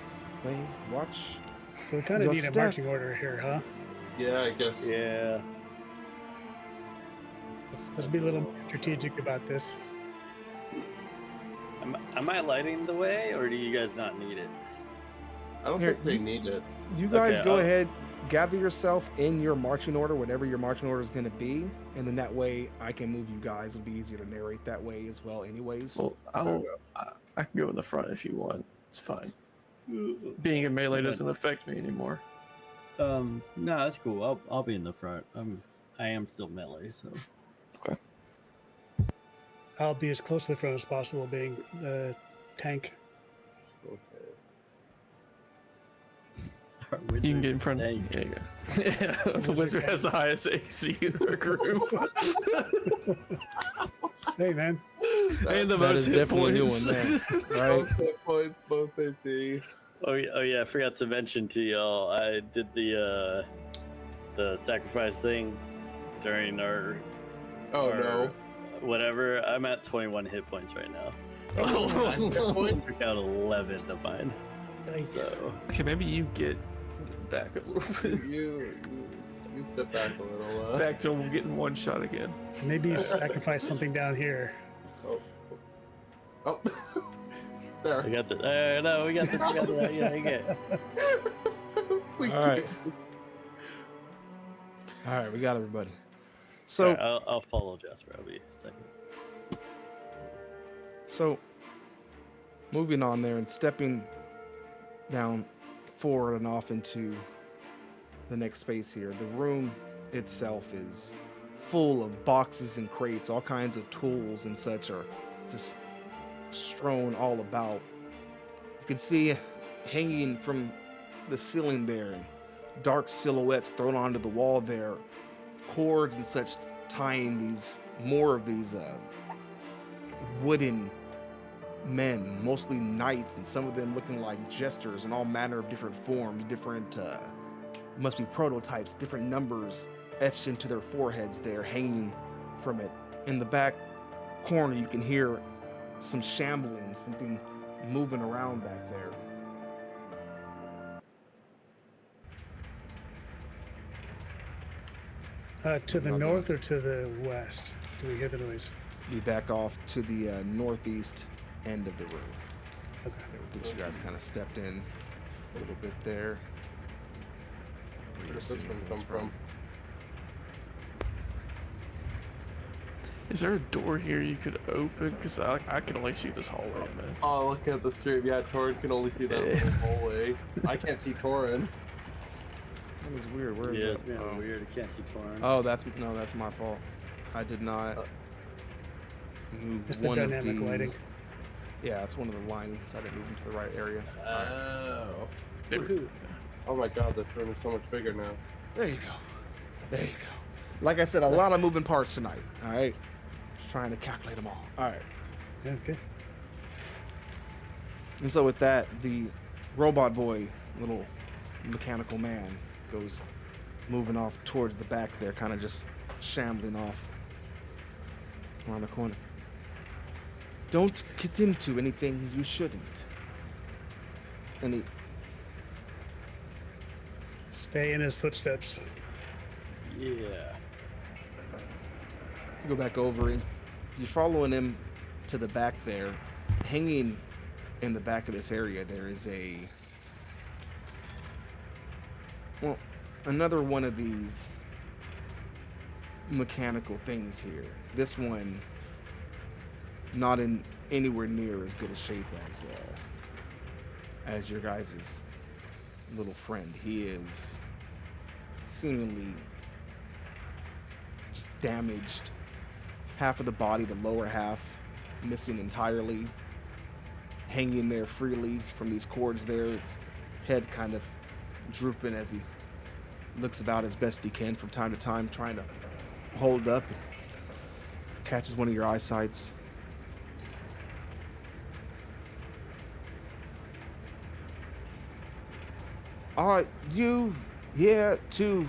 Speaker 1: way, watch.
Speaker 2: So we kind of
Speaker 1: Your
Speaker 2: need a
Speaker 1: step.
Speaker 2: marching order here, huh?
Speaker 3: Yeah, I guess.
Speaker 5: Yeah.
Speaker 2: Let's be a little more strategic about this.
Speaker 5: Am I lighting the way, or do you guys not need it?
Speaker 3: I don't
Speaker 1: Here,
Speaker 3: think they need it.
Speaker 1: You guys
Speaker 5: Okay,
Speaker 1: go
Speaker 5: I'll-
Speaker 1: ahead, gather yourself in your marching order, whatever your marching order is going to be, and then that way I can move you guys. It'll be easier to narrate that way as well, anyways.
Speaker 4: Well, I can go in the front if you want. It's fine. Being in melee doesn't affect me anymore.
Speaker 5: No, that's cool. I'll be in the front. I am still melee, so.
Speaker 4: Okay.
Speaker 2: I'll be as close to the front as possible, being the tank.
Speaker 3: Okay.
Speaker 5: Our
Speaker 4: You can
Speaker 5: wizard
Speaker 4: get in front.
Speaker 5: tank.
Speaker 4: Yeah, you go. Yeah, the wizard has the highest AC in our group.
Speaker 2: Hey, man.
Speaker 4: And the
Speaker 1: That
Speaker 4: most
Speaker 1: is
Speaker 4: hit
Speaker 1: definitely a new
Speaker 4: points.
Speaker 1: one there, right?
Speaker 3: Both hit points, both AC.
Speaker 5: Oh yeah, I forgot to mention to y'all. I did the sacrifice thing during our
Speaker 3: Oh no.
Speaker 5: whatever. I'm at 21 hit points right now.
Speaker 3: Hit points?
Speaker 5: Took out 11 of mine.
Speaker 2: Yikes.
Speaker 5: So
Speaker 4: Okay, maybe you get back a little bit.
Speaker 3: You step back a little.
Speaker 4: Back to getting one shot again.
Speaker 2: Maybe you sacrifice something down here.
Speaker 3: Oh. There.
Speaker 5: we got the. No, we got this. We got the. Yeah, you get.
Speaker 3: We
Speaker 1: All right.
Speaker 3: did.
Speaker 1: All right, we got everybody. So,
Speaker 5: I'll follow Jasper. I'll be a second.
Speaker 1: so moving on there and stepping down forward and off into the next space here. The room itself is full of boxes and crates. All kinds of tools and such are just strewn all about. You can see hanging from the ceiling there, dark silhouettes thrown onto the wall there, cords and such tying more of these wooden men, mostly knights, and some of them looking like jesters in all manner of different forms, different must be prototypes, different numbers etched into their foreheads there, hanging from it. In the back corner, you can hear some shambling, something moving around back there.
Speaker 2: To the north or to the west? Do we hear the noise?
Speaker 1: You back off to the northeast end of the room.
Speaker 2: Okay.
Speaker 1: We'll get you guys kind of stepped in a little bit there.
Speaker 3: Where does this one come from?
Speaker 4: Is there a door here you could open? Because I can only see this hallway, man.
Speaker 3: Oh, look at the stream. Yeah, Torin can only see that little hallway. I can't see Torin.
Speaker 1: That was weird. Where is
Speaker 5: Yeah,
Speaker 1: that?
Speaker 5: it's being
Speaker 1: Oh.
Speaker 5: weird. I can't see Torin.
Speaker 1: Oh, that's my fault. I did not move
Speaker 2: It's the
Speaker 1: one of
Speaker 2: dynamic
Speaker 1: the
Speaker 2: lighting.
Speaker 1: Yeah, it's one of the linings. I didn't move into the right area.
Speaker 3: Oh.
Speaker 5: Woohoo.
Speaker 3: Oh my god, the room is so much bigger now.
Speaker 1: There you go. There you go. Like I said, a lot of moving parts tonight. All right. Just trying to calculate them all. All right.
Speaker 2: Yeah, okay.
Speaker 1: And so with that, the robot boy, little mechanical man, goes moving off towards the back there, kind of just shambling off around the corner. Don't get into anything you shouldn't. And he
Speaker 2: Stay in his footsteps.
Speaker 5: Yeah.
Speaker 1: go back over and you're following him to the back there. Hanging in the back of this area, there is another one of these mechanical things here. This one not in anywhere near as good a shape as your guys' little friend. He is seemingly just damaged. Half of the body, the lower half, missing entirely, hanging there freely from these cords there. Its head kind of drooping as he looks about as best he can from time to time, trying to hold up. Catches one of your eyesights. Are you here to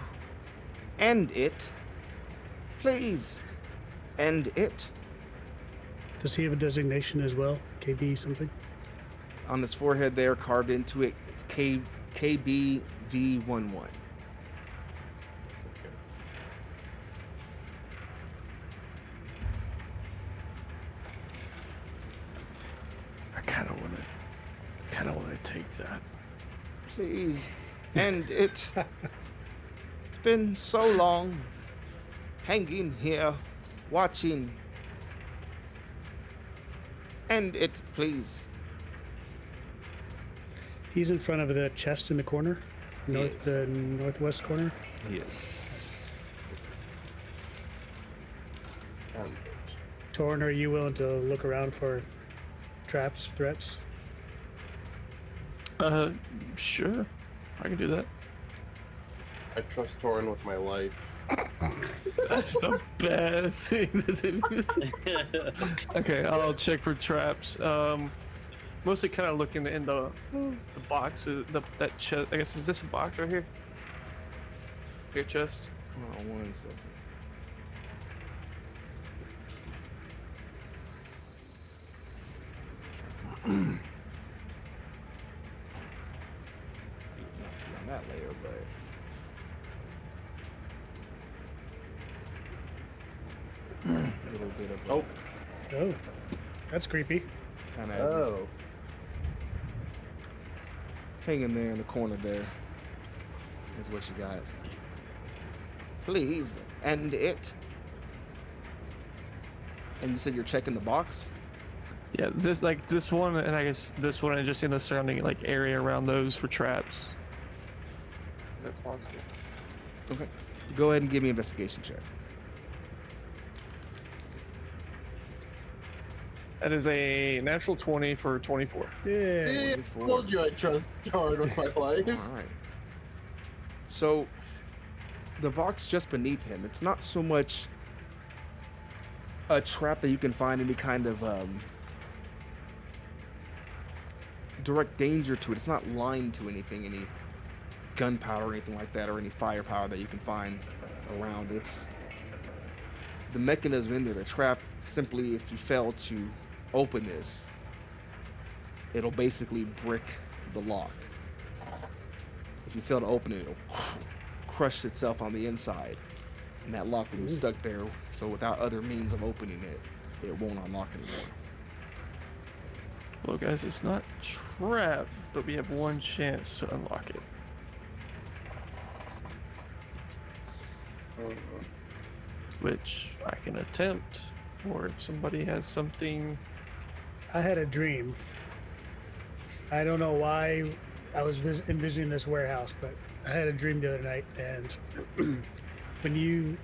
Speaker 1: end it? Please, end it.
Speaker 2: Does he have a designation as well? KB something?
Speaker 1: On his forehead there, carved into it, it's KBV11.
Speaker 4: I kind of want to take that.
Speaker 1: Please, end it. It's been so long, hanging here, watching. End it, please.
Speaker 2: He's in front of the chest in the corner,
Speaker 1: Yes.
Speaker 2: the northwest corner.
Speaker 1: He is.
Speaker 2: Torn, are you willing to look around for traps, threats?
Speaker 4: Sure. I can do that.
Speaker 3: I trust Torin with my life.
Speaker 4: That's a bad thing to do. Okay, I'll check for traps. Mostly kind of looking in the boxes, that chest. I guess, is this a box right here? Your chest?
Speaker 1: Hold on 1 second. Not to be on that layer, but a little bit of
Speaker 3: Oh.
Speaker 2: Oh, that's creepy.
Speaker 1: kind of
Speaker 3: Oh.
Speaker 1: hanging there in the corner there is what you got. Please end it. And you said you're checking the box?
Speaker 4: Yeah, this one, and I guess this one, and just in the surrounding area around those for traps. That's possible.
Speaker 1: Okay. Go ahead and give me an investigation check.
Speaker 4: That is a natural 20 for 24.
Speaker 2: Yeah.
Speaker 3: I
Speaker 1: 24.
Speaker 3: told you I trust Torin with my life.
Speaker 1: All right. So, the box just beneath him, it's not so much a trap that you can find any kind of direct danger to it. It's not lined to anything, any gunpowder or anything like that, or any firepower that you can find around. It's the mechanism in there. The trap, simply, if you fail to open this, it'll basically brick the lock. If you fail to open it, it'll crush itself on the inside, and that lock will be stuck there. So without other means of opening it, it won't unlock anymore.
Speaker 4: Well, guys, it's not trapped, but we have one chance to unlock it. Which I can attempt. or if somebody has something.
Speaker 2: I had a dream. I don't know why I was envisioning this warehouse, but I had a dream the other night, and when you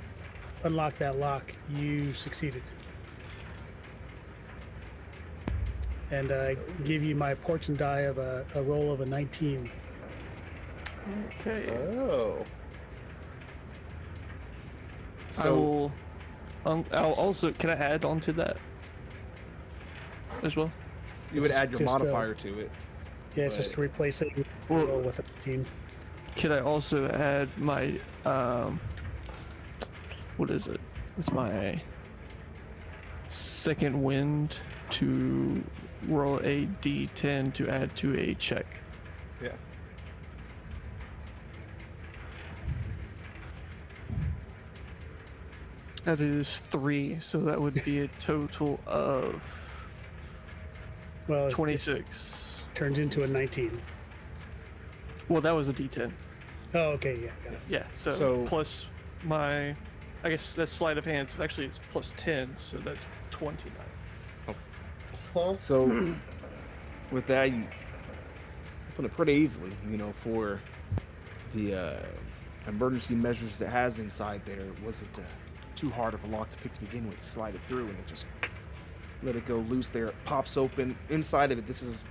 Speaker 2: unlocked that lock, you succeeded. And I gave you my portent die of a roll of a 19.
Speaker 4: Okay.
Speaker 3: Oh.
Speaker 1: So
Speaker 4: I'll also, can I add on to that as well?
Speaker 1: you would
Speaker 2: It's
Speaker 1: add your
Speaker 2: just,
Speaker 1: modifier to it.
Speaker 2: Yeah, it's just replacing
Speaker 4: Well-
Speaker 2: roll with a 19.
Speaker 4: Could I also add my what is it? It's my second wind to roll a d10 to add to a check.
Speaker 1: Yeah.
Speaker 4: That is 3, so that would be a total of
Speaker 2: Well, it
Speaker 4: 26.
Speaker 2: turns into a 19.
Speaker 4: Well, that was a d10.
Speaker 2: Oh, okay, yeah, got it.
Speaker 4: Yeah, so,
Speaker 1: So-
Speaker 4: plus my, I guess that's sleight of hand, so actually it's plus 10, so that's 29.
Speaker 3: Huh?
Speaker 1: So with that, you open it pretty easily. You know, for the emergency measures it has inside there, wasn't too hard of a lock to pick to begin with. Slide it through and it just let it go loose there. It pops open. Inside of it, this is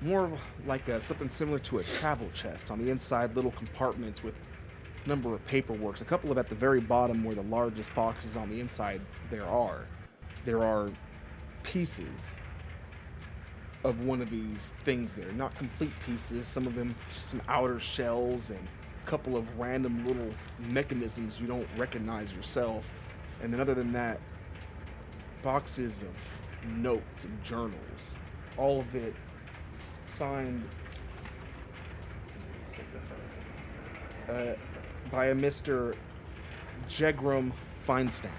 Speaker 1: more of like something similar to a travel chest. On the inside, little compartments with a number of paperworks. A couple of at the very bottom where the largest boxes on the inside there are pieces of one of these things there. Not complete pieces. Some of them just some outer shells and a couple of random little mechanisms you don't recognize yourself. And then other than that, boxes of notes and journals. All of it signed by a Mr. Jegram Feinstamp.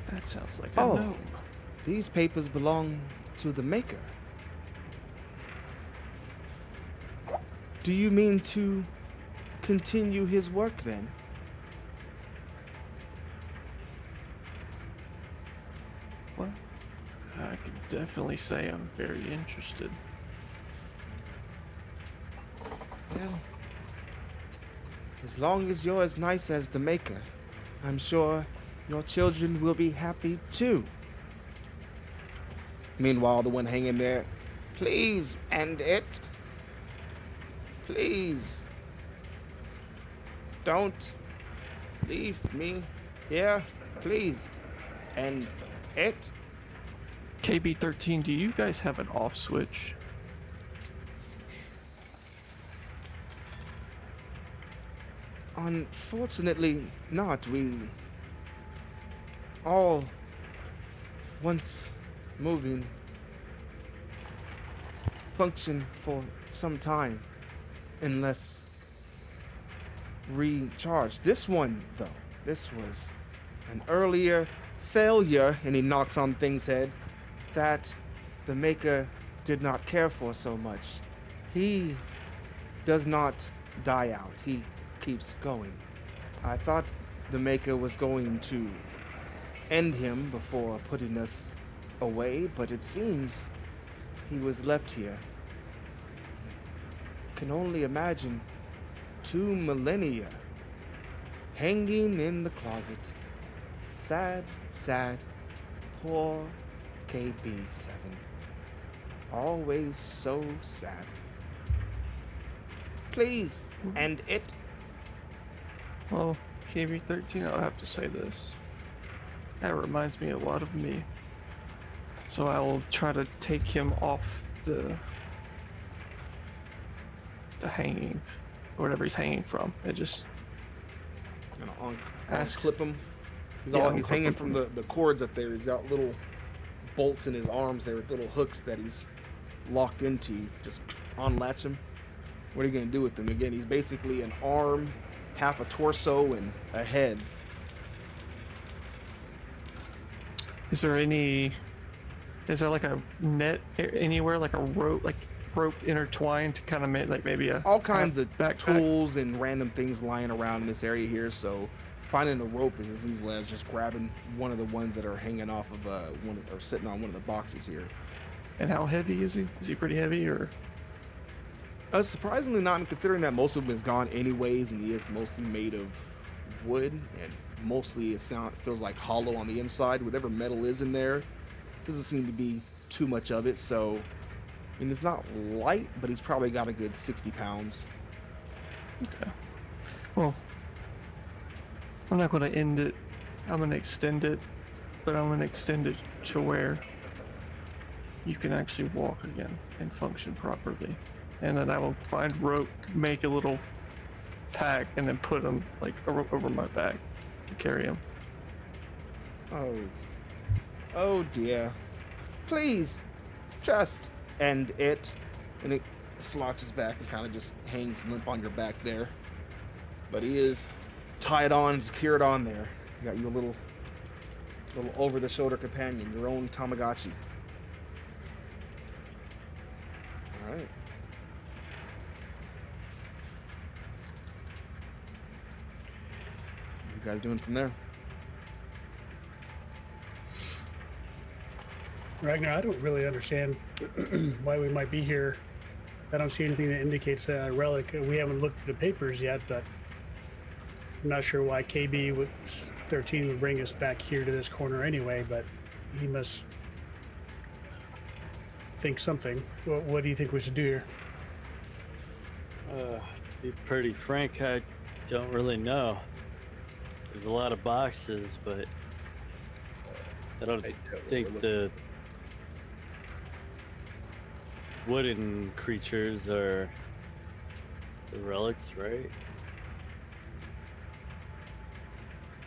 Speaker 4: That sounds like a
Speaker 1: Oh.
Speaker 4: gnome.
Speaker 1: These papers belong to the maker. Do you mean to continue his work then?
Speaker 4: Well, I could definitely say I'm very interested.
Speaker 1: Well, as long as you're as nice as the maker, I'm sure your children will be happy too. Meanwhile, the one hanging there, please end it. Please. Don't leave me here. Please end it.
Speaker 4: KB13, do you guys have an off switch?
Speaker 1: Unfortunately not. We all, once moving, function for some time unless recharged. This one, though, this was an earlier failure, and he knocks on Thing's head, that the Maker did not care for so much. He does not die out. He keeps going. I thought the Maker was going to end him before putting us away, but it seems he was left here. Can only imagine 2 millennia hanging in the closet. Sad, sad, poor KB7. Always so sad. Please end it.
Speaker 4: Well, KB13, I'll have to say this. That reminds me a lot of me. So I will try to take him off the hanging, or whatever he's hanging from. It just
Speaker 1: Gonna
Speaker 4: Ask-
Speaker 1: unclip him. He's
Speaker 4: Yeah,
Speaker 1: he's
Speaker 4: unclip
Speaker 1: hanging
Speaker 4: him
Speaker 1: from
Speaker 4: from-
Speaker 1: the cords up there. He's got little bolts in his arms there with little hooks that he's locked into. Just unlatch him. What are you gonna do with him? Again, he's basically an arm, half a torso, and a head.
Speaker 4: Is there like a net anywhere, like a rope, like rope intertwined to kind of make like maybe a
Speaker 1: All kinds of
Speaker 4: backpack?
Speaker 1: tools and random things lying around in this area here. So finding a rope is as easily as just grabbing one of the ones that are hanging off of or sitting on one of the boxes here.
Speaker 4: And how heavy is he? Is he pretty heavy or?
Speaker 1: Surprisingly not, considering that most of him is gone anyways, and he is mostly made of wood, and mostly it feels like hollow on the inside. Whatever metal is in there doesn't seem to be too much of it. So, I mean, it's not light, but he's probably got a good 60 pounds.
Speaker 4: Okay. Well, I'm not going to end it. I'm going to extend it, but I'm going to extend it to where you can actually walk again and function properly. And then I will find rope, make a little pack, and then put them like over my back to carry him.
Speaker 1: Oh dear. Please, just end it. And it slouches back and kind of just hangs limp on your back there. But he is tied on, secured on there. You got you a little over-the-shoulder companion, your own Tamagotchi. All right. What are you guys doing from there?
Speaker 2: Ragnar, I don't really understand why we might be here. I don't see anything that indicates that relic. We haven't looked through the papers yet, but I'm not sure why KB 13 would bring us back here to this corner anyway, but he must think something. What do you think we should do here?
Speaker 5: Be pretty frank, I don't really know. There's a lot of boxes, but I don't think the wooden creatures are the relics, right?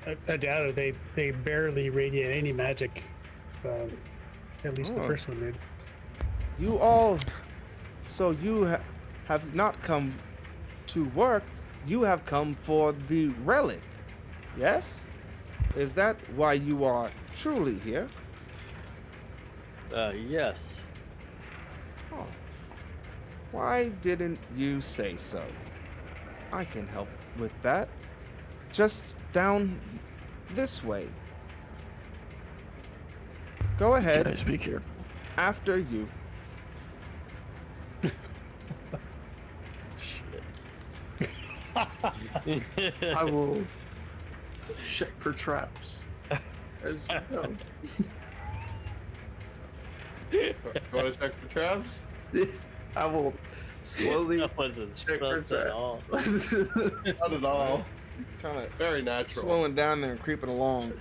Speaker 2: I doubt it. They barely radiate any magic. At least the first one did.
Speaker 1: You all, so you have not come to work, you have come for the relic, yes? Is that why you are truly here?
Speaker 5: Yes.
Speaker 1: Oh. Why didn't you say so? I can help with that. Just down this way. Go ahead.
Speaker 4: Guys, be careful.
Speaker 1: After you.
Speaker 4: I will check for traps. As you know.
Speaker 3: You want to check for traps?
Speaker 4: I will slowly
Speaker 5: That wasn't
Speaker 4: check for
Speaker 5: sus at all.
Speaker 4: traps.
Speaker 3: Not at all.
Speaker 1: Kind of
Speaker 3: Very natural.
Speaker 1: slowing down there and creeping along.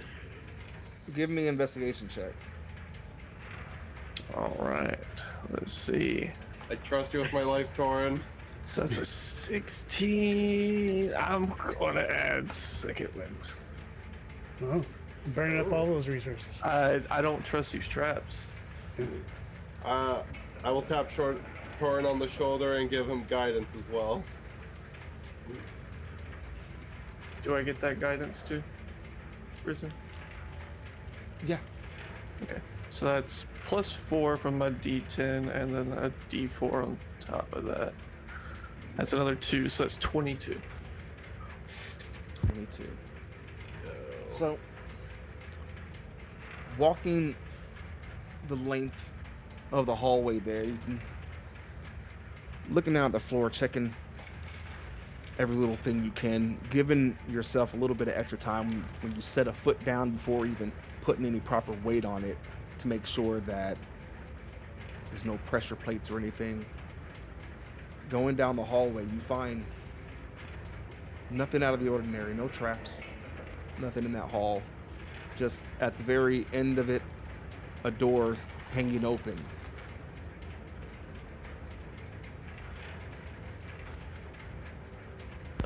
Speaker 1: Give me an investigation check.
Speaker 4: All right. Let's see.
Speaker 3: I trust you with my life, Torin.
Speaker 4: So that's a 16. I'm gonna add second wind.
Speaker 2: Oh, burning up all those resources.
Speaker 4: I don't trust these traps.
Speaker 3: I will tap Torin on the shoulder and give him guidance as well.
Speaker 4: Do I get that guidance too, Risen?
Speaker 1: Yeah.
Speaker 4: Okay. So that's +4 from my D10 and then a D4 on top of that. That's another 2, so that's 22.
Speaker 1: 22. So, walking the length of the hallway there, you can looking down at the floor, checking every little thing you can, giving yourself a little bit of extra time when you set a foot down before even putting any proper weight on it to make sure that there's no pressure plates or anything. Going down the hallway, you find nothing out of the ordinary, no traps, nothing in that hall. Just at the very end of it, a door hanging open.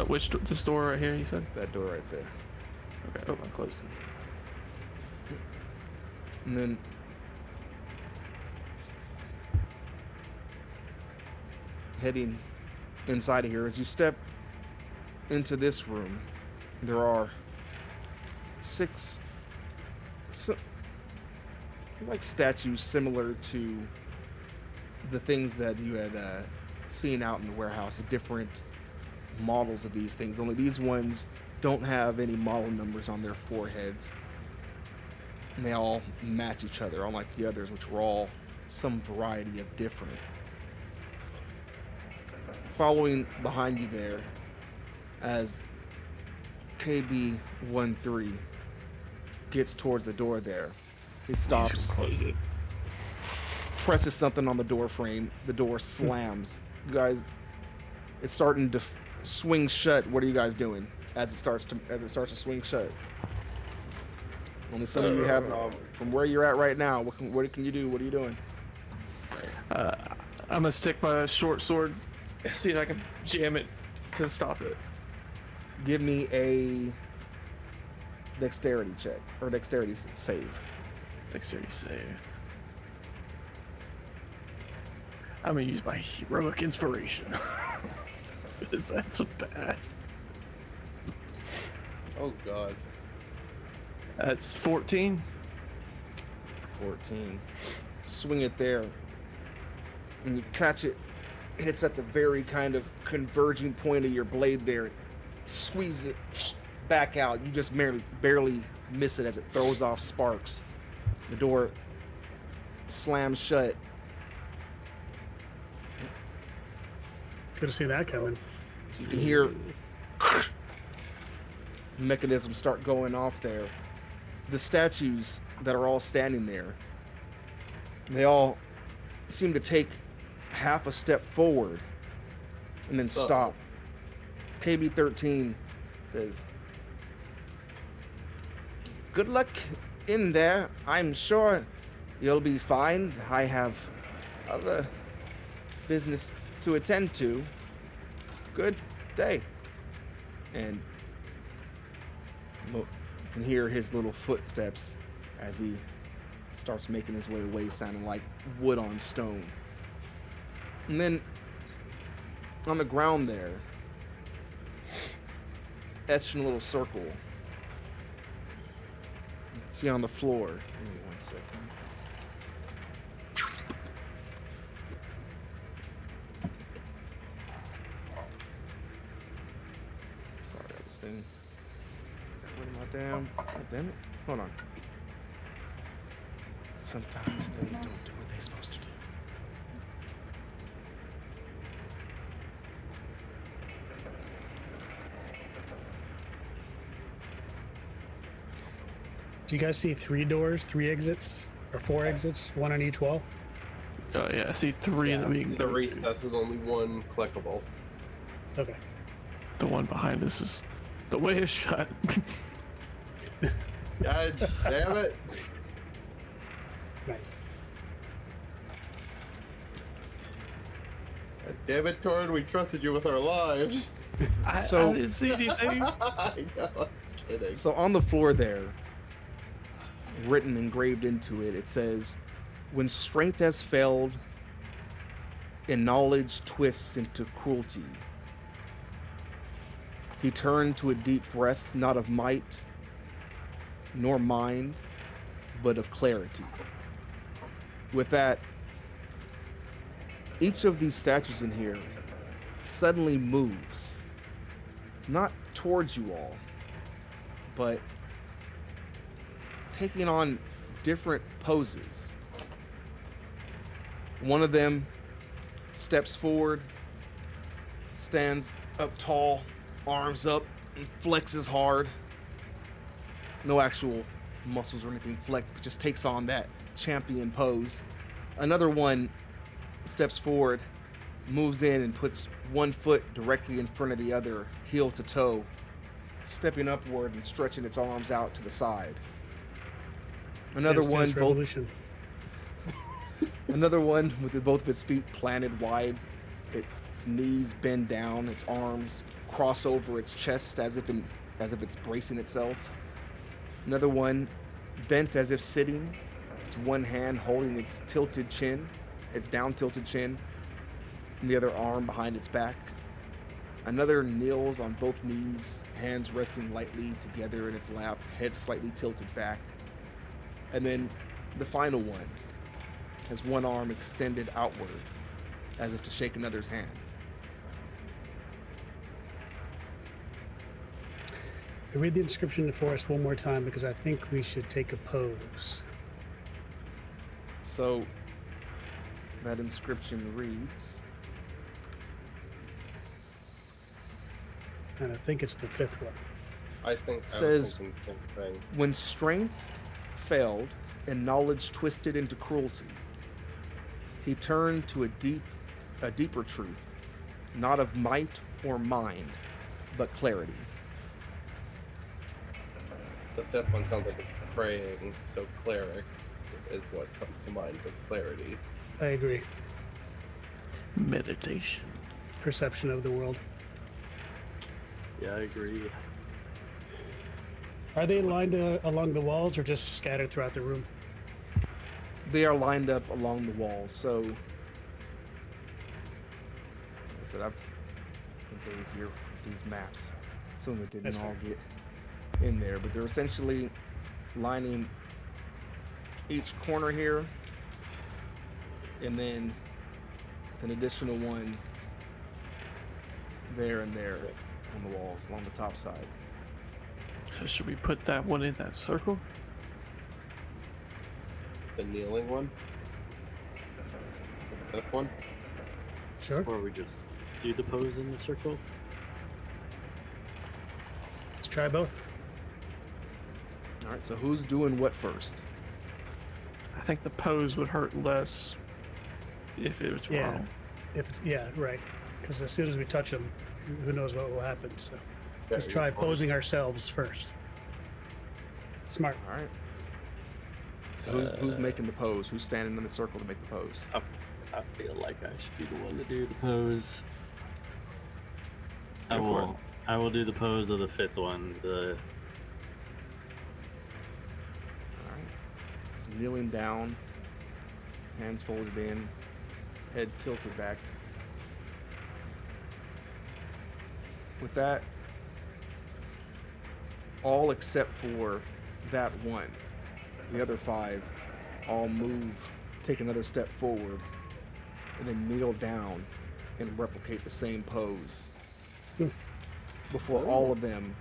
Speaker 4: This door right here, you said?
Speaker 1: That door right there.
Speaker 4: Okay, oh, I closed it.
Speaker 1: And then heading inside of here, as you step into this room, there are 6 like statues similar to the things that you had seen out in the warehouse, the different models of these things. Only these ones don't have any model numbers on their foreheads. And they all match each other, unlike the others, which were all some variety of different. Following behind you there, as KB13 gets towards the door there, he stops,
Speaker 4: Close it.
Speaker 1: presses something on the door frame. The door slams. You guys, it's starting to swing shut. What are you guys doing as it starts to swing shut? Only some of you have, from where you're at right now. What can you do? What are you doing?
Speaker 4: I'm gonna stick my short sword, see if I can jam it to stop it.
Speaker 1: Give me a dexterity check or dexterity save.
Speaker 4: Dexterity save. I'm gonna use my heroic inspiration. Because that's so bad.
Speaker 3: Oh god.
Speaker 4: That's 14.
Speaker 1: 14. Swing it there. And you catch it. Hits at the very kind of converging point of your blade there. And squeeze it back out. You just barely miss it as it throws off sparks. The door slams shut.
Speaker 2: Could have seen that coming.
Speaker 1: You can hear mechanisms start going off there. The statues that are all standing there, they all seem to take half a step forward and then stop. KB13 says, "Good luck in there. I'm sure you'll be fine. I have other business to attend to. Good day." And you can hear his little footsteps as he starts making his way away, sounding like wood on stone. And then on the ground there, etched in a little circle, you can see on the floor. Give me 1 second. Sorry about this thing. What am I damn? Oh, damn it. Hold on. Sometimes things don't do what they're supposed to do.
Speaker 2: Do you guys see 3 doors, 3 exits, or 4 exits, 1 on each wall?
Speaker 4: Oh yeah, I see 3 that we can
Speaker 3: The
Speaker 4: go to.
Speaker 3: recess is only one clickable.
Speaker 2: Okay.
Speaker 4: The one behind us is the way is shut.
Speaker 3: God damn it.
Speaker 2: Nice.
Speaker 3: God damn it, Torn, we trusted you with our lives.
Speaker 4: I
Speaker 1: So-
Speaker 4: didn't see anything.
Speaker 3: I know, I'm kidding.
Speaker 1: So on the floor there, written, engraved into it, it says, "When strength has failed and knowledge twists into cruelty, he turned to a deep breath, not of might nor mind, but of clarity." With that, each of these statues in here suddenly moves, not towards you all, but taking on different poses. One of them steps forward, stands up tall, arms up, and flexes hard. No actual muscles or anything flexed, but just takes on that champion pose. Another one steps forward, moves in, and puts one foot directly in front of the other, heel to toe, stepping upward and stretching its arms out to the side. Another
Speaker 2: Dance
Speaker 1: one,
Speaker 2: Dance
Speaker 1: both
Speaker 2: Revolution.
Speaker 1: Another one with both of its feet planted wide, its knees bend down, its arms cross over its chest as if it's bracing itself. Another one bent as if sitting, its one hand holding its tilted chin, its down tilted chin, and the other arm behind its back. Another kneels on both knees, hands resting lightly together in its lap, head slightly tilted back. And then the final one has one arm extended outward, as if to shake another's hand.
Speaker 2: Read the inscription for us one more time because I think we should take a pose.
Speaker 1: So that inscription reads,
Speaker 2: And I think it's the fifth one.
Speaker 3: I think
Speaker 1: Says-
Speaker 3: I was thinking the same thing.
Speaker 1: when strength failed and knowledge twisted into cruelty, he turned to a deeper truth, not of might or mind, but clarity.
Speaker 3: The fifth one sounds like it's praying, so cleric is what comes to mind with clarity.
Speaker 2: I agree.
Speaker 4: Meditation.
Speaker 2: Perception of the world.
Speaker 5: Yeah, I agree.
Speaker 2: Are they lined along the walls or just scattered throughout the room?
Speaker 1: They are lined up along the walls, so like I said, I've spent days here with these maps. Some of it didn't
Speaker 2: That's
Speaker 1: all
Speaker 2: fair.
Speaker 1: get in there, but they're essentially lining each corner here, and then an additional one there and there on the walls along the top side.
Speaker 4: So should we put that one in that circle?
Speaker 3: The kneeling one? The fifth one?
Speaker 2: Sure.
Speaker 5: Or we just do the pose in the circle.
Speaker 2: Let's try both.
Speaker 1: All right, so who's doing what first?
Speaker 4: I think the pose would hurt less if it was
Speaker 2: Yeah.
Speaker 4: wrong.
Speaker 2: If it's right. Because as soon as we touch them, who knows what will happen. So let's
Speaker 3: Very
Speaker 2: try
Speaker 3: good point.
Speaker 2: posing ourselves first. Smart.
Speaker 1: All right. So who's making the pose? Who's standing in the circle to make the pose?
Speaker 5: I feel like I should be the one to do the pose.
Speaker 4: Go for it.
Speaker 5: I will do the pose of the fifth one. The
Speaker 1: All right. So kneeling down, hands folded in, head tilted back. With that, all except for that one, the other five all move, take another step forward, and then kneel down and replicate the same pose. Before all of them,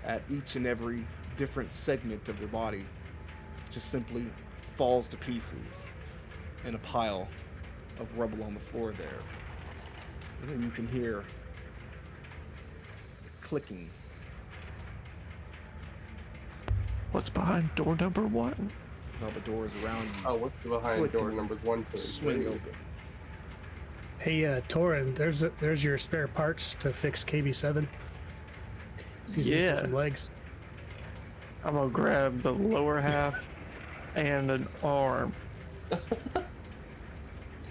Speaker 1: at each and every different segment of their body, just simply falls to pieces in a pile of rubble on the floor there. And then you can hear clicking.
Speaker 4: What's behind door number one?
Speaker 1: As all the doors around you
Speaker 3: Oh, what's behind
Speaker 1: Flicking
Speaker 3: door
Speaker 1: it.
Speaker 3: numbers 1, 2, and
Speaker 1: swing
Speaker 3: 3?
Speaker 1: open.
Speaker 2: Hey, Torin, there's your spare parts to fix KB7. He's missing
Speaker 4: Yeah.
Speaker 2: some legs.
Speaker 4: I'm gonna grab the lower half and an arm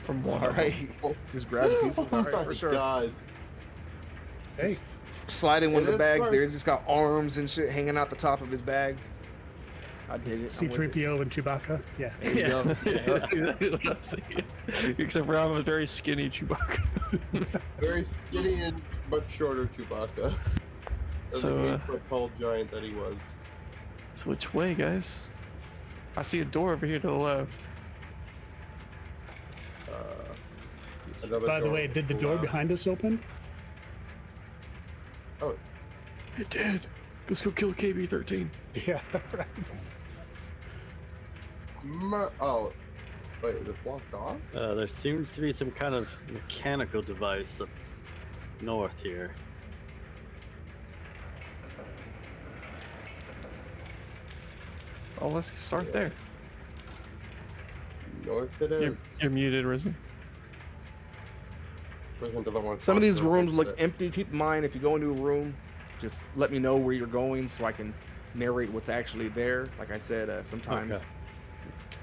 Speaker 4: from one.
Speaker 1: All
Speaker 4: of them.
Speaker 1: right, just grab the pieces. All
Speaker 3: Oh
Speaker 1: right,
Speaker 3: my
Speaker 1: for sure.
Speaker 3: God.
Speaker 2: Hey,
Speaker 1: Slide in one of
Speaker 3: It
Speaker 1: the
Speaker 3: is
Speaker 1: bags
Speaker 3: smart.
Speaker 1: there. He's just got arms and shit hanging out the top of his bag. I dig it. I'm with it.
Speaker 2: C-3PO and Chewbacca. Yeah.
Speaker 1: There you
Speaker 4: Yeah,
Speaker 1: go.
Speaker 4: that's exactly what I was thinking. Except for I'm a very skinny Chewbacca.
Speaker 3: Very skinny and much shorter Chewbacca. As
Speaker 4: So,
Speaker 3: the 8-foot tall giant that he was.
Speaker 4: So which way, guys? I see a door over here to the left.
Speaker 3: Another
Speaker 2: By the
Speaker 3: door
Speaker 2: way, did the
Speaker 3: to
Speaker 2: door
Speaker 3: left.
Speaker 2: behind us open?
Speaker 3: Oh,
Speaker 4: It did. Let's go kill KB-13.
Speaker 2: Yeah, right.
Speaker 3: oh, wait, is it blocked off?
Speaker 5: there seems to be some kind of mechanical device up north here.
Speaker 4: Oh, let's start there.
Speaker 3: North it is.
Speaker 4: You're muted, Risen.
Speaker 3: Listen to the one.
Speaker 1: Some of these
Speaker 3: closer
Speaker 1: rooms
Speaker 3: to
Speaker 1: look
Speaker 3: it.
Speaker 1: empty. Keep in mind, if you go into a room, just let me know where you're going so I can narrate what's actually there. Like I said, sometimes
Speaker 5: Okay.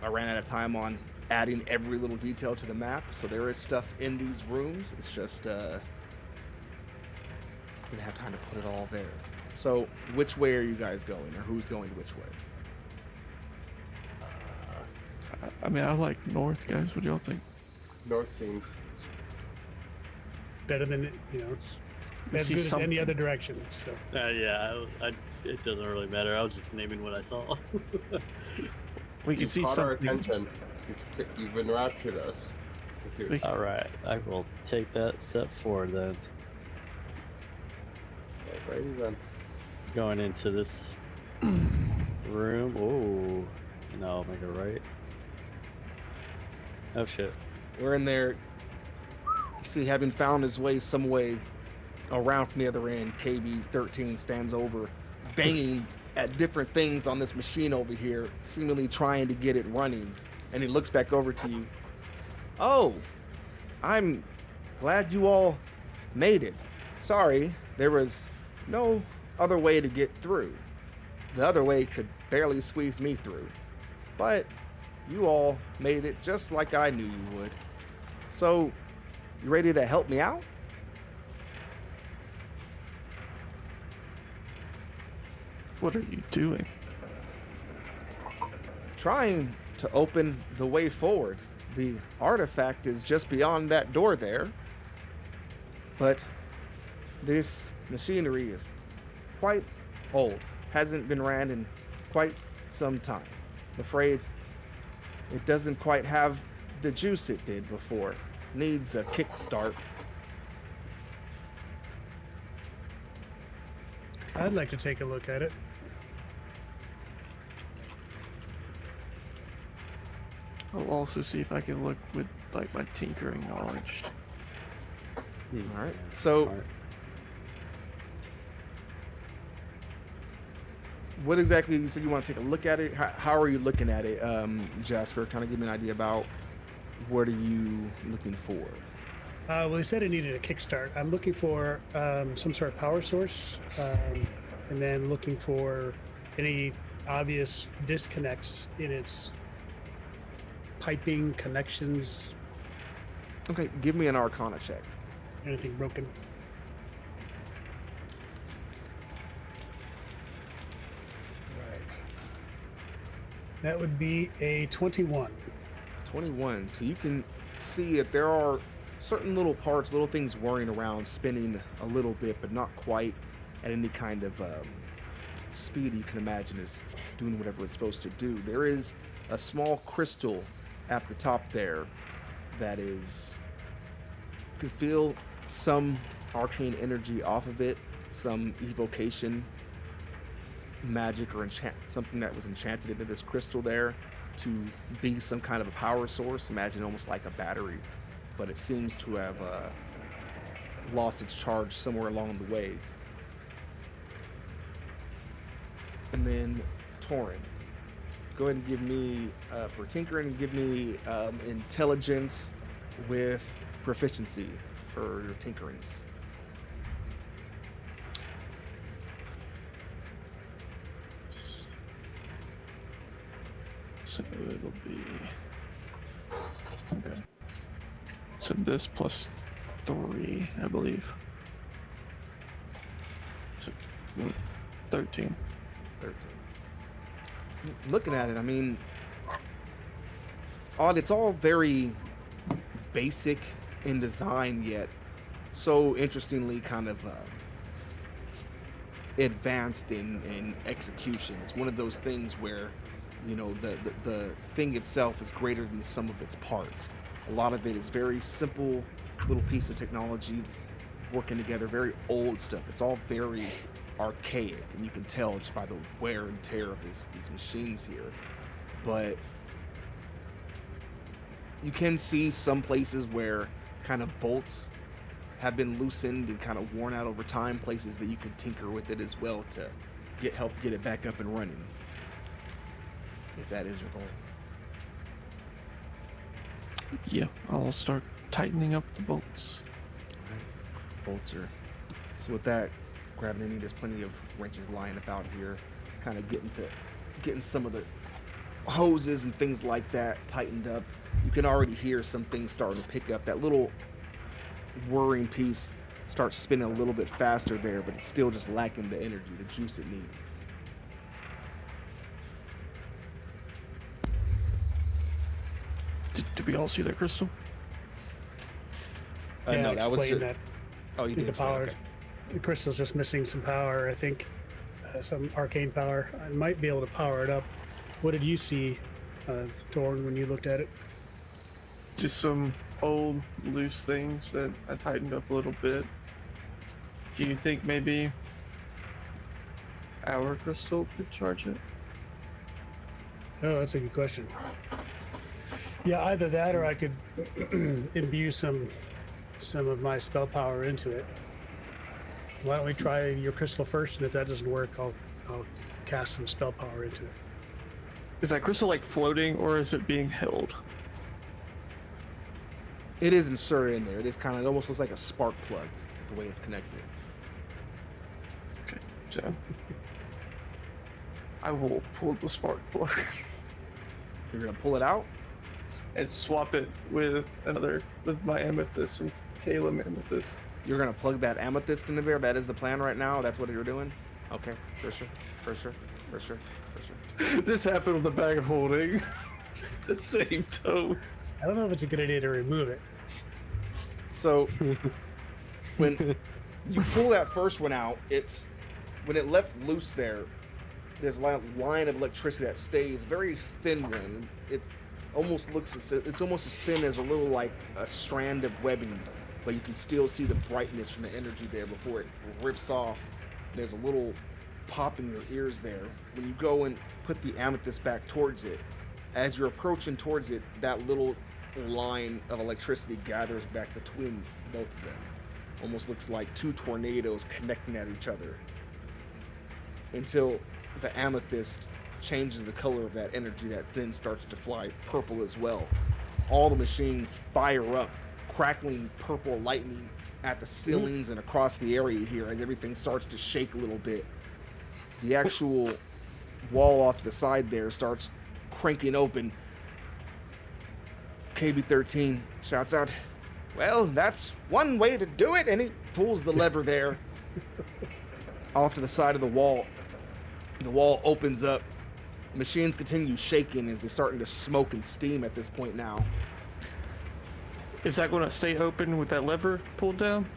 Speaker 1: I ran out of time on adding every little detail to the map, so there is stuff in these rooms. It's just didn't have time to put it all there. So, which way are you guys going, or who's going which way?
Speaker 4: I mean, I like north, guys. What do y'all think?
Speaker 3: North seems.
Speaker 2: Better than, as
Speaker 4: see
Speaker 2: good as
Speaker 4: something.
Speaker 2: any other direction. So
Speaker 5: Yeah, it doesn't really matter. I was just naming what I saw.
Speaker 4: We can see
Speaker 3: caught our
Speaker 4: something.
Speaker 3: attention. You've enraptured us.
Speaker 4: We can-
Speaker 5: All right, I will take that step forward then.
Speaker 3: Alrighty then.
Speaker 5: Going into this room. Oh, no, I'll make it right. Oh shit.
Speaker 1: We're in there. See, having found his way some way around from the other end, KB-13 stands over, banging at different things on this machine over here, seemingly trying to get it running. And he looks back over to you. Oh, I'm glad you all made it. Sorry, there was no other way to get through. The other way could barely squeeze me through. But you all made it just like I knew you would. So, you ready to help me out?
Speaker 4: What are you doing?
Speaker 1: Trying to open the way forward. The artifact is just beyond that door there. But this machinery is quite old. Hasn't been ran in quite some time. I'm afraid it doesn't quite have the juice it did before. Needs a kickstart.
Speaker 2: I'd like to take a look at it.
Speaker 4: I'll also see if I can look with like my tinkering knowledge.
Speaker 1: All right. So,
Speaker 5: Alright.
Speaker 1: what exactly you said you want to take a look at it? How are you looking at it, Jasper? Kind of give me an idea about what are you looking for?
Speaker 2: Well, he said it needed a kickstart. I'm looking for some sort of power source, and then looking for any obvious disconnects in its piping connections.
Speaker 1: Okay, give me an Arcana check.
Speaker 2: Anything broken? Right. That would be a 21.
Speaker 1: 21. So you can see that there are certain little parts, little things whirring around, spinning a little bit, but not quite at any kind of speed you can imagine is doing whatever it's supposed to do. There is a small crystal at the top there that is, you can feel some arcane energy off of it, some evocation magic or enchant, something that was enchanted into this crystal there to be some kind of a power source. Imagine almost like a battery, but it seems to have lost its charge somewhere along the way. And then Torin, go ahead and give me for tinkering, give me intelligence with proficiency for your tinkerings.
Speaker 4: So it'll be okay. So this plus 3, I believe. So 13.
Speaker 1: 13. Looking at it, I mean, it's odd. It's all very basic in design, yet so interestingly kind of advanced in execution. It's one of those things where, you know, the thing itself is greater than the sum of its parts. A lot of it is very simple little piece of technology working together, very old stuff. It's all very archaic, and you can tell just by the wear and tear of these machines here. But you can see some places where kind of bolts have been loosened and kind of worn out over time, places that you could tinker with it as well to help get it back up and running, if that is your goal.
Speaker 4: Yeah, I'll start tightening up the bolts.
Speaker 1: Bolts are, so with that, grabbing any, there's plenty of wrenches lying about here, kind of getting some of the hoses and things like that tightened up. You can already hear some things starting to pick up. That little whirring piece starts spinning a little bit faster there, but it's still just lacking the energy, the juice it needs.
Speaker 4: Did we all see that crystal?
Speaker 2: Yeah,
Speaker 1: No, that was
Speaker 2: explain
Speaker 1: just,
Speaker 2: that.
Speaker 1: oh, you
Speaker 2: I think
Speaker 1: did
Speaker 2: the power, the crystal's just missing some power. I think some arcane power. I might be able to power it up. What did you see Torn, when you looked at it?
Speaker 4: Just some old loose things that I tightened up a little bit. Do you think maybe our crystal could charge it?
Speaker 2: Oh, that's a good question. Yeah, either that or I could imbue some of my spell power into it. Why don't we try your crystal first, and if that doesn't work, I'll cast some spell power into it.
Speaker 4: Is that crystal like floating, or is it being held?
Speaker 1: It is inserted in there. It is kind of, it almost looks like a spark plug, the way it's connected.
Speaker 4: Okay, so I will pull the spark plug
Speaker 1: You're gonna pull it out?
Speaker 4: and swap it with my amethyst and Caleb amethyst.
Speaker 1: You're gonna plug that amethyst into there? That is the plan right now? That's what you're doing? Okay, for sure.
Speaker 4: This happened with the bag of holding. The same tone.
Speaker 2: I don't know if it's a good idea to remove it.
Speaker 1: So, when you pull that first one out, when it left loose there, there's a line of electricity that stays, very thin one. It almost looks, it's almost as thin as a little, like, a strand of webbing, but you can still see the brightness from the energy there before it rips off. There's a little pop in your ears there. When you go and put the amethyst back towards it, as you're approaching towards it, that little line of electricity gathers back between both of them. Almost looks like two tornadoes connecting at each other, until the amethyst changes the color of that energy that then starts to fly purple as well. All the machines fire up, crackling purple lightning at the ceilings and across the area here as everything starts to shake a little bit. The actual wall off to the side there starts cranking open. KB-13 shouts out, "Well, that's one way to do it," and he pulls the lever there. Off to the side of the wall opens up. Machines continue shaking as they're starting to smoke and steam at this point now.
Speaker 4: Is that going to stay open with that lever pulled down?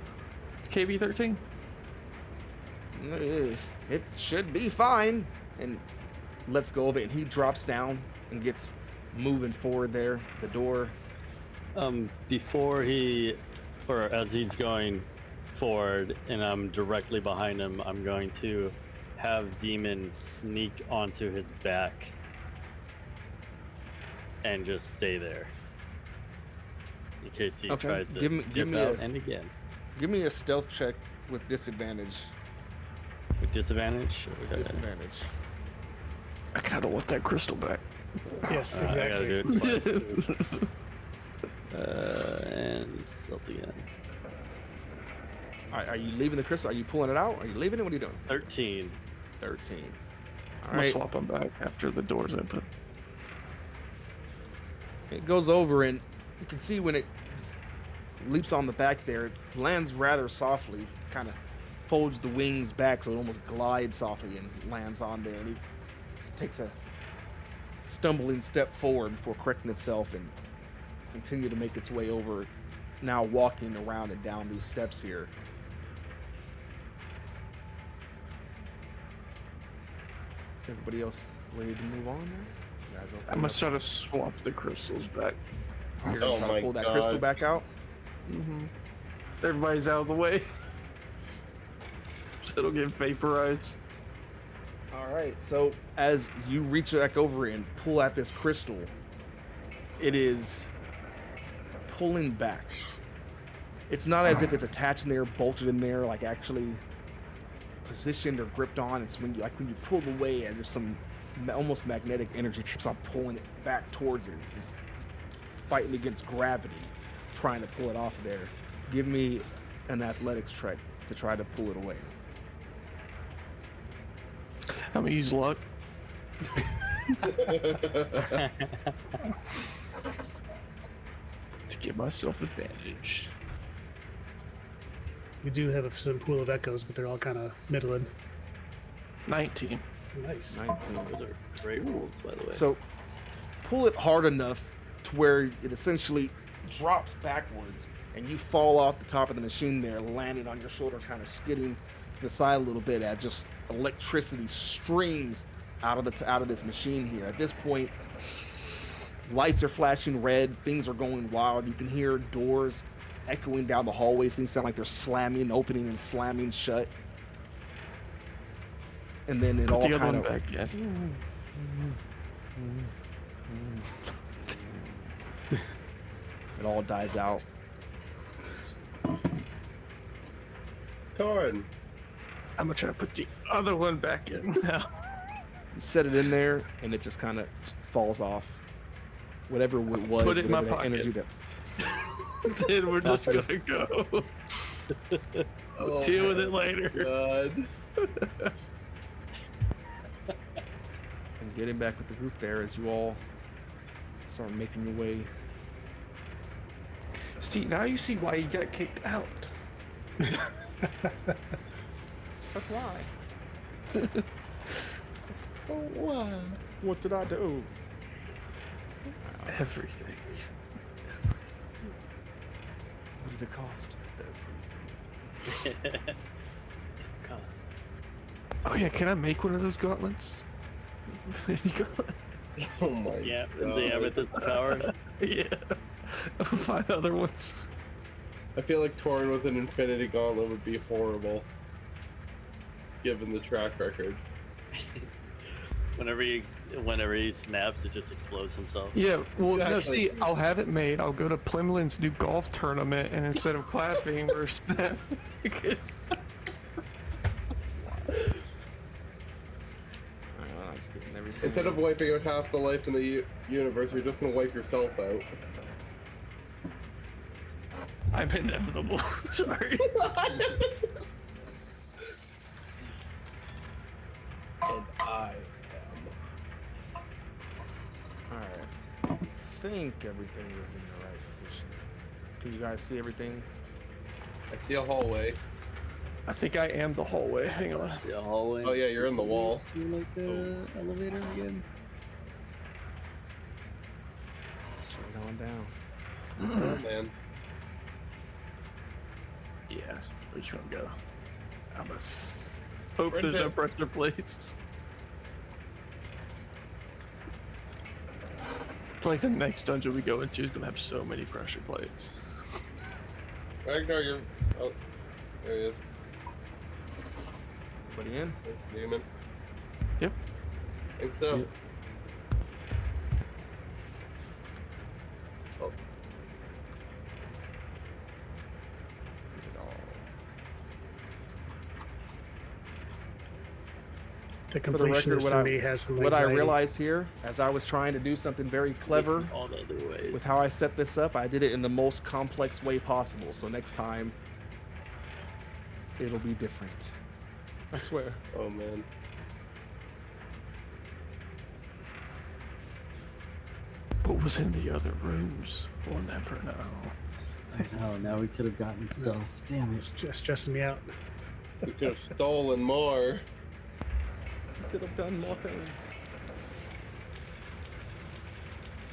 Speaker 4: KB-13?
Speaker 1: It should be fine. And lets go of it, and he drops down and gets moving forward there. The door.
Speaker 5: Before as he's going forward and I'm directly behind him, I'm going to have Demon sneak onto his back and just stay there in case he tries to dip out. And again,
Speaker 1: give me a stealth check with disadvantage.
Speaker 5: With disadvantage? Okay.
Speaker 1: Disadvantage.
Speaker 4: I kind of want that crystal back.
Speaker 2: Yes,
Speaker 5: I gotta
Speaker 2: exactly.
Speaker 5: do it twice. And stealth again.
Speaker 1: All right, are you leaving the crystal? Are you pulling it out? Are you leaving it? What are you doing?
Speaker 5: 13.
Speaker 1: 13. All
Speaker 4: I'm
Speaker 1: right.
Speaker 4: gonna swap them back after the door's open.
Speaker 1: It goes over, and you can see when it leaps on the back there, it lands rather softly, kind of folds the wings back so it almost glides softly and lands on there. And he takes a stumbling step forward before correcting itself and continue to make its way over, now walking around and down these steps here. Everybody else ready to move on now? You guys
Speaker 4: I'm gonna try to swap the crystals back.
Speaker 1: You're gonna try to pull that crystal back out?
Speaker 4: Mm-hmm. Everybody's out of the way. So it'll get vaporized.
Speaker 1: All right, so as you reach back over and pull at this crystal, it is pulling back. It's not as if it's attached in there, bolted in there, like actually positioned or gripped on. It's when you pull away, as if some almost magnetic energy keeps on pulling it back towards it. It's just fighting against gravity, trying to pull it off of there. Give me an athletics check to try to pull it away.
Speaker 4: I'm gonna use luck. To give myself advantage.
Speaker 2: We do have some pool of echoes, but they're all kind of middling.
Speaker 4: 19.
Speaker 2: Nice.
Speaker 1: 19.
Speaker 5: Those are great rolls, by the way.
Speaker 1: So pull it hard enough to where it essentially drops backwards and you fall off the top of the machine there, landing on your shoulder, kind of skidding to the side a little bit as just electricity streams out of this machine here. At this point, Lights are flashing red. Things are going wild. You can hear doors echoing down the hallways. Things sound like they're slamming, opening, and slamming shut. And then it
Speaker 4: Put
Speaker 1: all
Speaker 4: the other
Speaker 1: kind
Speaker 4: one
Speaker 1: of
Speaker 4: back in.
Speaker 1: it all dies out.
Speaker 3: Torn.
Speaker 4: I'm gonna try to put the other one back in now.
Speaker 1: You set it in there, and it just kind of falls off. Whatever it was,
Speaker 4: Put it in my
Speaker 1: whatever that
Speaker 4: pocket.
Speaker 1: energy that.
Speaker 4: Then we're just
Speaker 1: Awesome.
Speaker 4: gonna go.
Speaker 3: Oh,
Speaker 4: Deal with it later.
Speaker 3: God.
Speaker 1: And getting back with the group there as you all start making your way.
Speaker 4: See, now you see why he got kicked out.
Speaker 1: But why?
Speaker 3: Oh, wow.
Speaker 1: What did I do?
Speaker 4: Everything.
Speaker 1: What did it cost? Everything.
Speaker 5: Cost.
Speaker 4: Oh yeah, can I make one of those gauntlets?
Speaker 3: Oh my
Speaker 5: Yeah,
Speaker 3: God.
Speaker 5: is the amethyst power?
Speaker 4: Yeah. I'll find other ones.
Speaker 3: I feel like Torn with an infinity gauntlet would be horrible. Given the track record.
Speaker 5: Whenever he snaps, it just explodes himself.
Speaker 4: Yeah, well, no,
Speaker 3: Exactly.
Speaker 4: see, I'll have it made. I'll go to Plimlin's new golf tournament, and instead of clapping, we're snapping. Because
Speaker 1: I'm just getting everything.
Speaker 3: Instead of wiping out half the life in the universe, you're just gonna wipe yourself out.
Speaker 4: I'm inevitable. Sorry.
Speaker 3: And I am.
Speaker 1: Alright. I think everything is in the right position. Can you guys see everything?
Speaker 3: I see a hallway.
Speaker 4: I think I am the hallway. Hang on.
Speaker 5: See a hallway.
Speaker 3: Oh yeah, you're in the wall.
Speaker 5: See like the elevator again.
Speaker 1: Straight on down.
Speaker 3: Oh man.
Speaker 4: Yeah, which one go? I must hope
Speaker 3: Right
Speaker 4: there's no
Speaker 3: there.
Speaker 4: pressure plates. I feel like the next dungeon we go into is gonna have so many pressure plates.
Speaker 3: Ragnar, you're. Oh, there he is.
Speaker 1: Everybody in?
Speaker 3: There's the demon.
Speaker 4: Yep.
Speaker 3: Think so.
Speaker 5: Yep.
Speaker 3: Oh,
Speaker 2: The
Speaker 1: For the record,
Speaker 2: completionist in me has some
Speaker 1: what I
Speaker 2: anxiety.
Speaker 1: realized here, as I was trying to do something very clever
Speaker 5: Listen all the other ways.
Speaker 1: with how I set this up, I did it in the most complex way possible. So next time, it'll be different. I swear.
Speaker 3: oh man.
Speaker 4: What was in the other rooms? We'll never know.
Speaker 6: I know, now we could have gotten stuff. Damn it.
Speaker 2: It's just stressing me out.
Speaker 3: We could have stolen more.
Speaker 1: Could have done more things.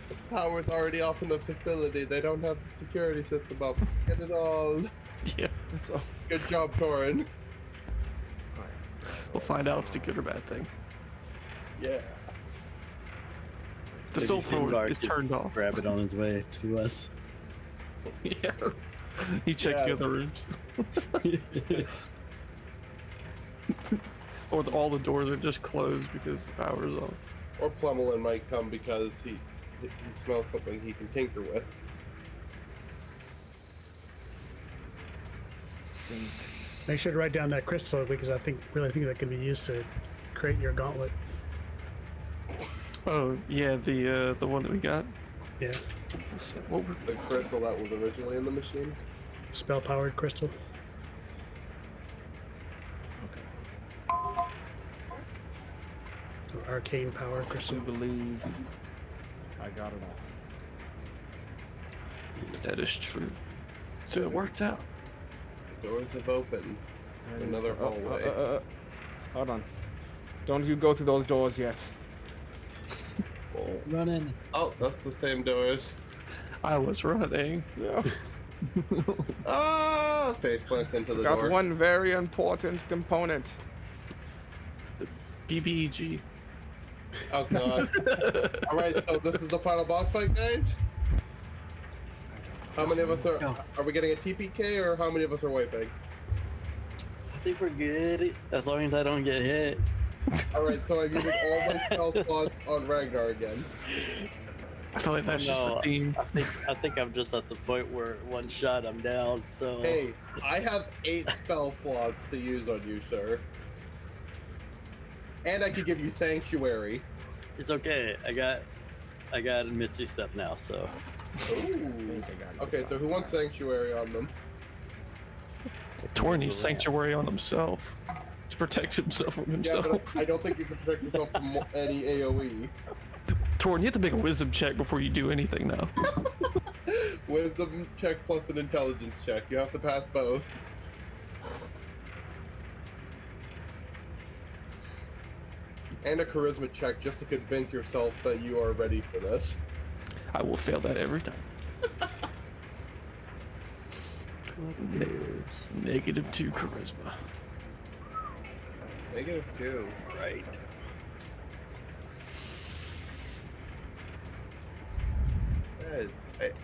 Speaker 3: The power's already off in the facility. They don't have the security system up. Get it all.
Speaker 4: Yeah,
Speaker 1: So,
Speaker 3: Good job, Torin.
Speaker 4: we'll find out if it's a good or bad thing.
Speaker 3: Yeah.
Speaker 4: The
Speaker 5: Maybe
Speaker 4: soul forward
Speaker 5: Finbar
Speaker 4: is
Speaker 5: could
Speaker 4: turned off.
Speaker 5: Grab it on his way to us.
Speaker 4: Yeah. He checks
Speaker 3: Yeah.
Speaker 4: the other rooms. Or all the doors are just closed because the power's off.
Speaker 3: Or Plummelin might come because he smells something he can tinker with.
Speaker 2: Make sure to write down that crystal because I really think that can be used to create your gauntlet.
Speaker 4: Oh yeah, the one that we got.
Speaker 2: Yeah,
Speaker 4: What were,
Speaker 3: The crystal that was originally in the machine.
Speaker 2: spell powered crystal.
Speaker 1: okay.
Speaker 2: Or arcane power
Speaker 1: I
Speaker 2: crystal.
Speaker 1: do believe I got it all.
Speaker 4: that is true. So it worked out.
Speaker 3: The doors have opened.
Speaker 1: And
Speaker 3: Another hallway.
Speaker 1: Hold on. Don't you go through those doors yet.
Speaker 3: Oh.
Speaker 6: Running.
Speaker 3: Oh, that's the same doors.
Speaker 4: I was running.
Speaker 1: Yeah.
Speaker 3: Ah! Face plants into the
Speaker 1: Got
Speaker 3: door.
Speaker 1: one very important component.
Speaker 4: BBEG.
Speaker 3: Oh god. All right, so this is the final boss fight, guys. How many of us are we getting a TPK, or how many of us are wiping?
Speaker 5: I think we're good as long as I don't get hit.
Speaker 3: All right, so I'm using all my spell slots on Ragnar again.
Speaker 4: I feel like that's just
Speaker 5: No,
Speaker 4: a theme.
Speaker 5: I think I'm just at the point where one shot I'm down. So
Speaker 3: Hey, I have 8 spell slots to use on you, sir. And I could give you Sanctuary.
Speaker 5: it's okay. I got a Misty Step now. So
Speaker 3: Ooh. Okay, so who wants Sanctuary on them?
Speaker 4: Torn needs sanctuary on himself to protect himself from
Speaker 3: Yeah,
Speaker 4: himself.
Speaker 3: but I don't think you can protect yourself from any AoE.
Speaker 4: Torn, you have to make a wisdom check before you do anything now.
Speaker 3: Wisdom check plus an intelligence check. You have to pass both. And a charisma check just to convince yourself that you are ready for this.
Speaker 4: I will fail that every time. -2 charisma.
Speaker 3: -2.
Speaker 5: right.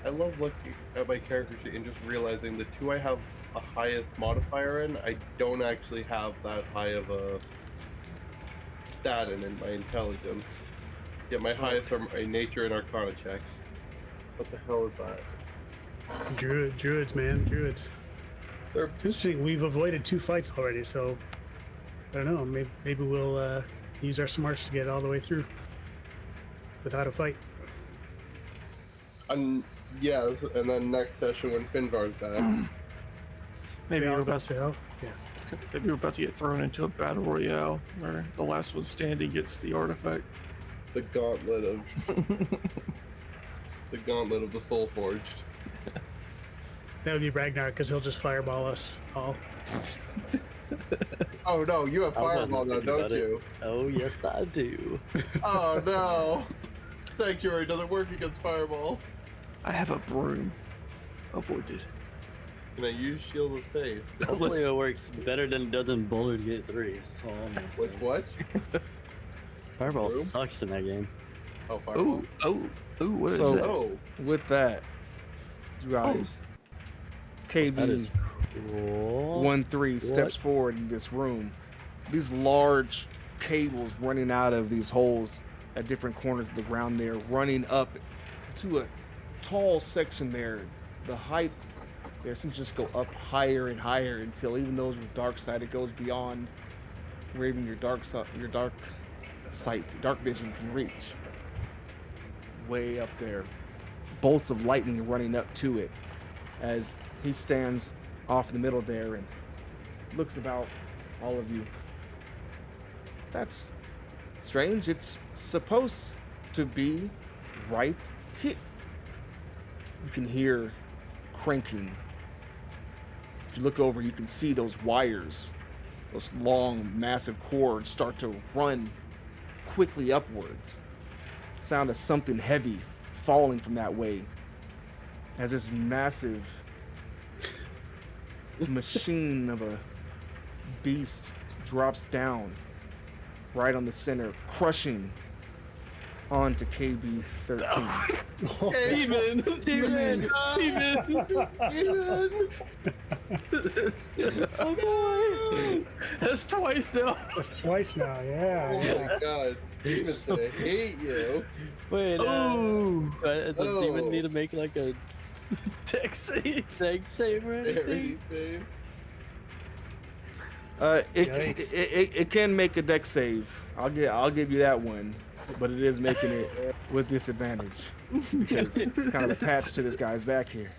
Speaker 3: I love looking at my character sheet and just realizing the 2 I have the highest modifier in, I don't actually have that high of a stat in my intelligence. Yet my highest are my nature and arcana checks. What the hell is that?
Speaker 2: Druids, man, druids.
Speaker 3: They're
Speaker 2: It's interesting. We've avoided 2 fights already, so I don't know. Maybe we'll use our smarts to get all the way through without a fight.
Speaker 3: yeah, and then next session when Finvar's back.
Speaker 4: Maybe
Speaker 2: Yeah,
Speaker 4: we're
Speaker 2: I'll
Speaker 4: about
Speaker 2: say, oh, yeah.
Speaker 4: maybe we're about to get thrown into a battle royale where the last one standing gets the artifact.
Speaker 3: The gauntlet of the Soul Forged.
Speaker 2: That would be Ragnar, because he'll just fireball us all.
Speaker 3: Oh no, you have
Speaker 5: I wasn't
Speaker 3: Fireball now,
Speaker 5: thinking
Speaker 3: don't
Speaker 5: about it.
Speaker 3: you?
Speaker 5: Oh yes, I do.
Speaker 3: Oh no! Sanctuary doesn't work against Fireball.
Speaker 4: I have a broom. Avoided.
Speaker 3: Can I use Shield of Faith?
Speaker 5: Hopefully it works better than it does in Baldur's Gate 3. So I'm gonna say.
Speaker 3: With what?
Speaker 5: Fireball
Speaker 3: Room?
Speaker 5: sucks in that game.
Speaker 3: Oh, Fireball.
Speaker 4: Ooh, what is
Speaker 1: So-
Speaker 4: that?
Speaker 3: Oh,
Speaker 1: With that, you guys,
Speaker 5: That is
Speaker 1: KB
Speaker 5: cool.
Speaker 1: 1-3 steps forward in this room. These large cables running out of these holes at different corners of the ground there, running up to a tall section there. The height there seems to just go up higher and higher until even those with dark sight, it goes beyond where even your dark vision can reach. Way up there, bolts of lightning running up to it as he stands off in the middle there and looks about all of you. That's strange. It's supposed to be right here. You can hear cranking. If you look over, you can see those wires, those long, massive cords start to run quickly upwards. Sound of something heavy falling from that way as this massive machine of a beast drops down right on the center, crushing onto KB13.
Speaker 4: Demon!
Speaker 3: Demon!
Speaker 4: Oh boy! That's twice now.
Speaker 2: That's twice now, yeah.
Speaker 3: Oh
Speaker 2: yeah.
Speaker 3: my god. Demon's gonna hate you.
Speaker 5: Wait,
Speaker 4: Ooh!
Speaker 5: does Demon need to make like a
Speaker 4: Deck save!
Speaker 5: deck save or anything?
Speaker 3: Everything.
Speaker 2: Yikes.
Speaker 1: It can make a deck save. I'll give you that one, but it is making it with disadvantage because it's kind of attached to this guy's back here.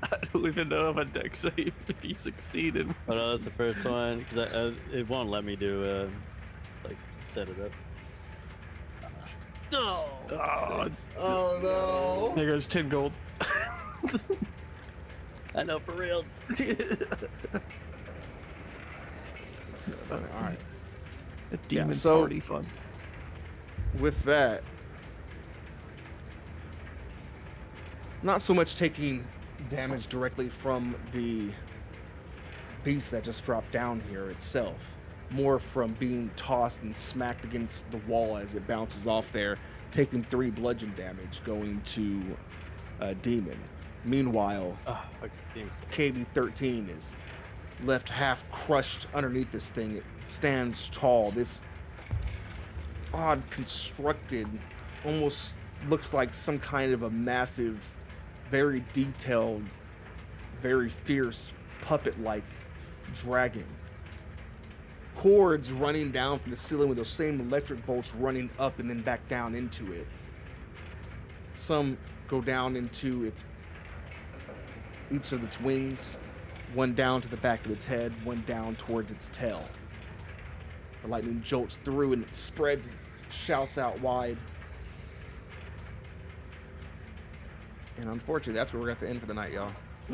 Speaker 4: I don't even know if a deck save if he succeeded.
Speaker 5: Oh no, that's the first one because it won't let me do like set it up. No.
Speaker 4: Oh,
Speaker 3: Oh no.
Speaker 4: there goes 10 gold.
Speaker 5: I know for reals.
Speaker 1: All right.
Speaker 4: A demon
Speaker 1: so-
Speaker 4: party fun.
Speaker 1: With that, not so much taking damage directly from the beast that just dropped down here itself. more from being tossed and smacked against the wall as it bounces off there, taking 3 bludgeon damage, going to Demon. Meanwhile,
Speaker 5: Okay, Demon's
Speaker 1: KB13 is left half crushed underneath this thing. It stands tall. This odd constructed, almost looks like some kind of a massive, very detailed, very fierce puppet-like dragon. Cords running down from the ceiling with those same electric bolts running up and then back down into it. Some go down into each of its wings, one down to the back of its head, one down towards its tail. The lightning jolts through and it spreads and shouts out wide. And unfortunately, that's where we're at the end for the night, y'all. I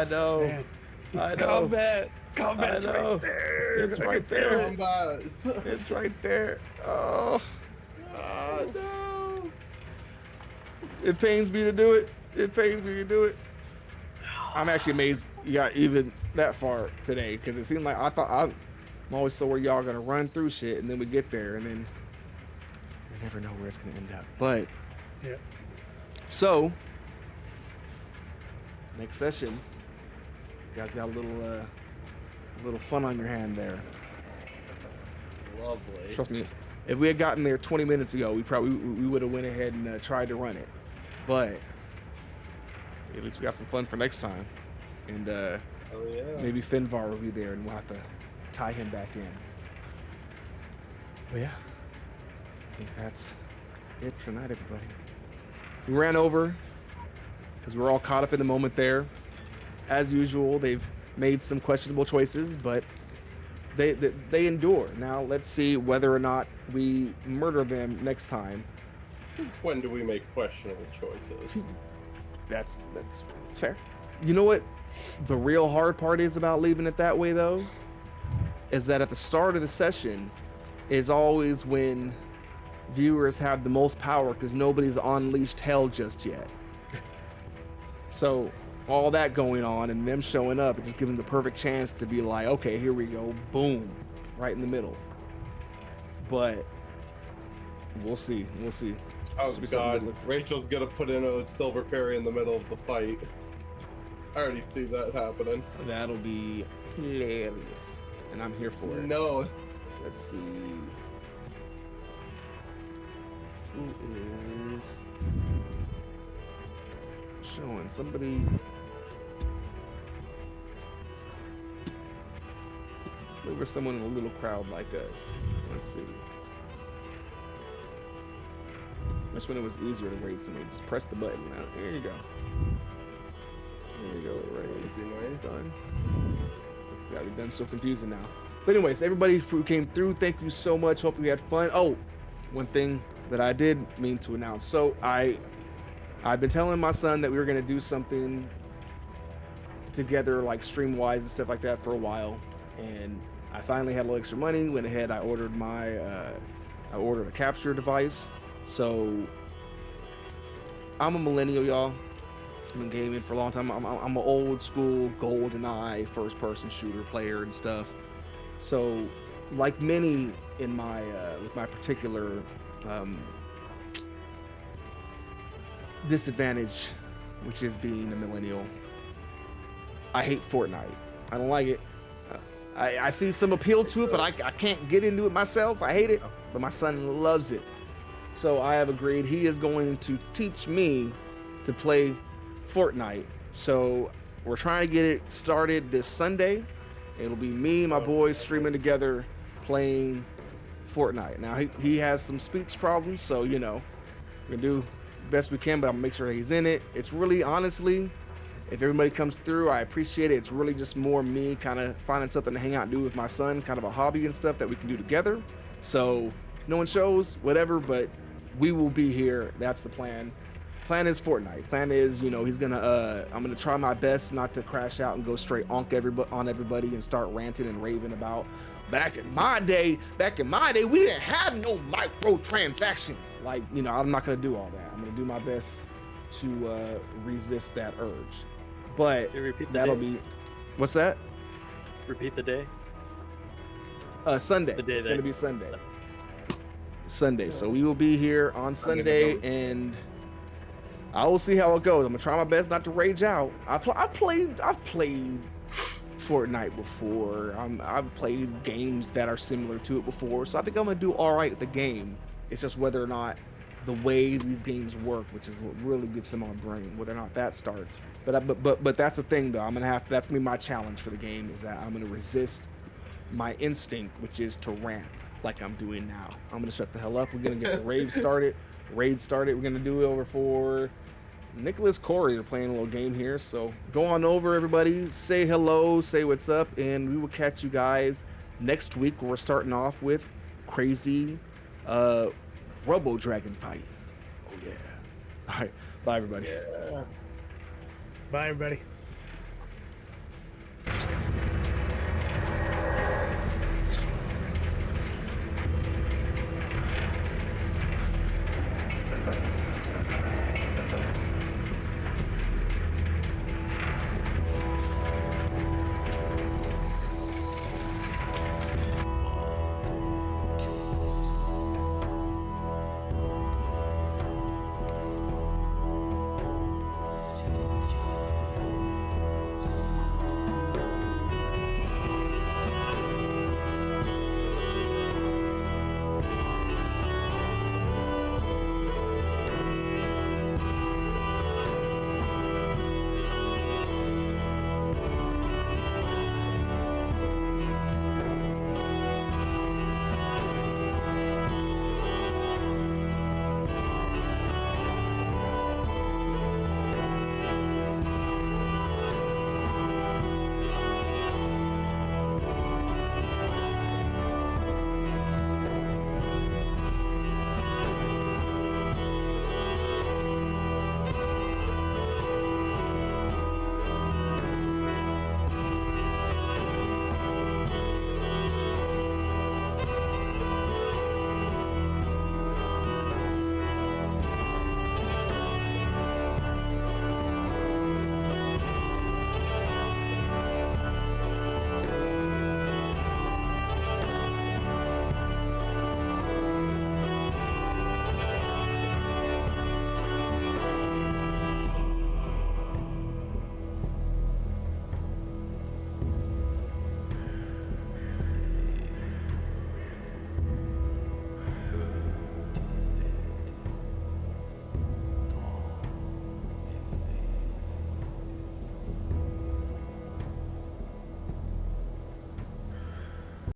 Speaker 1: know.
Speaker 2: Man.
Speaker 1: I know.
Speaker 4: Combat's right there.
Speaker 1: It's right there.
Speaker 3: Combat.
Speaker 1: It's right there. Oh,
Speaker 3: no.
Speaker 1: it pains me to do it. It pains me to do it. I'm actually amazed you got even that far today, because it seemed like I'm always so where y'all gonna run through shit, and then we get there, and then we never know where it's gonna end up. But
Speaker 2: Yeah.
Speaker 1: so next session, you guys got a little fun on your hand there.
Speaker 3: Lovely.
Speaker 1: Trust me, if we had gotten there 20 minutes ago, we would have went ahead and tried to run it. But at least we got some fun for next time. And
Speaker 3: Oh yeah.
Speaker 1: maybe Finvar will be there and we'll have to tie him back in. But yeah, I think that's it for tonight, everybody. We ran over because we're all caught up in the moment there. As usual, they've made some questionable choices, but they endure. Now let's see whether or not we murder them next time.
Speaker 3: Since when do we make questionable choices?
Speaker 1: See, that's fair. You know what the real hard part is about leaving it that way, though, is that at the start of the session is always when viewers have the most power, because nobody's unleashed hell just yet. So all that going on and them showing up and just giving the perfect chance to be like, okay, here we go, boom, right in the middle. But we'll see.
Speaker 3: Oh
Speaker 1: Should be something
Speaker 3: god,
Speaker 1: to look for.
Speaker 3: Rachel's gonna put in a silver fairy in the middle of the fight. I already see that happening.
Speaker 1: That'll be hilarious, and I'm here for it.
Speaker 3: No.
Speaker 1: Let's see. Who is showing somebody? Look for someone in a little crowd like us. Let's see. That's when it was easier to raid somebody. Just press the button. Now, there you go. There you go. It raised. It's done. It's gotta be done. So confusing now. But anyways, everybody who came through, thank you so much. Hope you had fun. Oh, one thing that I did mean to announce. So I've been telling my son that we were gonna do something together, like stream wise and stuff like that, for a while, and I finally had a little extra money. Went ahead, I ordered a capture device. So I'm a millennial, y'all. I've been gaming for a long time. I'm an old school GoldenEye first person shooter player and stuff. So like many in my with my particular disadvantage, which is being a millennial, I hate Fortnite. I don't like it. I see some appeal to it, but I can't get into it myself. I hate it, but my son loves it. So I have agreed he is going to teach me to play Fortnite. So we're trying to get it started this Sunday. It'll be me and my boys streaming together playing Fortnite. Now he has some speech problems, so you know, we're gonna do the best we can, but I'm gonna make sure he's in it. It's really, honestly, if everybody comes through, I appreciate it. It's really just more me kind of finding something to hang out and do with my son, kind of a hobby and stuff that we can do together. So no one shows, whatever, but we will be here. That's the plan. Plan is Fortnite. Plan is, you know, he's gonna I'm gonna try my best not to crash out and go straight on everybody and start ranting and raving about back in my day, we didn't have no microtransactions. Like, you know, I'm not gonna do all that. I'm gonna do my best to resist that urge. But
Speaker 5: To repeat the
Speaker 1: that'll
Speaker 5: day.
Speaker 1: be, what's that?
Speaker 5: Repeat the day.
Speaker 1: Sunday.
Speaker 5: The day
Speaker 1: It's
Speaker 5: that-
Speaker 1: gonna be Sunday. So we will be here on Sunday,
Speaker 3: go.
Speaker 1: and I will see how it goes. I'm gonna try my best not to rage out. I've played Fortnite before. I've played games that are similar to it before, so I think I'm gonna do all right with the game. It's just whether or not the way these games work, which is what really gets in my brain, whether or not that starts. But that's the thing though. That's gonna be my challenge for the game, is that I'm gonna resist my instinct, which is to rant like I'm doing now. I'm gonna shut the hell up. We're gonna get the raid started. We're gonna do it over for Nicholas Corey. They're playing a little game here, so go on over, everybody. Say hello, say what's up, and we will catch you guys next week. We're starting off with crazy Robo Dragon fight. Oh yeah. All right. Bye everybody.
Speaker 2: Bye, everybody.